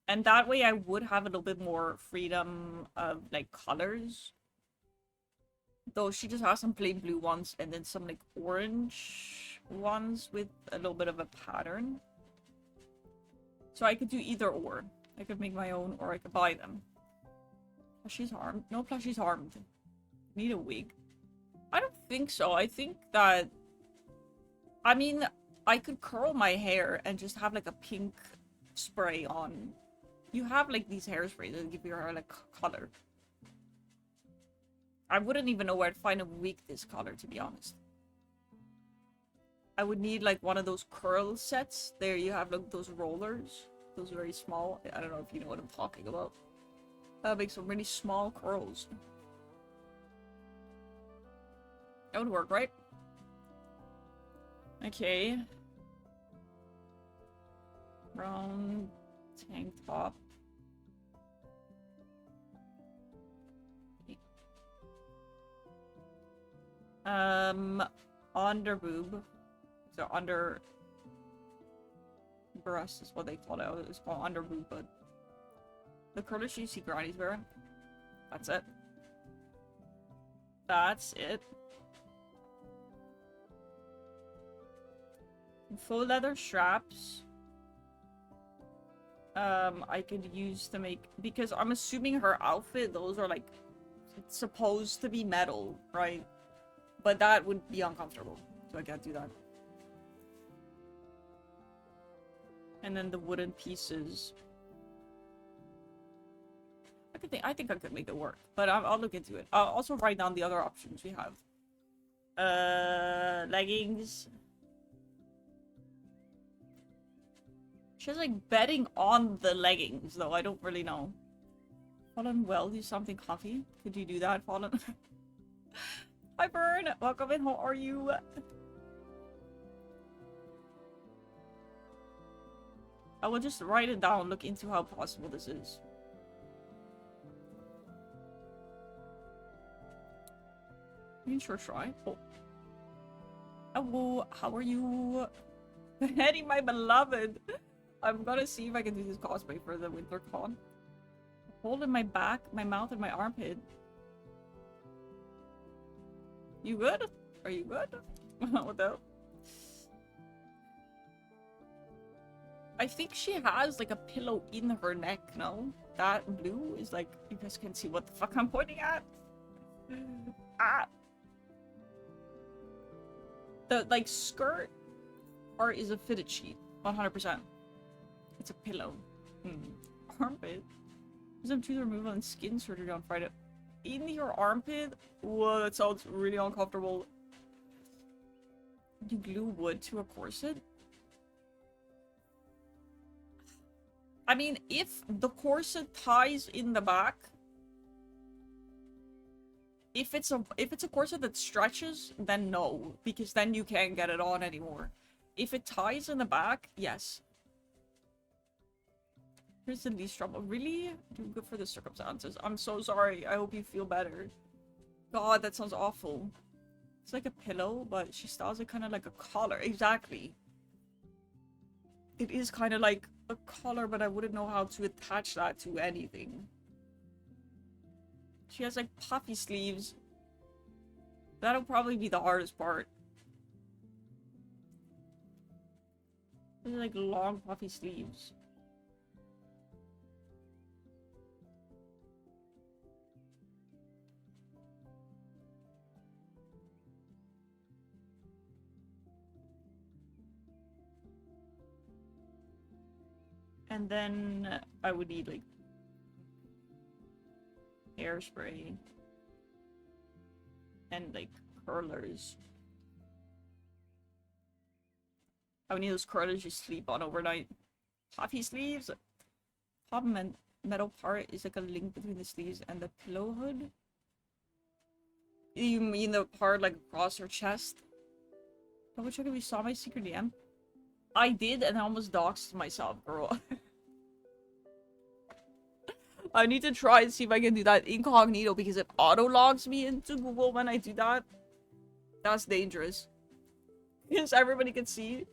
And that way I would have a little bit more freedom of, like, colors. Though she just has some plain blue ones and then some, like, orange ones with a little bit of a pattern. So I could do either or. I could make my own or I could buy them. Plushie's harmed? No, Plushie's harmed. Need a wig? I don't think so. I think that... I mean, I could curl my hair and just have, like, a pink spray on. You have, like, these hairsprays that give your hair, like, color. I wouldn't even know where to find a wig this color, to be honest. I would need like one of those curl sets. There you have like those rollers. Those very small. I don't know if you know what I'm talking about. Make some really small curls. That would work, right? Okay. Brown tank top. Under boob. So under breast is what they call it. It's called under boob, but the curlish you see Granny's wearing. That's it. That's it. Faux leather straps. I could use to make, because I'm assuming her outfit, those are like supposed to be metal, right? But that would be uncomfortable, so I can't do that. And then the wooden pieces. I think I could make it work, but I'll look into it. I'll also write down the other options we have. Leggings. She's like betting on the leggings, though. I don't really know. Fallen well, do something comfy. Could you do that, Fallen? Hi, Bern. Welcome in. How are you? I will just write it down. Look into how possible this is. You can sure try. Oh. Hello. How are you? Eddie, my beloved. I'm gonna see if I can do this cosplay for the winter con. Hold in my back, my mouth, and my armpit. You good? Are you good? What the hell? I think she has like a pillow in her neck, no? That blue is like, you guys can see what the fuck I'm pointing at. Ah. The like skirt or is a fitted sheet, 100%. It's a pillow. Armpit. Some tooth removal and skin surgery on Friday. In your armpit? Whoa, that sounds really uncomfortable. You glue wood to a corset? I mean, if the corset ties in the back, if it's a corset that stretches, then no, because then you can't get it on anymore. If it ties in the back, yes. Here's the least trouble. Really? Doing good for the circumstances. I'm so sorry. I hope you feel better. God, that sounds awful. It's like a pillow, but she styles it kind of like a collar. Exactly. It is kind of like a collar, but I wouldn't know how to attach that to anything. She has like puffy sleeves. That'll probably be the hardest part. They're like long puffy sleeves. And then I would need like hairspray and like curlers. I would need those curlers you sleep on overnight. Puffy sleeves. Top metal part is like a link between the sleeves and the pillow hood. You mean the part like across her chest? Double check if you saw my secret DM. I did, and I almost doxed myself, girl. I need to try and see if I can do that incognito, because it auto-logs me into Google when I do that. That's dangerous. Because everybody can see.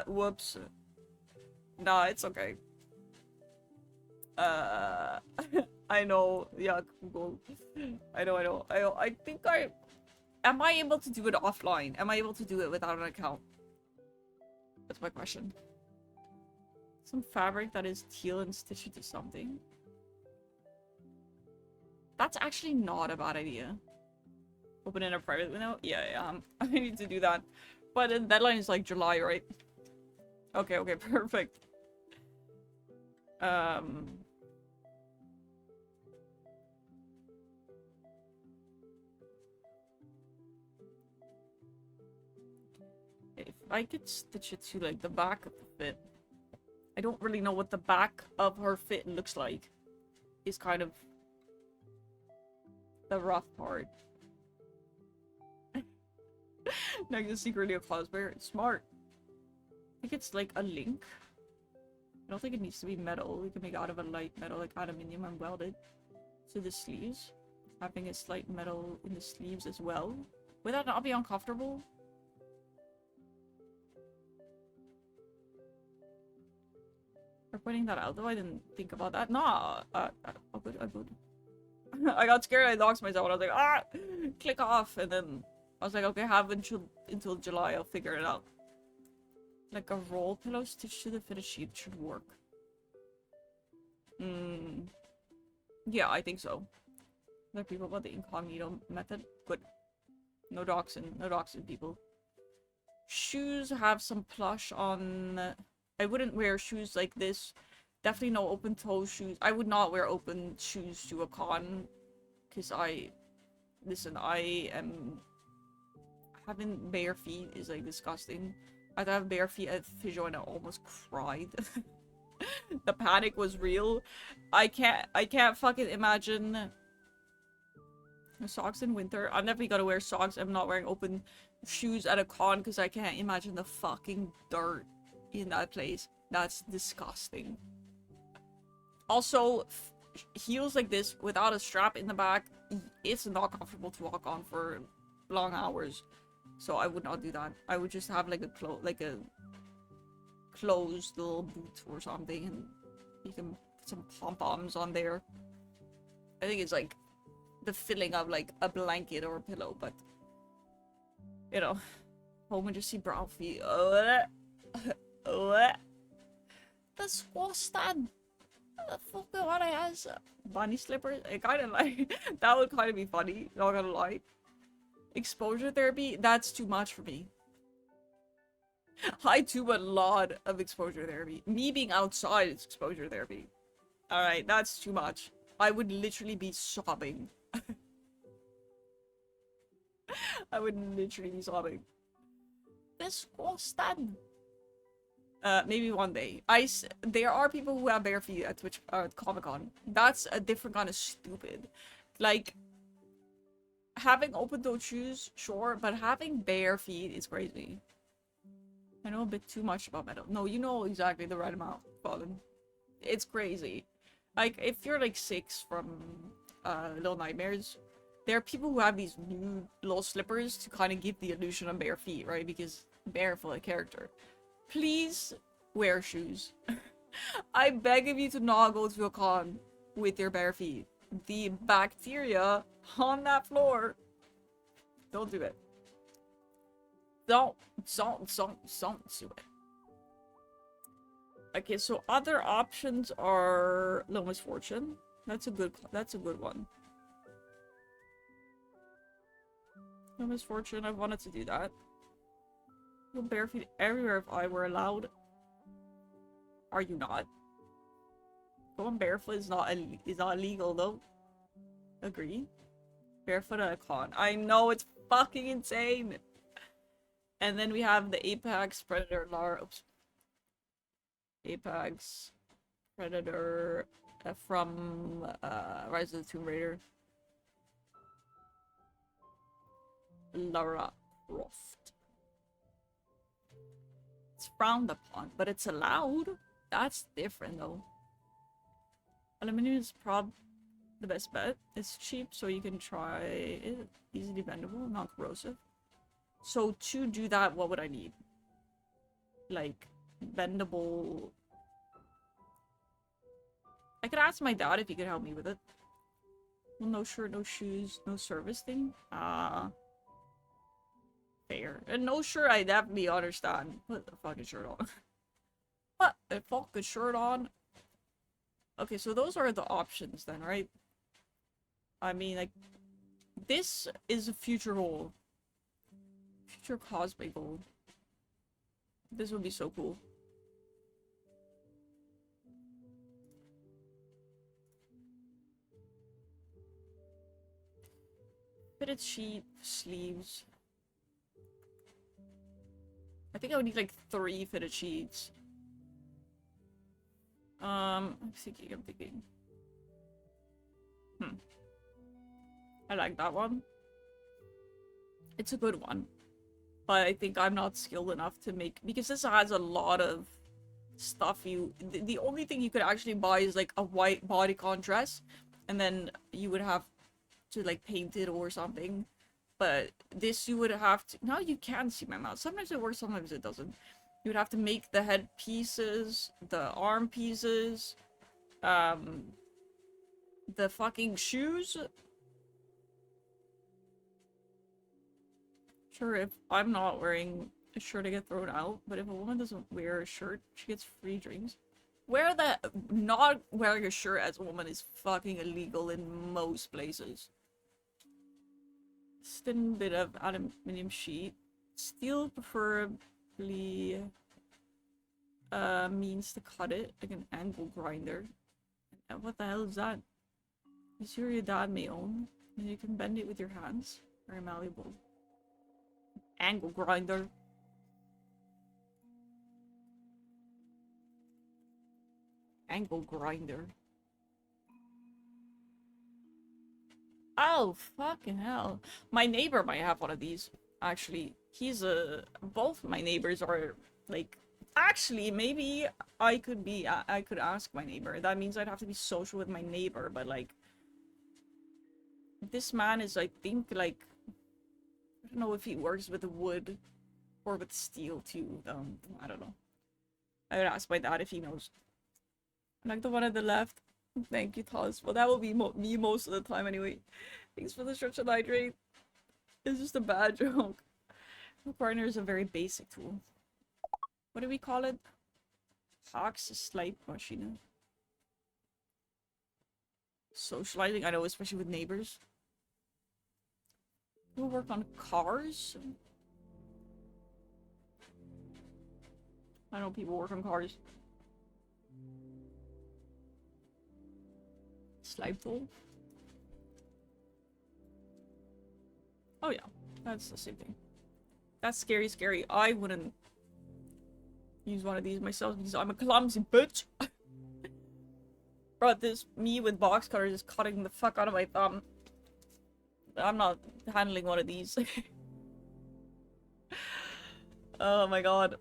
Whoops. Nah, it's okay. I know. Yeah, Google. I know. I think am I able to do it offline? Am I able to do it without an account? That's my question. Some fabric that is teal and stitched into something. That's actually not a bad idea. Open in a private window? Yeah, I need to do that. But the deadline is like July, right? Okay, perfect. If I could stitch it to like the back of the fit. I don't really know what the back of her fit looks like. Is kind of the rough part. Now you're secretly a cosplayer. It's smart. I think it's like a link. I don't think it needs to be metal. We can make it out of a light metal, like aluminium, and weld it to the sleeves. Having a slight metal in the sleeves as well. Would that not be uncomfortable? For pointing that out though, I didn't think about that. Nah, oh good, oh good. I got scared, I doxed myself, and I was like, ah! Click off, and then I was like, okay, have until July, I'll figure it out. Like a roll pillow stitched to the fitted sheet should work. Yeah, I think so. Other people about the incognito method. Good. No doxing people. Shoes have some plush on. I wouldn't wear shoes like this. Definitely no open toe shoes. I would not wear open shoes to a con. Because listen, I am... Having bare feet is like disgusting. I'd have bare feet at Physio and I almost cried. The panic was real. I can't fucking imagine socks in winter. I'm never gonna wear socks. I'm not wearing open shoes at a con because I can't imagine the fucking dirt in that place. That's disgusting. Also, heels like this without a strap in the back, it's not comfortable to walk on for long hours. So I would not do that. I would just have like a closed little boot or something, and you can put some pom-poms on there. I think it's like the filling of like a blanket or a pillow, but you know, home and just see brown feet. Disgusting. The fuck what I has bunny slippers. I kind of like that would kind of be funny. Not gonna lie. Exposure therapy. That's too much for me. I do a lot of exposure therapy. Me being outside is exposure therapy. Alright, that's too much. I would literally be sobbing. I would literally be sobbing. Disgusting. Maybe one day. There are people who have bare feet at Comic-Con. That's a different kind of stupid. Like, having open-toed shoes, sure, but having bare feet is crazy. I know a bit too much about metal. No, you know exactly the right amount, Colin. It's crazy. Like, if you're like 6 from Little Nightmares, there are people who have these new little slippers to kind of give the illusion of bare feet, right? Because bare for a character. Please wear shoes. I beg of you to not go to a con with your bare feet. The bacteria on that floor. Don't do it. Don't do it. Okay, so other options are Low Misfortune. That's a good one. Low Misfortune, I've wanted to do that. Go bare feet everywhere if I were allowed. Are you not? Going barefoot is not illegal though. Agree. Barefoot at a con. I know, it's fucking insane. And then we have the Apex Predator Lara. Oops. Apex Predator from Rise of the Tomb Raider. Lara Croft. It's frowned upon, but it's allowed. That's different though. Aluminum is the best bet. It's cheap, so you can try it. Easily bendable, not corrosive. So to do that, what would I need? Like, bendable... I could ask my dad if he could help me with it. Well, no shirt, no shoes, no service thing. Fair. And no shirt, I definitely understand. Put the fucking shirt on. Put the fucking shirt on. Okay, so those are the options then, right? I mean, like, this is a future goal. Future cosplay goal. This would be so cool. Fitted sheet, sleeves. I think I would need like 3 fitted sheets. I'm thinking. I like that one. It's a good one. But I think I'm not skilled enough to make, because this has a lot of stuff the only thing you could actually buy is like a white bodycon dress, and then you would have to like paint it or something. But this you would have to, now you can see my mouth. Sometimes it works, sometimes it doesn't. You would have to make the head pieces, the arm pieces, the fucking shoes. Sure, if I'm not wearing a shirt, I get thrown out, but if a woman doesn't wear a shirt, she gets free drinks. Not wearing a shirt as a woman is fucking illegal in most places. Thin bit of aluminium sheet. Steel preferably means to cut it, like an angle grinder. And what the hell is that? Is your dad may own? And you can bend it with your hands. Very malleable. Angle grinder. Angle grinder. Oh, fucking hell. My neighbor might have one of these, actually. Both my neighbors are, like... Actually, maybe I could ask my neighbor. That means I'd have to be social with my neighbor, but, like... This man is, I think, like... I don't know if he works with wood or with steel, too. I don't know. I would ask my dad if he knows. I like the one at the left. Thank you, Toss. Well, that will be me most of the time anyway. Thanks for the stretch and hydrate. It's just a bad joke. My partner is a very basic tool. What do we call it? Hawks slide machine. Socializing, I know, especially with neighbors. People work on cars? I know people work on cars. Slide tool? Oh yeah, that's the same thing. That's scary. I wouldn't use one of these myself because I'm a clumsy bitch. Bro, me with box cutters is cutting the fuck out of my thumb. I'm not handling one of these. Oh my god.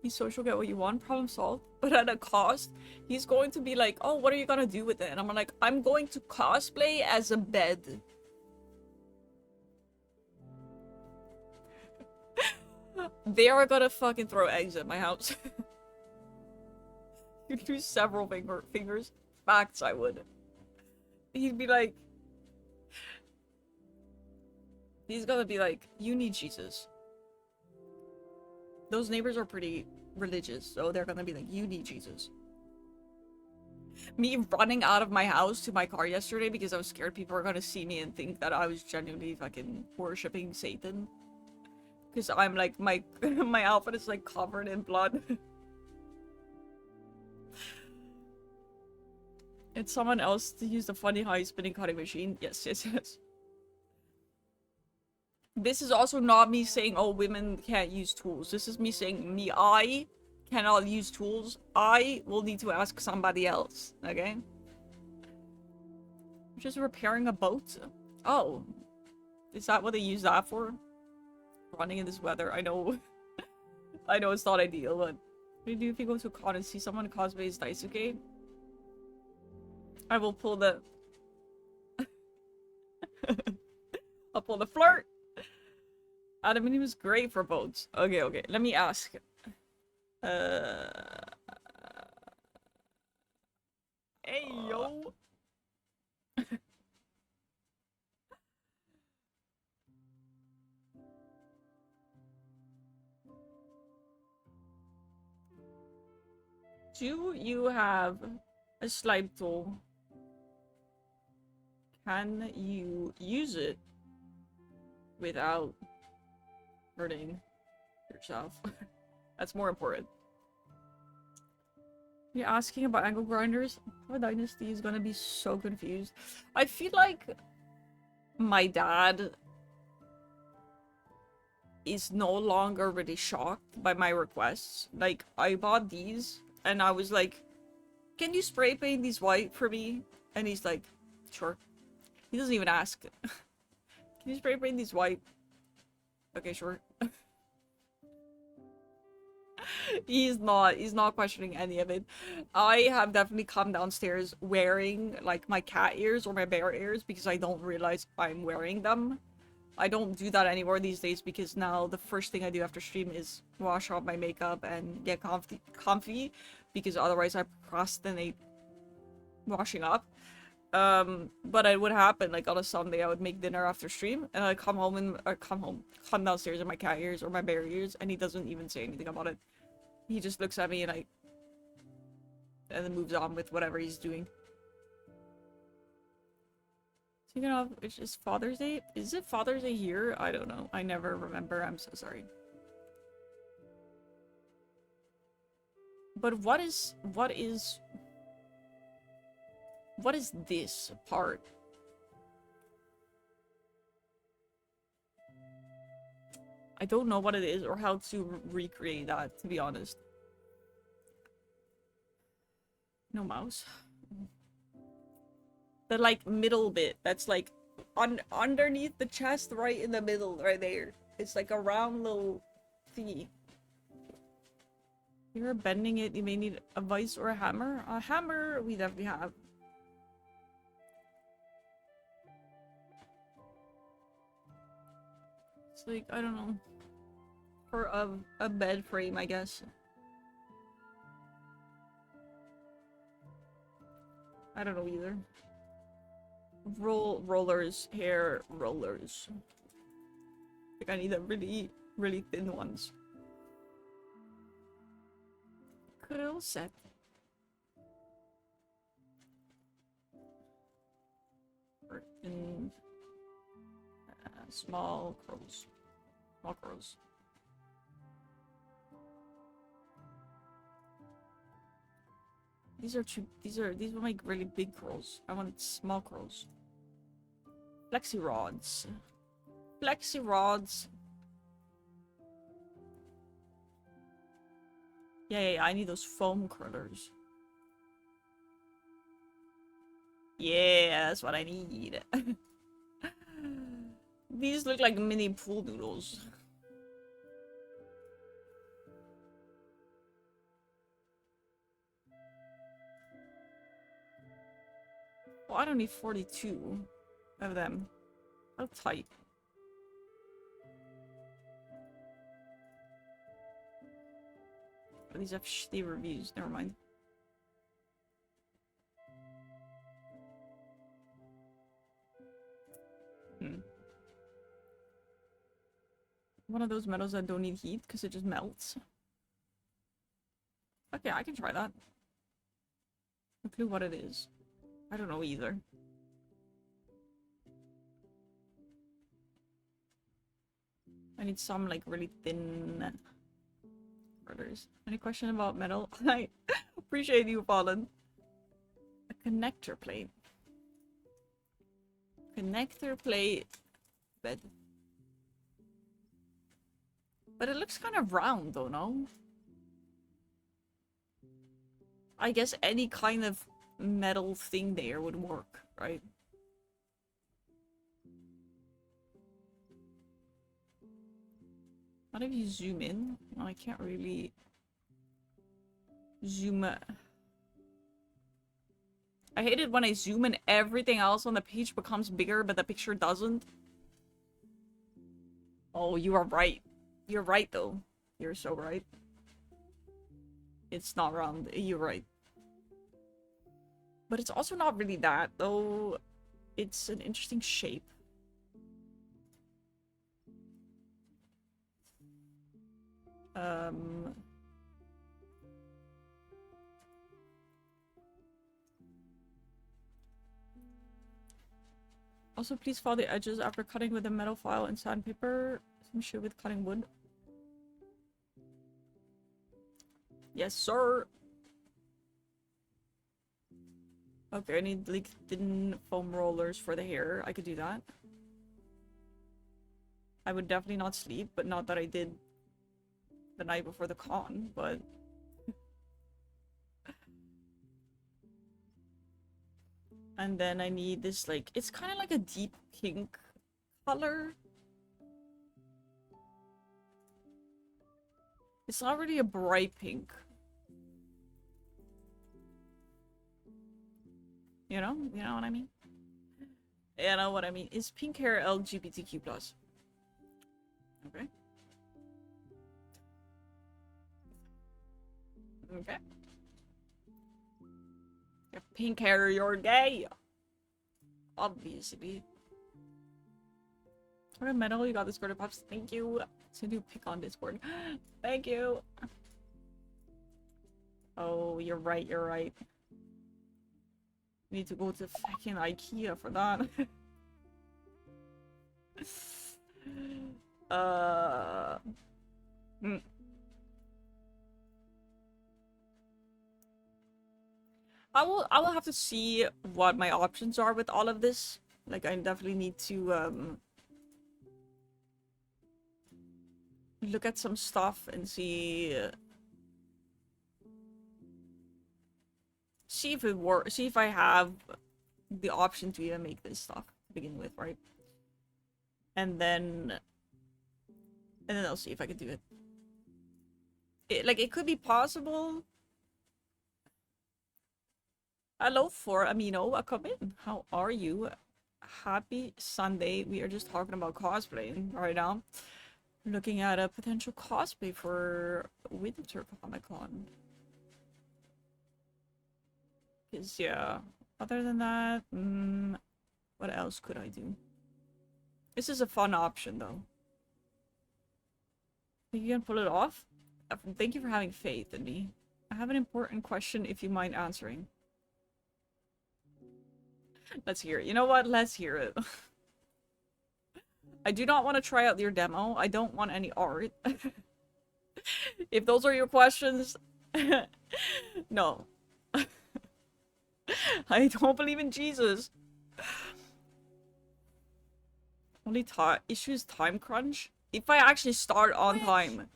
He's social, get what you want, problem solved, but at a cost. He's going to be like, oh, what are you gonna do with it? And I'm like, I'm going to cosplay as a bed. They are gonna fucking throw eggs at my house. You'd do several fingers. Facts, I would. He'd be like... He's gonna be like, you need Jesus. Those neighbors are pretty religious, so they're gonna be like, you need Jesus. Me running out of my house to my car yesterday because I was scared people were gonna see me and think that I was genuinely fucking worshipping Satan. Because I'm like, my outfit is like covered in blood. It's someone else to use the funny high spinning cutting machine. Yes. This is also not me saying, oh, women can't use tools. This is me saying, I cannot use tools. I will need to ask somebody else, okay? Just repairing a boat? Oh. Is that what they use that for? Running in this weather. I know. I know it's not ideal, but... What do you do if you go to a con and see someone cosplay as Daisuke? I will pull the... I'll pull the flirt! Aluminium is great for boats. Okay. Let me ask. Hey, yo! Do you have a slide tool? Can you use it without hurting yourself? That's more important. You're asking about angle grinders? Power Dynasty is gonna be so confused. I feel like my dad is no longer really shocked by my requests. Like, I bought these, and I was like, can you spray paint these white for me? And he's like, sure. He doesn't even ask. Can you spray paint these white? Okay, sure. He's not questioning any of it. I have definitely come downstairs wearing like my cat ears or my bear ears because I don't realize I'm wearing them. I don't do that anymore these days because now the first thing I do after stream is wash off my makeup and get comfy because otherwise I procrastinate washing up. But it would happen like on a Sunday I would make dinner after stream and I'd come home and come downstairs in my cat ears or my bear ears and he doesn't even say anything about it. He just looks at me and then moves on with whatever he's doing. Speaking of, it's just Father's Day. Is it Father's Day here? I don't know. I never remember. I'm so sorry. But what is this part? I don't know what it is or how to recreate that, to be honest. No mouse. The like middle bit that's like underneath the chest, right in the middle, right there. It's like a round little thingy. If you're bending it, you may need a vise or a hammer. A hammer we definitely have. It's like, I don't know. For a bed frame, I guess. I don't know either. Rollers, hair rollers. I think I need the really, really thin ones. Curl set. In small curls. Small curls. These will make really big curls. I want small curls. Flexi rods. Flexi rods. Yeah, I need those foam curlers. Yeah, that's what I need. These look like mini pool noodles. Well, I don't need 42 of them. How tight. Oh, these have shitty reviews. Never mind. One of those metals that don't need heat because it just melts. Okay, I can try that. No clue what it is. I don't know either. I need some like really thin orders. Any question about metal? I appreciate you, Fallen. A connector plate. Connector plate bed. But it looks kind of round though, no? I guess any kind of metal thing there would work, right? What if you zoom in? Well, I can't really zoom. I hate it when I zoom and everything else on the page becomes bigger, but the picture doesn't. Oh, you are right. You're right, though. You're so right. It's not round. You're right. But it's also not really that, though. It's an interesting shape. Also, please file the edges after cutting with a metal file and sandpaper. Some shit with cutting wood. Yes, sir. Okay, I need like thin foam rollers for the hair. I could do that. I would definitely not sleep, but not that I did the night before the con, but... And then I need this, like, it's kind of like a deep pink color. It's not really a bright pink. You know? You know what I mean? You know what I mean? Is pink hair LGBTQ+. Okay. Okay. You're pink hair, you're gay! Obviously. What a medal you got this bird pops. Thank you. So do pick on Discord. Thank you. Oh, you're right, you're right. Need to go to fucking IKEA for that. Hmm. I will have to see what my options are with all of this. Like, I definitely need to look at some stuff and see if it works, see if I have the option to even make this stuff to begin with, right? And then I'll see if I can do it. It could be possible. Hello, for Amino, come in. How are you? Happy Sunday. We are just talking about cosplaying right now. Looking at a potential cosplay for Winter Comic Con. Because, yeah, other than that, what else could I do? This is a fun option, though. Think you can pull it off? Thank you for having faith in me. I have an important question if you mind answering. Let's hear it. You know what? Let's hear it. I do not want to try out your demo. I don't want any art. If those are your questions, no. I don't believe in Jesus. Only issues time crunch. If I actually start on time.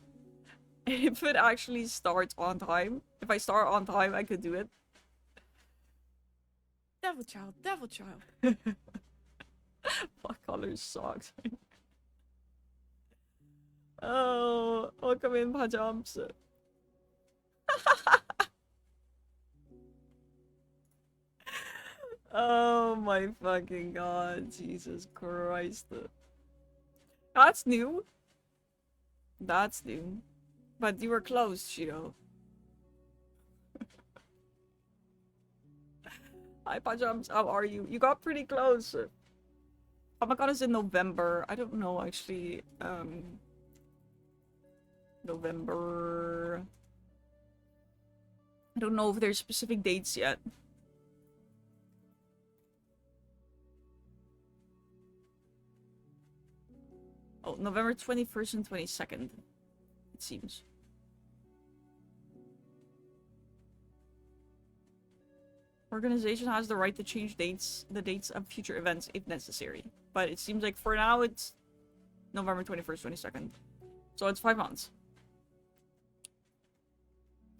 If it actually starts on time. If I start on time, I could do it. Devil child, devil child. Black color socks. Oh, welcome in, Pajams. Oh my fucking god, Jesus Christ. That's new. That's new. But you were close, Shiro. Hi, Pajams, how are you? You got pretty close. Comic-Con is in November. I don't know, actually. November... I don't know if there's specific dates yet. Oh, November 21st and 22nd, it seems. Organization has the right to change the dates of future events if necessary. But it seems like for now it's November 21st, 22nd. So it's 5 months.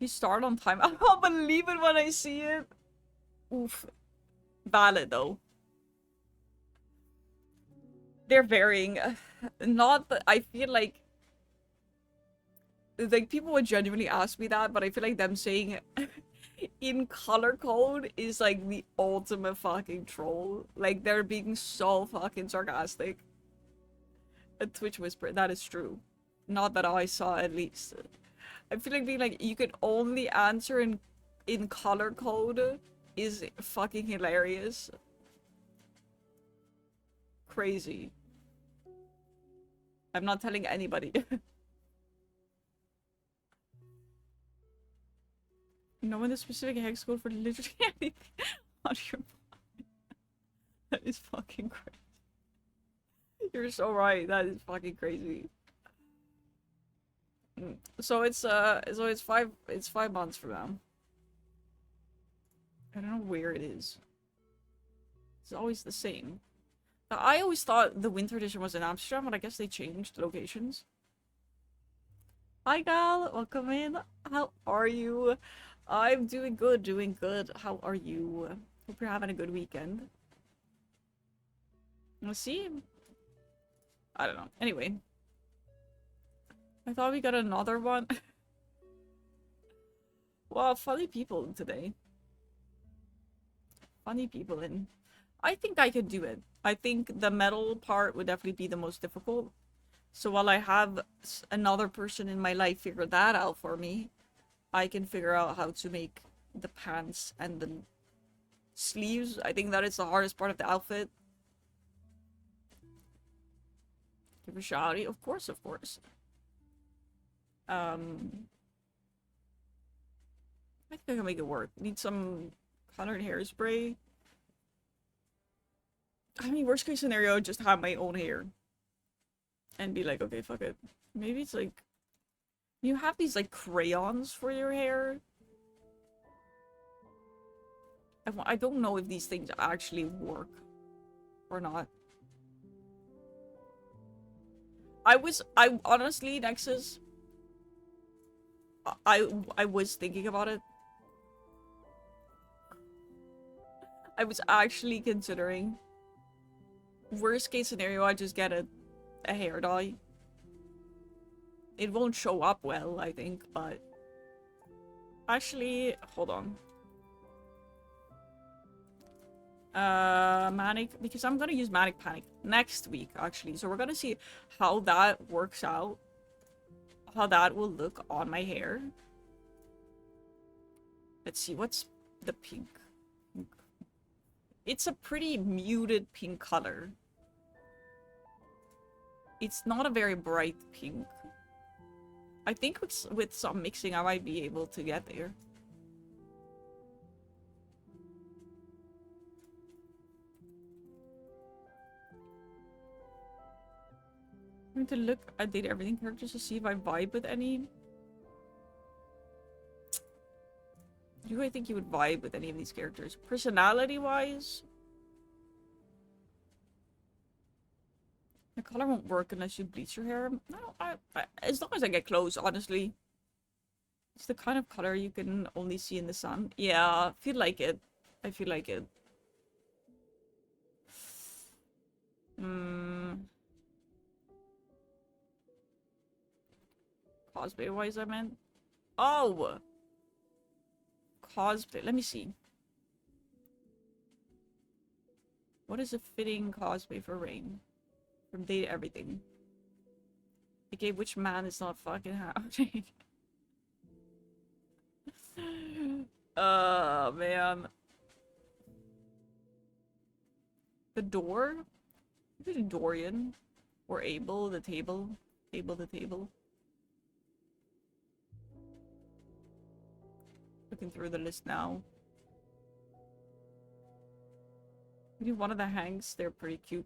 You start on time. I don't believe it when I see it. Oof. Valid though. They're varying. Not that I feel like people would genuinely ask me that, but I feel like them saying in color code is like the ultimate fucking troll. Like they're being so fucking sarcastic. A Twitch whisper, that is true. Not that I saw, at least. I feel like being like you can only answer in color code is fucking hilarious. Crazy. I'm not telling anybody. Knowing the specific hex code for literally anything on your mind. That is fucking crazy. You're so right. That is fucking crazy. So it's 5 months from now. I don't know where it is. It's always the same. I always thought the winter edition was in Amsterdam, but I guess they changed the locations. Hi, Gal. Welcome in. How are you? I'm doing good, doing good. How are you? Hope you're having a good weekend. Let's see. I don't know. Anyway. I thought we got another one. Wow, funny people today. Funny people in. I think I could do it. I think the metal part would definitely be the most difficult. So while I have another person in my life figure that out for me, I can figure out how to make the pants and the sleeves. I think that is the hardest part of the outfit. Give a shouty, of course, of course. I think I can make it work. Need some colored hairspray. I mean, worst case scenario, just have my own hair. And be like, okay, fuck it. Maybe it's like... You have these, like, crayons for your hair. I don't know if these things actually work. Or not. I honestly, Nexus... I was thinking about it. I was actually considering... Worst case scenario, I just get a hair dye. It won't show up well, I think, but... Actually, hold on. Manic, because I'm gonna use Manic Panic next week, actually. So we're gonna see how that works out. How that will look on my hair. Let's see, what's the pink? It's a pretty muted pink color. It's not a very bright pink. I think with some mixing I might be able to get there. I'm going to look at Date Everything characters to see if I vibe with any. Do I think you would vibe with any of these characters? Personality-wise? The color won't work unless you bleach your hair. No, as long as I get close, honestly. It's the kind of color you can only see in the sun. Yeah, I feel like it. I feel like it. Cosplay-wise, I meant. Oh! Cosplay. Let me see. What is a fitting cosplay for Rain? From Date Everything. Okay, which man is not fucking happening? Man. The door? Maybe Dorian. Or Abel, the table. Abel, the table. Looking through the list now. Maybe one of the Hanks, they're pretty cute.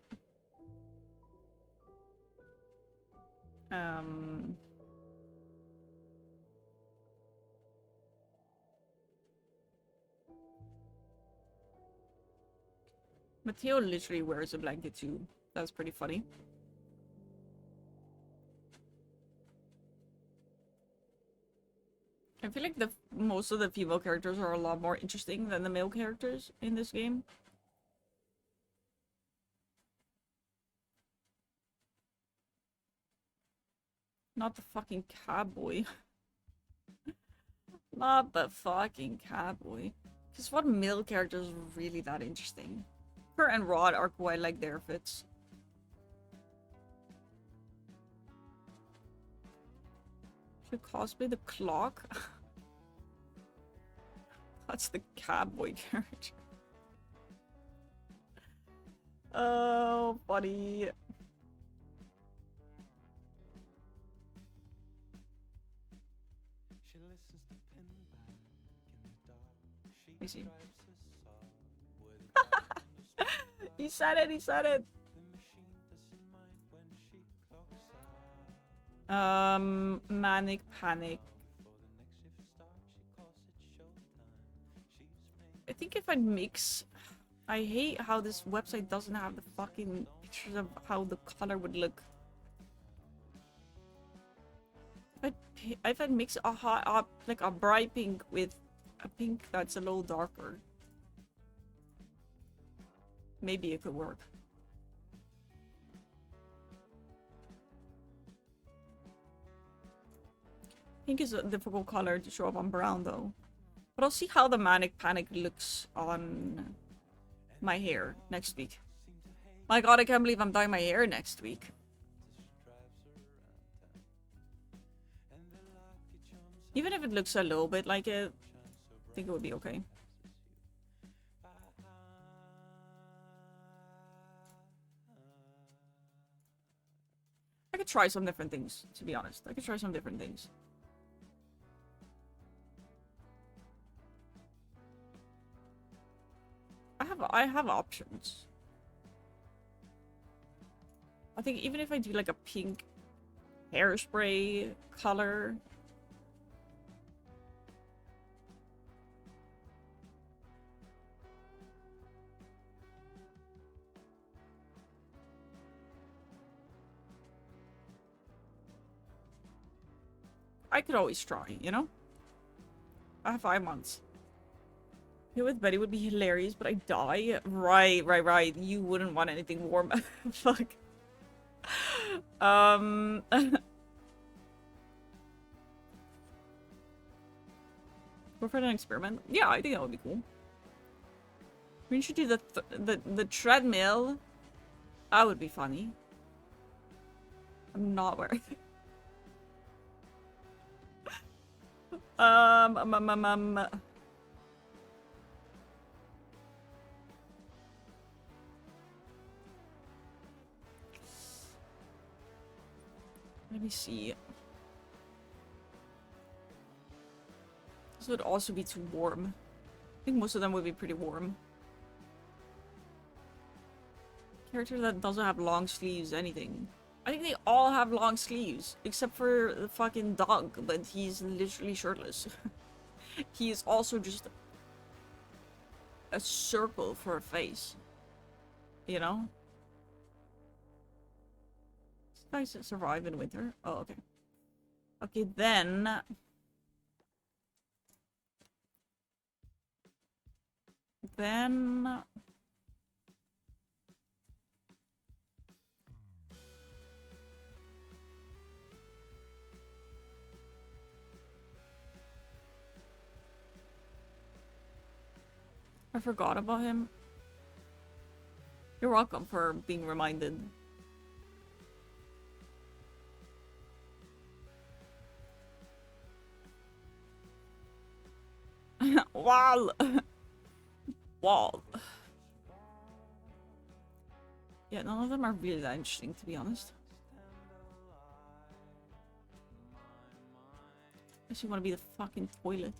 Mateo literally wears a blanket too. That's pretty funny. I feel like most of the female characters are a lot more interesting than the male characters in this game. Not the fucking cowboy. Not the fucking cowboy. Because what male characters are really that interesting? Kurt and Rod are quite like their fits. Should cosplay the clock? That's the cowboy character. Oh, buddy. Let me see. He said it, he said it. Manic Panic. I think if I mix... I hate how this website doesn't have the fucking pictures of how the color would look. If I mix a hot up like a bright pink with a pink that's a little darker, maybe it could work. Pink is a difficult color to show up on brown though. But I'll see how the Manic Panic looks on my hair next week. My god, I can't believe I'm dyeing my hair next week. Even if it looks a little bit like it, I think it would be okay. I could try some different things, to be honest. I could try some different things. I have options. I think even if I do like a pink hairspray color, I could always try, you know? I have 5 months. Here with Betty would be hilarious, but I die. Right. You wouldn't want anything warm. Fuck. Go for an experiment. Yeah, I think that would be cool. We should do the treadmill. That would be funny. I'm not wearing it. Let me see. This would also be too warm. I think most of them would be pretty warm. Character that doesn't have long sleeves, anything. I think they all have long sleeves, except for the fucking dog, but he's literally shirtless. He is also just a circle for a face. You know? It's nice to survive in winter. Oh, okay. Okay, then... I forgot about him. You're welcome for being reminded. Wall! Wall. Yeah, none of them are really that interesting, to be honest. I just want to be the fucking toilet.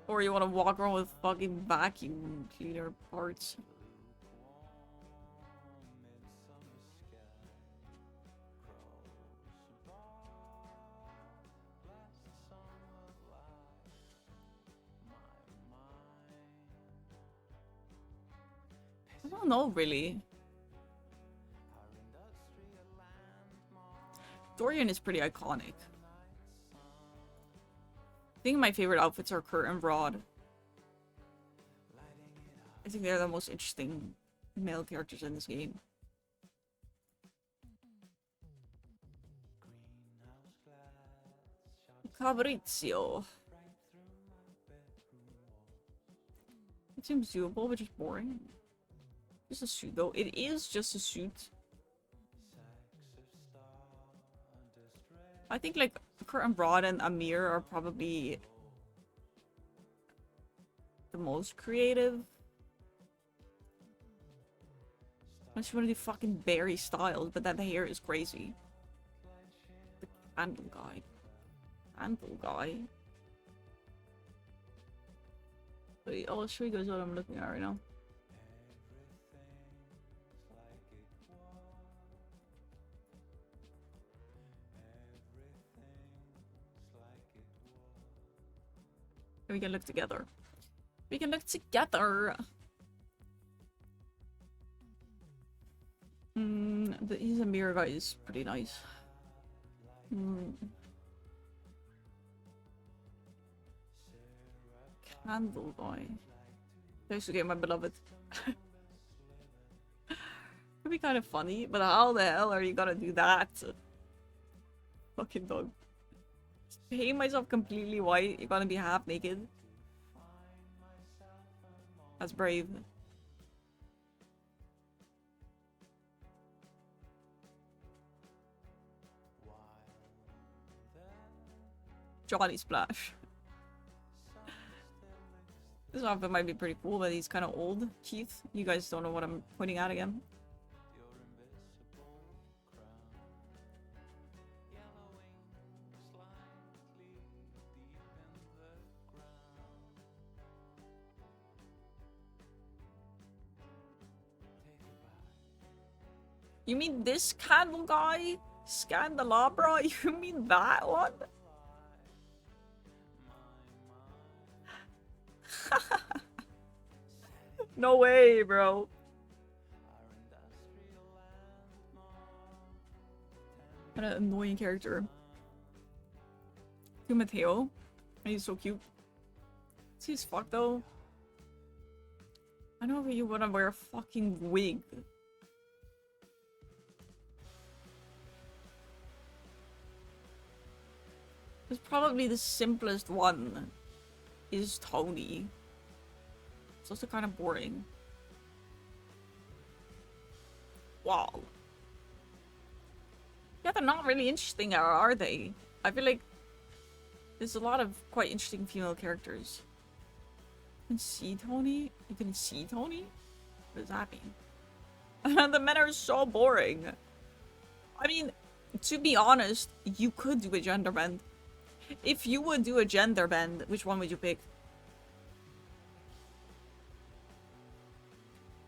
Or you want to walk around with fucking vacuum cleaner parts. I don't know, really. Dorian is pretty iconic. I think my favorite outfits are Kurt and Rod. I think they're the most interesting male characters in this game. Fabrizio. It seems doable, but just boring. Just a suit, though. It is just a suit. I think, like, Kurt and Rod and Amir are probably the most creative. Unless you want to do fucking Barry Styles, but then the hair is crazy. The candle guy. Candle guy. Wait, I'll show you guys what I'm looking at right now. We can look together. We can look together. He's a mirror guy is pretty nice. Candle guy. Thanks to get my beloved. Could be kind of funny, but how the hell are you gonna do that? Fucking dog. Paint myself completely white. You're gonna be half naked. That's brave. Johnny Splash. This outfit might be pretty cool, but he's kind of old. Keith, you guys don't know what I'm pointing at again. You mean this candle guy? Scandelabra? You mean that one? No way, bro. What an annoying character. To Mateo. He's so cute. He's fucked though. I know you wanna wear a fucking wig. It's probably the simplest one. Is Tony. It's also kind of boring. Wow. Yeah, they're not really interesting, are they? I feel like there's a lot of quite interesting female characters. You can see Tony? You can see Tony? What does that mean? The men are so boring. I mean, to be honest, you could do a gender bend. If you would do a gender bend, which one would you pick?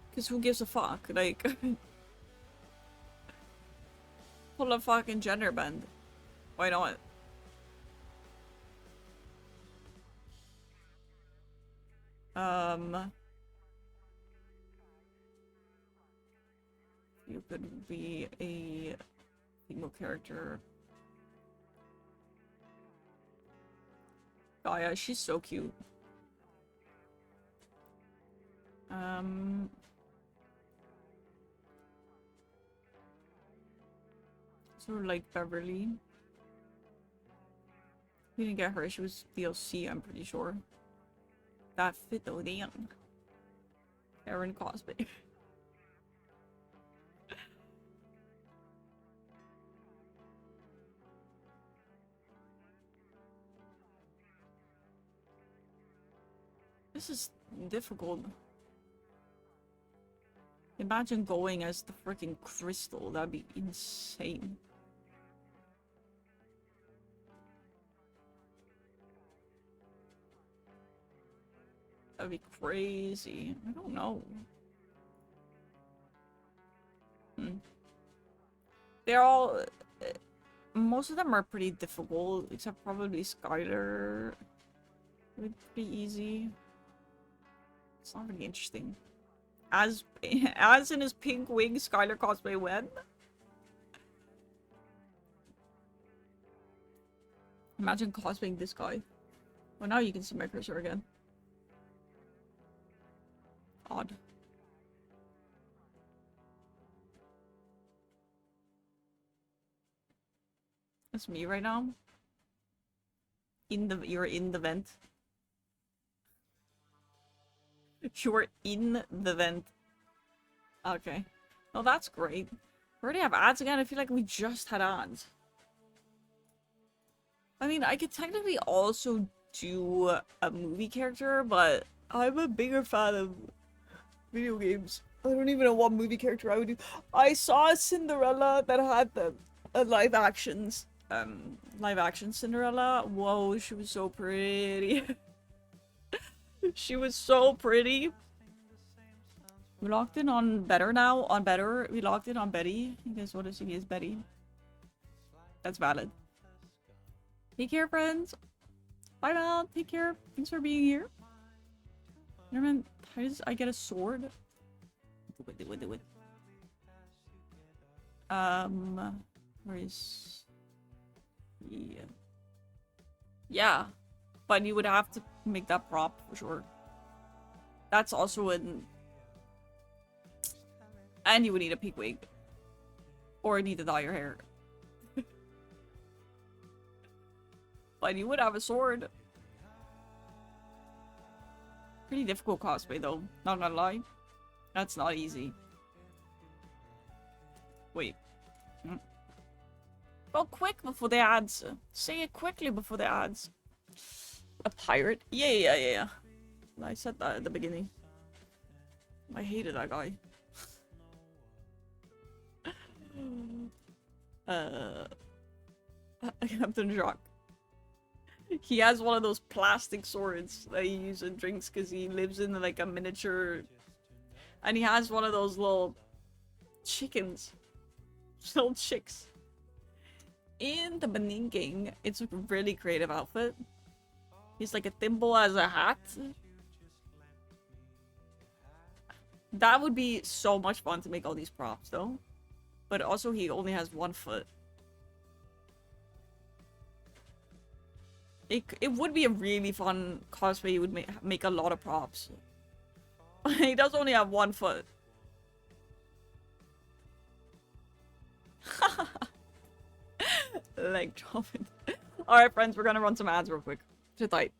Because who gives a fuck? Like, pull a fucking gender bend. Why not? You could be a female character. Gaia, she's so cute. Sort of like Beverly. We didn't get her, she was DLC, I'm pretty sure. That fit though, damn. Karen Cosby. This is difficult. Imagine going as the freaking Crystal. That'd be insane. That'd be crazy. I don't know. They're all... most of them are pretty difficult, except probably Skylar. It'd be pretty easy. It's not really interesting. As in his pink wig, Skylar cosplay when? Imagine cosplaying this guy. Well, now you can see my cursor again. Odd. That's me right now. You're in the vent. You're in the vent. Okay. Oh, that's great. We already have ads again. I feel like we just had ads. I mean, I could technically also do a movie character, but I'm a bigger fan of video games. I don't even know what movie character I would do. I saw a Cinderella that had the live action Cinderella. Whoa, she was so pretty. She was so pretty. We locked in on Better now. On Better, we locked in on Betty. You guys want to see me as Betty? That's valid. Take care, friends. Bye, Mal. Take care. Thanks for being here. Nevermind. How does I get a sword? Do it. Where is... Yeah. Yeah. But you would have to make that prop for sure. That's also an... And you would need a pig wig. Or need to dye your hair. But you would have a sword. Pretty difficult cosplay though, not gonna lie. That's not easy. Wait. Go quick before the ads. Say it quickly before the ads. A pirate? Yeah. I said that at the beginning. I hated that guy. Captain Jacques. He has one of those plastic swords that he uses in drinks because he lives in like a miniature... And he has one of those little... chickens. Little chicks. In the Beninging, it's a really creative outfit. He's like a thimble as a hat. That would be so much fun to make all these props though. But also he only has one foot. It would be a really fun cosplay. You would make a lot of props. He does only have one foot. Leg dropping. Alright friends, we're gonna run some ads real quick. Sit tight.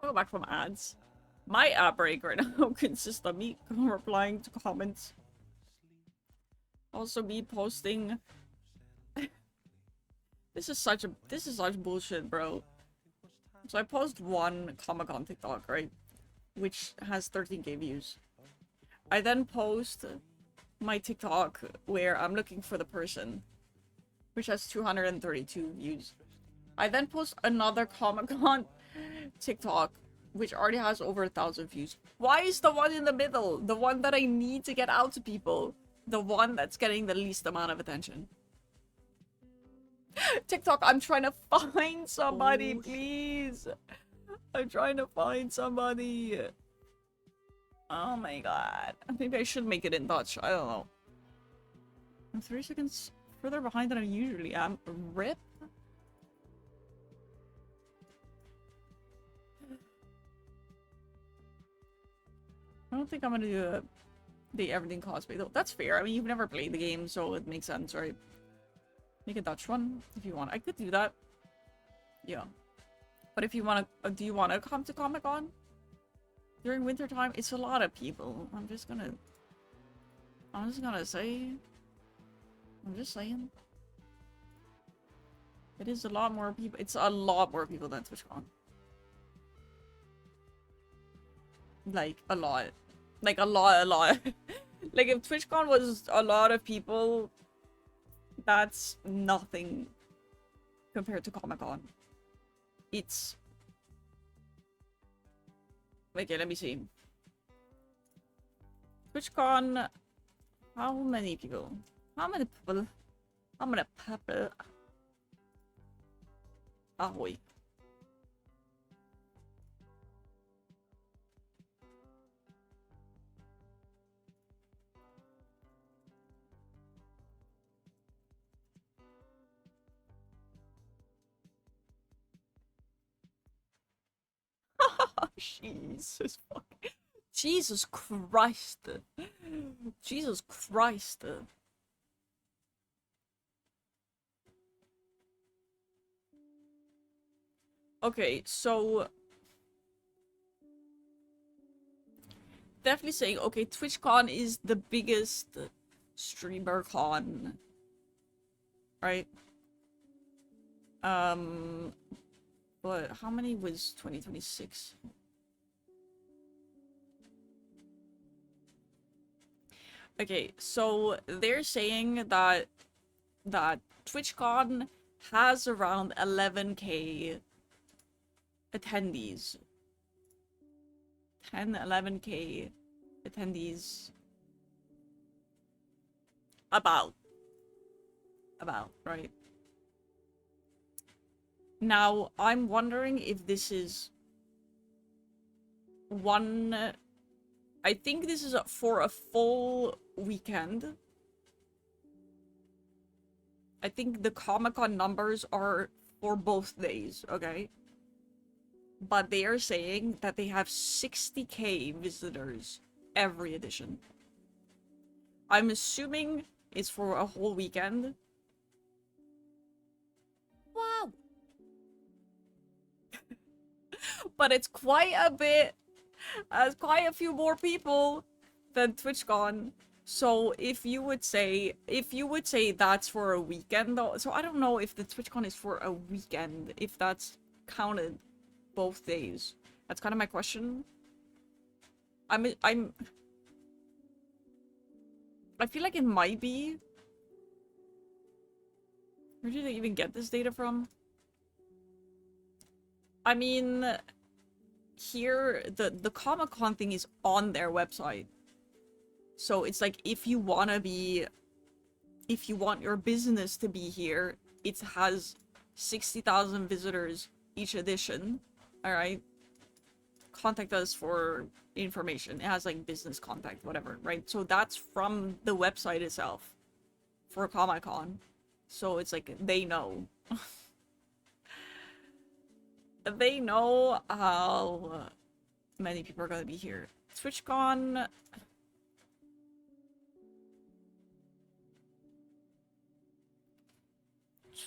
I'll go back from ads. My outbreak right now consists of me replying to comments. Also me posting. This is such bullshit, bro. So I post one Comic-Con TikTok, right? Which has 13k views. I then post my TikTok where I'm looking for the person, which has 232 views. I then post another Comic-Con TikTok, which already has over 1,000 views. Why is the one in the middle, the one that I need to get out to people, the one that's getting the least amount of attention? TikTok, I'm trying to find somebody, please. I'm trying to find somebody. Oh my god. Maybe I should make it in Dutch. I don't know. I'm 3 seconds further behind than I usually am. RIP? I don't think I'm gonna do the everything cosplay though. That's fair. I mean, you've never played the game, so it makes sense, right? Make a Dutch one if you want. I could do that. Yeah. But if you want to, do you want to come to Comic-Con? During winter time, it's a lot of people. I'm just gonna say. I'm just saying. It is a lot more people. It's a lot more people than TwitchCon. Like, a lot. Like, a lot. Like, if TwitchCon was a lot of people, that's nothing compared to Comic-Con. It's... Okay, let me see. TwitchCon... How many people? How many people? How many people? Ahoy. Jesus fucking... Jesus Christ. Jesus Christ. Okay, so... Definitely saying, okay, TwitchCon is the biggest streamer con. Right? But how many was 2026? Okay, so they're saying that TwitchCon has around 11k attendees. 11k attendees. About, right? Now, I'm wondering if this is one... I think this is for a full weekend. I think the Comic-Con numbers are for both days, okay? But they are saying that they have 60k visitors every edition. I'm assuming it's for a whole weekend. Wow! But it's quite a bit. Quite a few more people than TwitchCon. So if you would say that's for a weekend though, so I don't know if the TwitchCon is for a weekend, if that's counted both days. That's kind of my question. I feel like it might be. Where did they even get this data from? I mean, here the Comic-Con thing is on their website. So it's like if you want your business to be here, it has 60,000 visitors each edition. All right. Contact us for information. It has like business contact, whatever, right? So that's from the website itself for Comic-Con. So it's like they know. They know how many people are gonna be here. TwitchCon...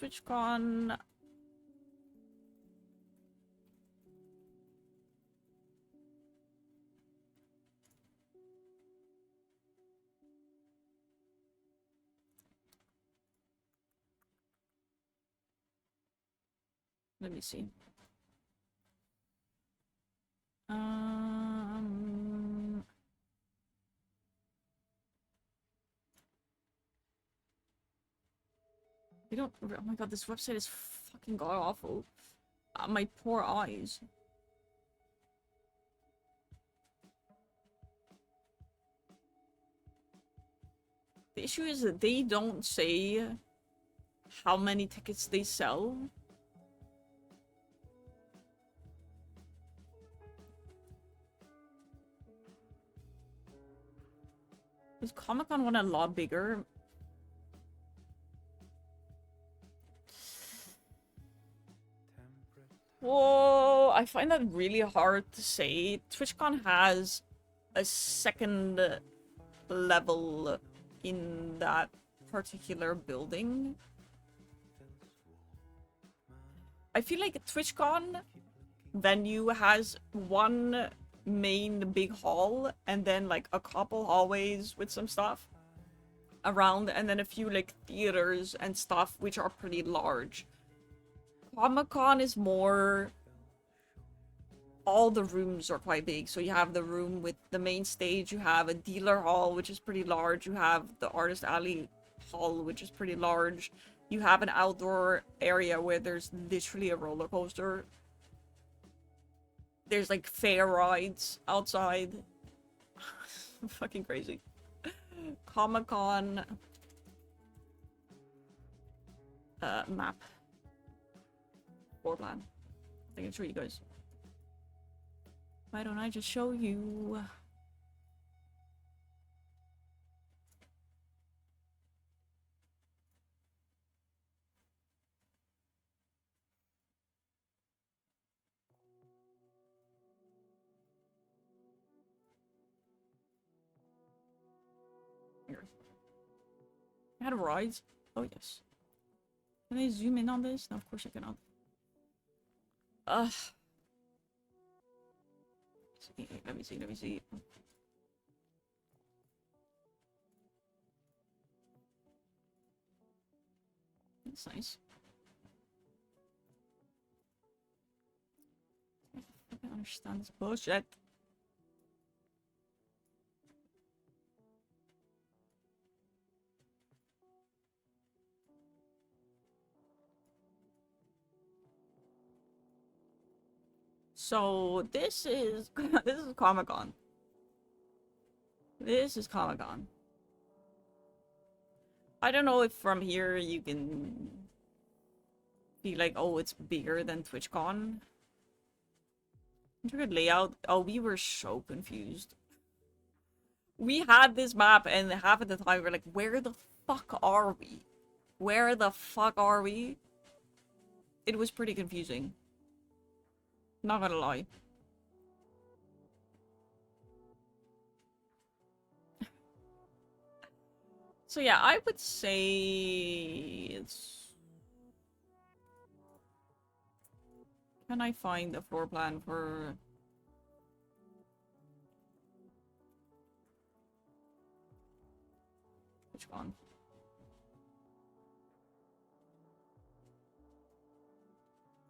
TwitchCon... Let me see. Um, they don't. Oh my god, this website is fucking god awful. My poor eyes. The issue is that they don't say how many tickets they sell. Is Comic-Con one a lot bigger? Whoa, I find that really hard to say. TwitchCon has a second level in that particular building. I feel like TwitchCon venue has one main big hall and then like a couple hallways with some stuff around, and then a few like theaters and stuff which are pretty large. Comic-Con is more, all the rooms are quite big. So you have the room with the main stage, you have a dealer hall which is pretty large, you have the artist alley hall which is pretty large, you have an outdoor area where there's literally a roller coaster. There's like fair rides outside. Fucking crazy. Comic-Con map. Floor plan. I can show you guys. Why don't I just show you? Here. I had rides. Oh yes. Can I zoom in on this? No, of course I cannot. Ugh. Let me see, let me see. That's nice. I don't understand this bullshit. So this is this is Comic-Con. This is Comic-Con. I don't know if from here you can be like, oh, it's bigger than TwitchCon. Intricate layout. Oh, we were so confused. We had this map and half of the time we were like, where the fuck are we? Where the fuck are we? It was pretty confusing. Not gonna lie. So yeah, I would say it's... Can I find a floor plan for... Which one?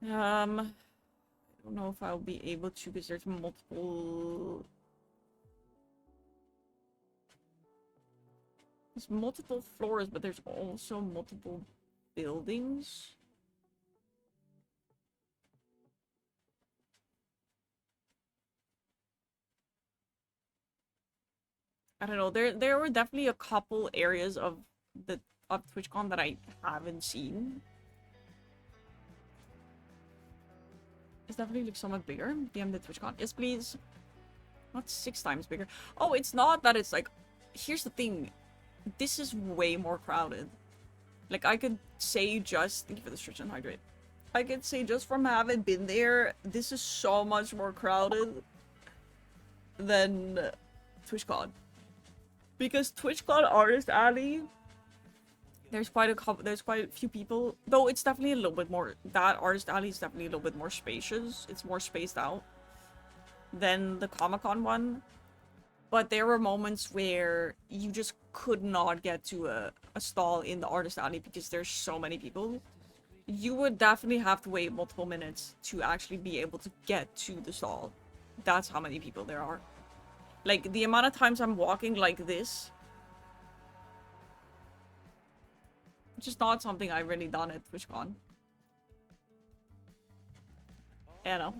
I don't know if I'll be able to because there's multiple... There's multiple floors, but there's also multiple buildings. I don't know. There were definitely a couple areas of TwitchCon that I haven't seen. It's definitely like so much bigger. DM the TwitchCon. Yes, please. Not 6 times bigger. Oh, it's not that it's like... Here's the thing. This is way more crowded. Like, I could say just... Thank you for the stretch and hydrate. I could say just from having been there, this is so much more crowded than TwitchCon. Because TwitchCon Artist Alley, there's quite a few people. Though it's definitely a little bit more... That Artist Alley is definitely a little bit more spacious. It's more spaced out than the Comic-Con one. But there were moments where you just could not get to a stall in the Artist Alley because there's so many people. you would definitely have to wait multiple minutes to actually be able to get to the stall. That's how many people there are. Like, the amount of times I'm walking like this, just not something I've really done at TwitchCon. You know.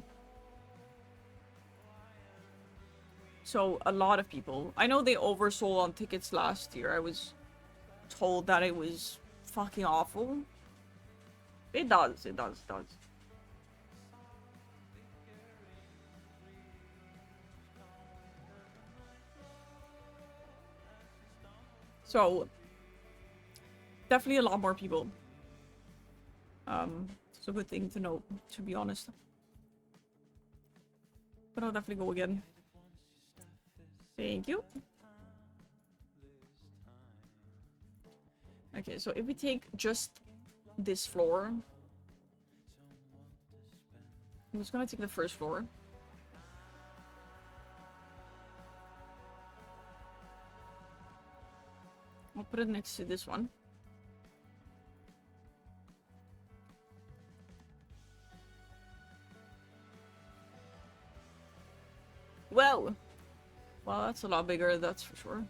So, a lot of people. I know they oversold on tickets last year. I was told that it was fucking awful. It does, it does, it does. So, definitely a lot more people. It's a good thing to know, to be honest. But I'll definitely go again. Thank you. Okay, so if we take just this floor, I'm just gonna take the first floor. I'll put it next to this one. Well, that's a lot bigger, that's for sure.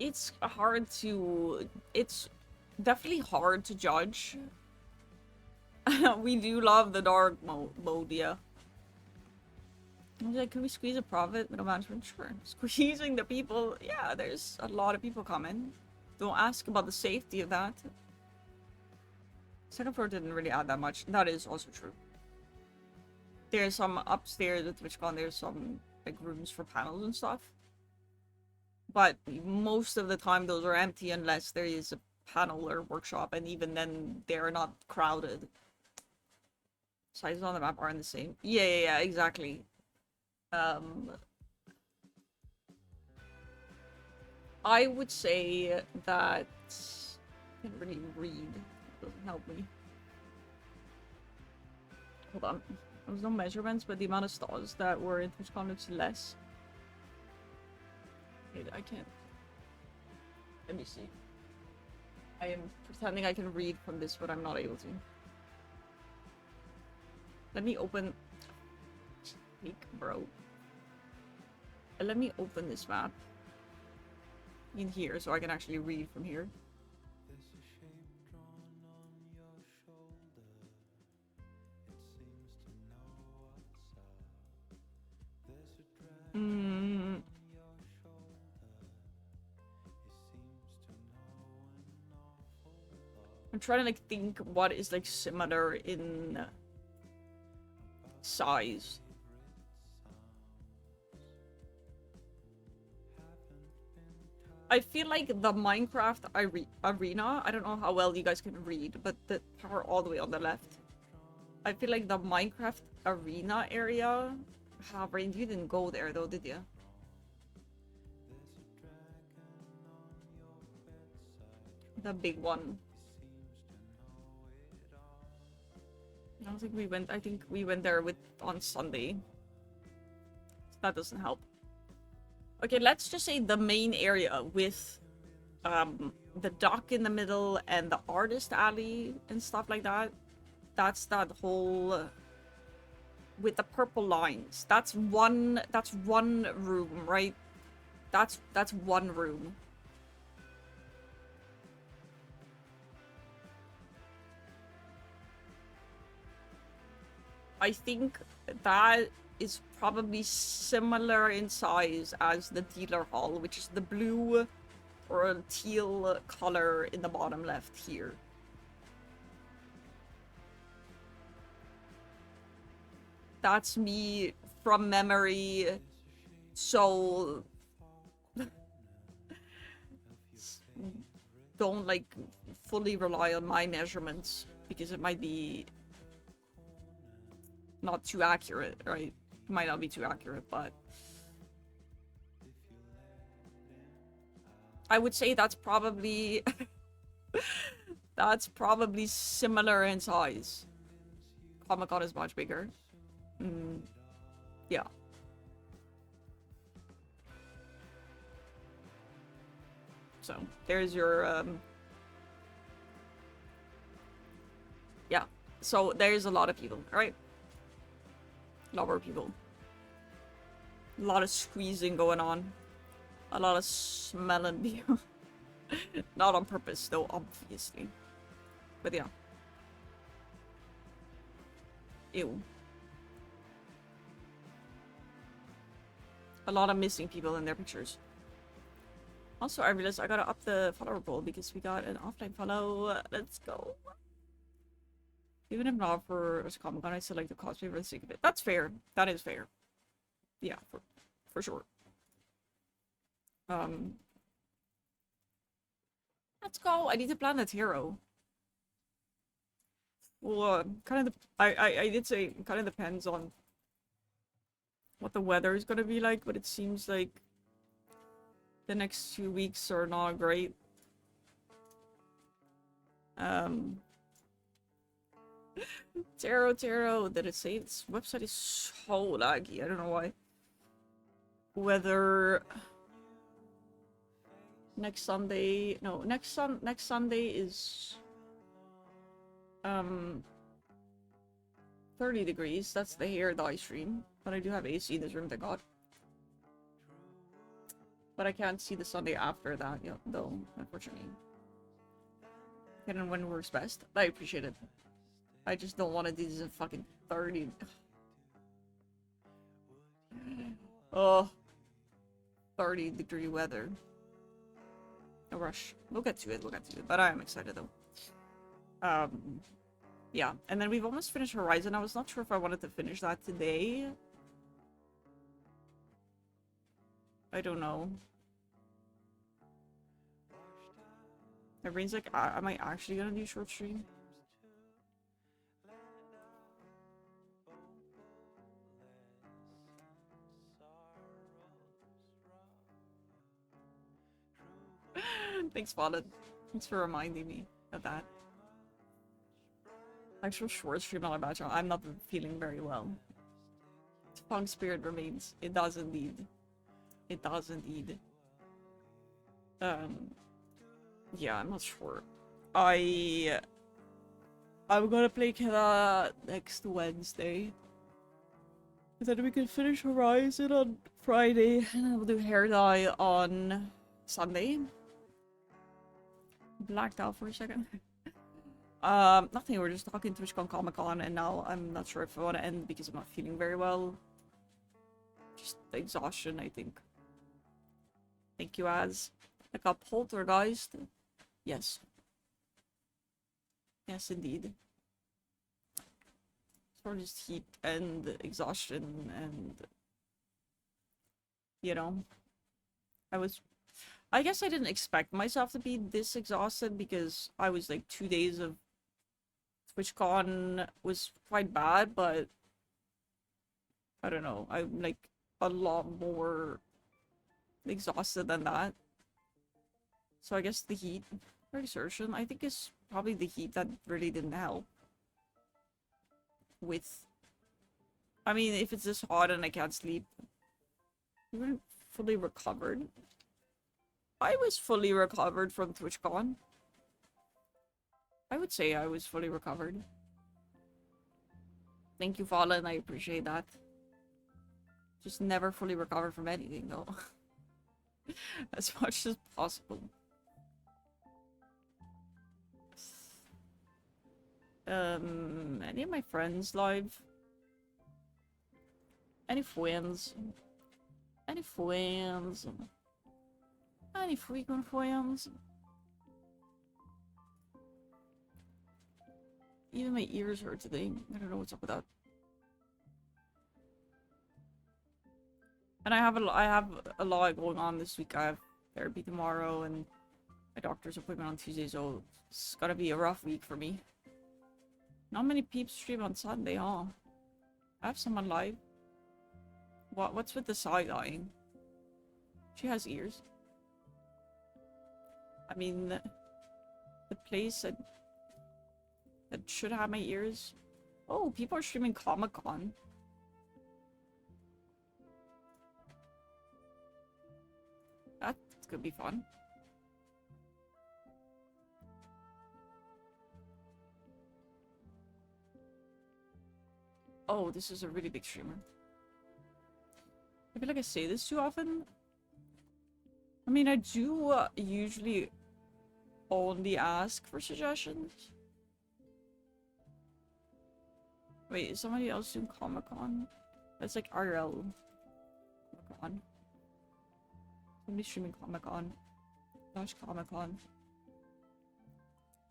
It's hard to... It's definitely hard to judge. We do love the dark mode, yeah. I was like, can we squeeze a profit with a management? Sure. Squeezing the people, yeah, there's a lot of people coming. Don't ask about the safety of that. Second floor didn't really add that much. That is also true. There's some upstairs at TwitchCon, there's some like rooms for panels and stuff. But most of the time those are empty unless there is a panel or workshop, and even then they're not crowded. Sizes on the map aren't the same. Yeah, exactly. I would say that I can't really read. It doesn't help me. Hold on. There's no measurements, but the amount of stars that were in TwitchCon looks less. Wait, I can't. Let me see. I am pretending I can read from this, but I'm not able to. Let me open... Speak, bro. Let me open this map in here so I can actually read from here. I'm trying to like think what is like similar in size. I feel like the Minecraft arena, I don't know how well you guys can read, but the part all the way on the left. I feel like the Minecraft arena area... Rain, you didn't go there though, did you? The big one. I don't think we went, I think we went there on Sunday. So that doesn't help. Okay, let's just say the main area with the dock in the middle and the artist alley and stuff like that. That's that whole with the purple lines. That's one room, right? That's one room. I think that is probably similar in size as the dealer hall, which is the blue or teal color in the bottom left here. That's me from memory, so don't like fully rely on my measurements because it might be not too accurate, right? It might not be too accurate, but I would say that's probably That's probably similar in size. Comic-Con is much bigger. Yeah. So, there's your, yeah. So, there's a lot of people, right? A lot more people. A lot of squeezing going on. A lot of smelling beer. Not on purpose, though, obviously. But yeah. Ew. A lot of missing people in their pictures. Also, I realized I gotta up the follower pool because we got an offline follow. Let's go. Even if not for Comic-Con, I still like the cosplay for the sake of it. That's fair. That is fair. Yeah, for sure. Let's go. I need to plan that hero. Well, kind of. I did say it kind of depends on what the weather is gonna be like, but it seems like the next 2 weeks are not great. Taro, did it say this website is so laggy? I don't know why. Weather next Sunday. No, next Sunday is 30 degrees. That's the hair dye stream. But I do have AC in this room, thank God. But I can't see the Sunday after that, yeah, though, unfortunately. And when works best. I appreciate it. I just don't want to do this in fucking 30. Oh. 30-degree weather. No rush. We'll get to it, But I am excited, though. Yeah. And then we've almost finished Horizon. I was not sure if I wanted to finish that today. I don't know. My brain's like, am I actually gonna do short stream? Thanks, Violet. Thanks for reminding me of that. Actual short stream on my background. I'm not feeling very well. Punk spirit remains. It does indeed. It does indeed. Yeah, I'm not sure. I'm gonna play Kena next Wednesday. And then we can finish Horizon on Friday, and then we'll do hair dye on Sunday. Blacked out for a second. Nothing, we're just talking TwitchCon Comic-Con, and now I'm not sure if I want to end because I'm not feeling very well. Just the exhaustion, I think. Thank you, Az. Like a poltergeist. Yes. Yes, indeed. Or just heat and exhaustion and... You know? I guess I didn't expect myself to be this exhausted because I was like 2 days of TwitchCon was quite bad, but I don't know. I'm like a lot more exhausted than that. So I guess the heat or exertion, I think is probably the heat that really didn't help. With, I mean, if it's this hot and I can't sleep, you weren't fully recovered. I was fully recovered from TwitchCon. I would say I was fully recovered. Thank you, Fallen. I appreciate that. Just never fully recovered from anything, though. As much as possible. Any of my friends live? Any friends? Any friends? Any frequent friends? Even my ears hurt today. I don't know what's up with that. And I have a lot going on this week. I have therapy tomorrow and my doctor's appointment on Tuesday, so it's gonna be a rough week for me. Not many peeps stream on Sunday, huh? I have someone live. What's with the side-eyeing? She has ears. I mean, the place that should have my ears. Oh, people are streaming Comic-Con. That could be fun. Oh, this is a really big streamer. I feel like I say this too often. I mean, I do usually only ask for suggestions. Wait, is somebody else doing Comic-Con? That's like RL Comic-Con. Somebody streaming Comic-Con. Gosh, Comic-Con.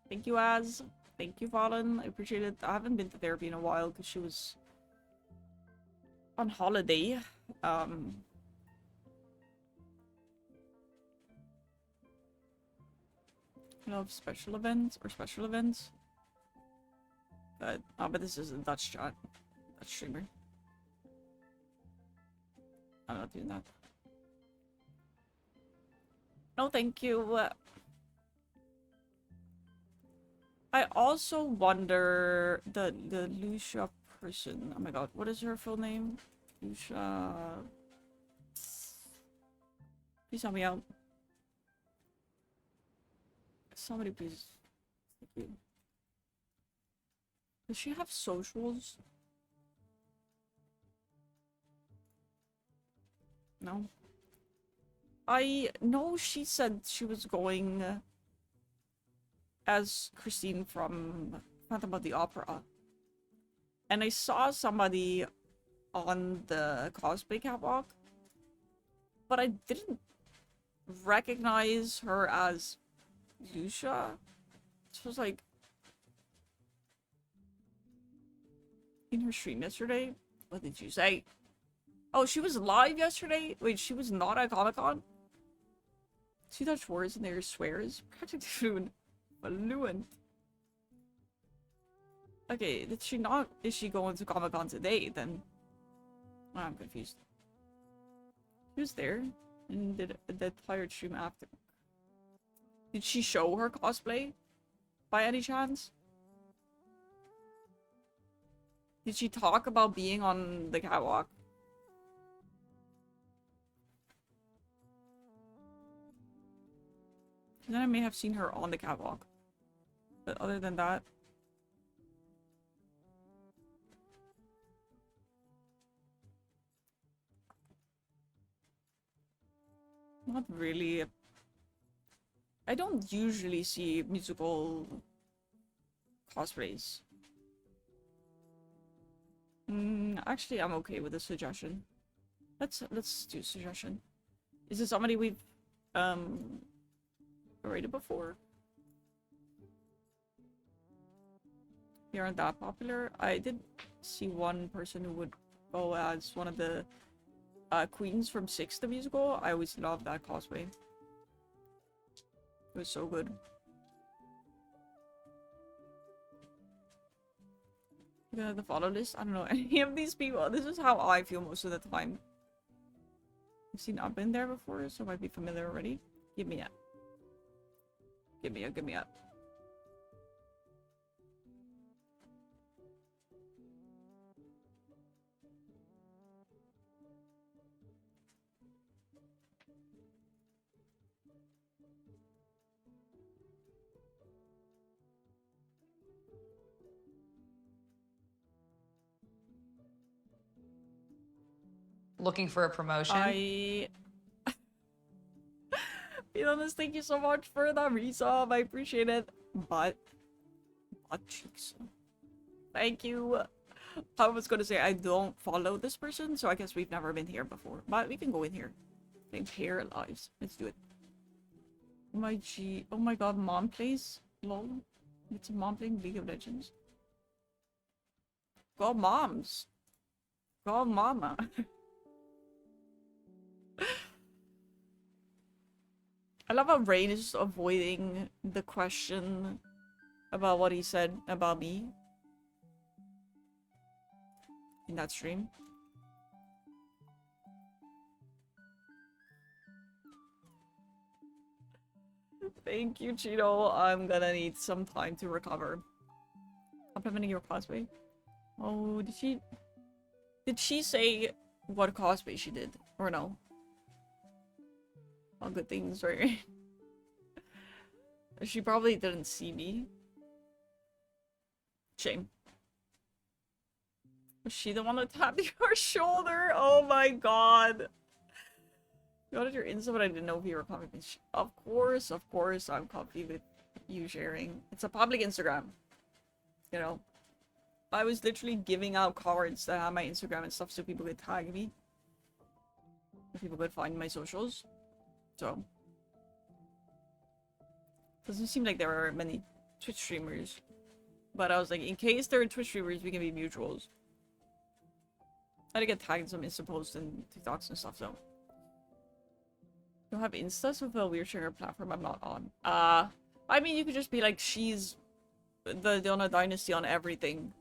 Thank you, Az. Thank you, Fallen. I appreciate it. I haven't been to therapy in a while because she was on holiday. You know, special events or special events. But this is a Dutch chat. Dutch streamer. I'm not doing that. No, thank you. I also wonder the Lucia person. Oh my god, what is her full name? Lucia. Please help me out. Somebody please. Thank you. Does she have socials? No. I know she said she was going as Christine from Phantom of the Opera. And I saw somebody on the cosplay catwalk, but I didn't recognize her as Lucia. It was like in her stream yesterday. What did you say? Oh, she was live yesterday? Wait, she was not at Comic-Con? Two Dutch words and there swears. Practically fluent. Okay, did she not? Is she going to Comic-Con today then? Oh, I'm confused. She was there and did the tired stream after. Did she show her cosplay by any chance? Did she talk about being on the catwalk? Then I may have seen her on the catwalk. But other than that... Not really. I don't usually see musical cosplays. Actually, I'm okay with the suggestion. Let's do suggestion. Is this somebody we've rated before? You aren't that popular. I did see one person who would go as one of the queens from Six the musical. I always loved that cosplay. It was so good. The follow list? I don't know any of these people. This is how I feel most of the time. I've seen I've been there before, so I might be familiar already. Give me a. Give me a. Looking for a promotion? Be honest, thank you so much for that resub. I appreciate it. Butt cheeks. Thank you. I was gonna say I don't follow this person, so I guess we've never been here before. But we can go in here. Compare lives. Let's do it. Oh my god, mom plays? Lol. It's a mom playing League of Legends. Go moms. Go mama. I love how Rain is just avoiding the question about what he said about me in that stream. Thank you, Cheeto. I'm gonna need some time to recover. Complimenting your cosplay. Oh, did she? Did she say what cosplay she did or no? All good things, right? She probably didn't see me. Shame. Was she the one that tapped your shoulder? Oh my god. You wanted your Insta, but I didn't know if you were comfy. Of course, I'm comfy with you sharing. It's a public Instagram. You know? I was literally giving out cards that have my Instagram and stuff so people could tag me. So people could find my socials. So. Doesn't seem like there are many Twitch streamers. But I was like, in case there are Twitch streamers, we can be mutuals. I had to get tagged in some Insta posts and TikToks and stuff, so. You don't have Insta, so Phil, we're sharing a platform I'm not on. I mean, you could just be like, she's the Donna Dynasty on everything.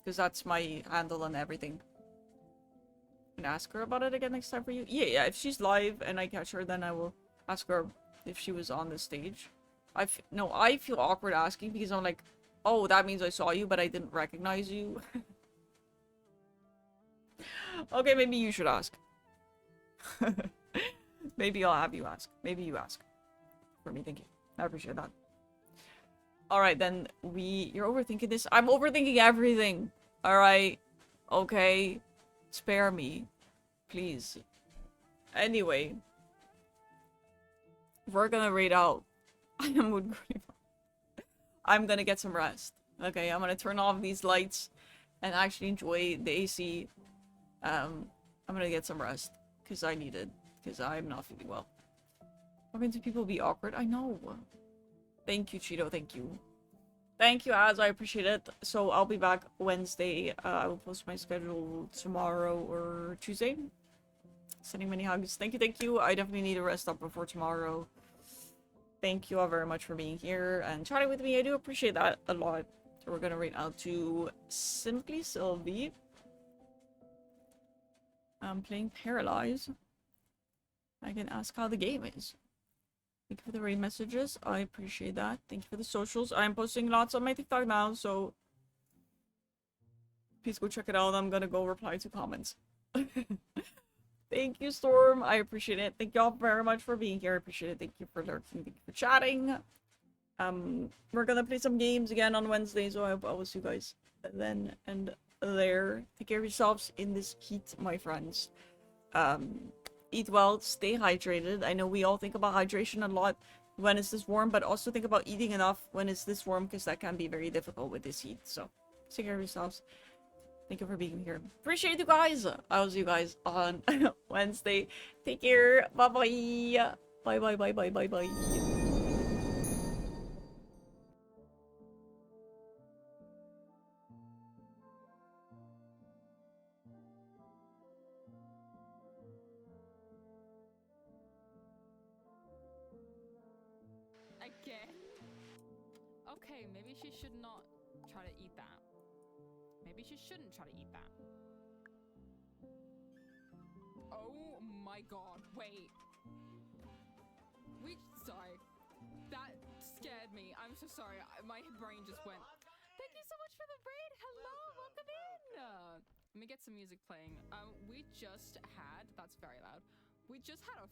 Because that's my handle on everything. And ask her about it again next time for you. Yeah, if she's live and I catch her, then I will ask her if she was on the stage. No, I feel awkward asking because I'm like, oh, that means I saw you, but I didn't recognize you. Okay, maybe you should ask. Maybe I'll have you ask. Maybe you ask. For me, thank you. I appreciate that. Alright, then you're overthinking this? I'm overthinking everything. Alright. Okay. Spare me. Please. Anyway. We're gonna raid out. I'm gonna get some rest. Okay, I'm gonna turn off these lights and actually enjoy the AC. I'm gonna get some rest. Because I need it. Because I'm not feeling well. Why do people be awkward? I know. Thank you, Cheeto. Thank you. Thank you, Az. I appreciate it. So I'll be back Wednesday. I will post my schedule tomorrow or Tuesday. Sending many hugs. Thank you, thank you. I definitely need to rest up before tomorrow. Thank you all very much for being here and chatting with me. I do appreciate that a lot. So we're gonna rate out to Simply Sylvie. I'm playing Paralyze. I can ask how the game is. Thank you for the raid messages. I appreciate that. Thank you for the socials. I'm posting lots on my TikTok now, so please go check it out. I'm gonna go reply to comments. Thank you, Storm. I appreciate it. Thank y'all very much for being here. I appreciate it. Thank you for lurking. Thank you for chatting. We're gonna play some games again on Wednesday, so I will see you guys then and there. Take care of yourselves in this heat, my friends. Eat well, stay hydrated. I know we all think about hydration a lot when it's this warm, but also think about eating enough when it's this warm, because that can be very difficult with this heat. So take care of yourselves. Thank you for being here. Appreciate you guys. I'll see you guys on Wednesday. Take care. Bye bye. Bye bye bye bye bye bye. Again? Okay, maybe she should not try to eat that. Maybe she shouldn't try to eat that. Oh my god, wait. Sorry. That scared me. I'm so sorry. My brain just went. Thank you so much for the raid. Hello, welcome in. Let me get some music playing. We just had, that's very loud. We just had a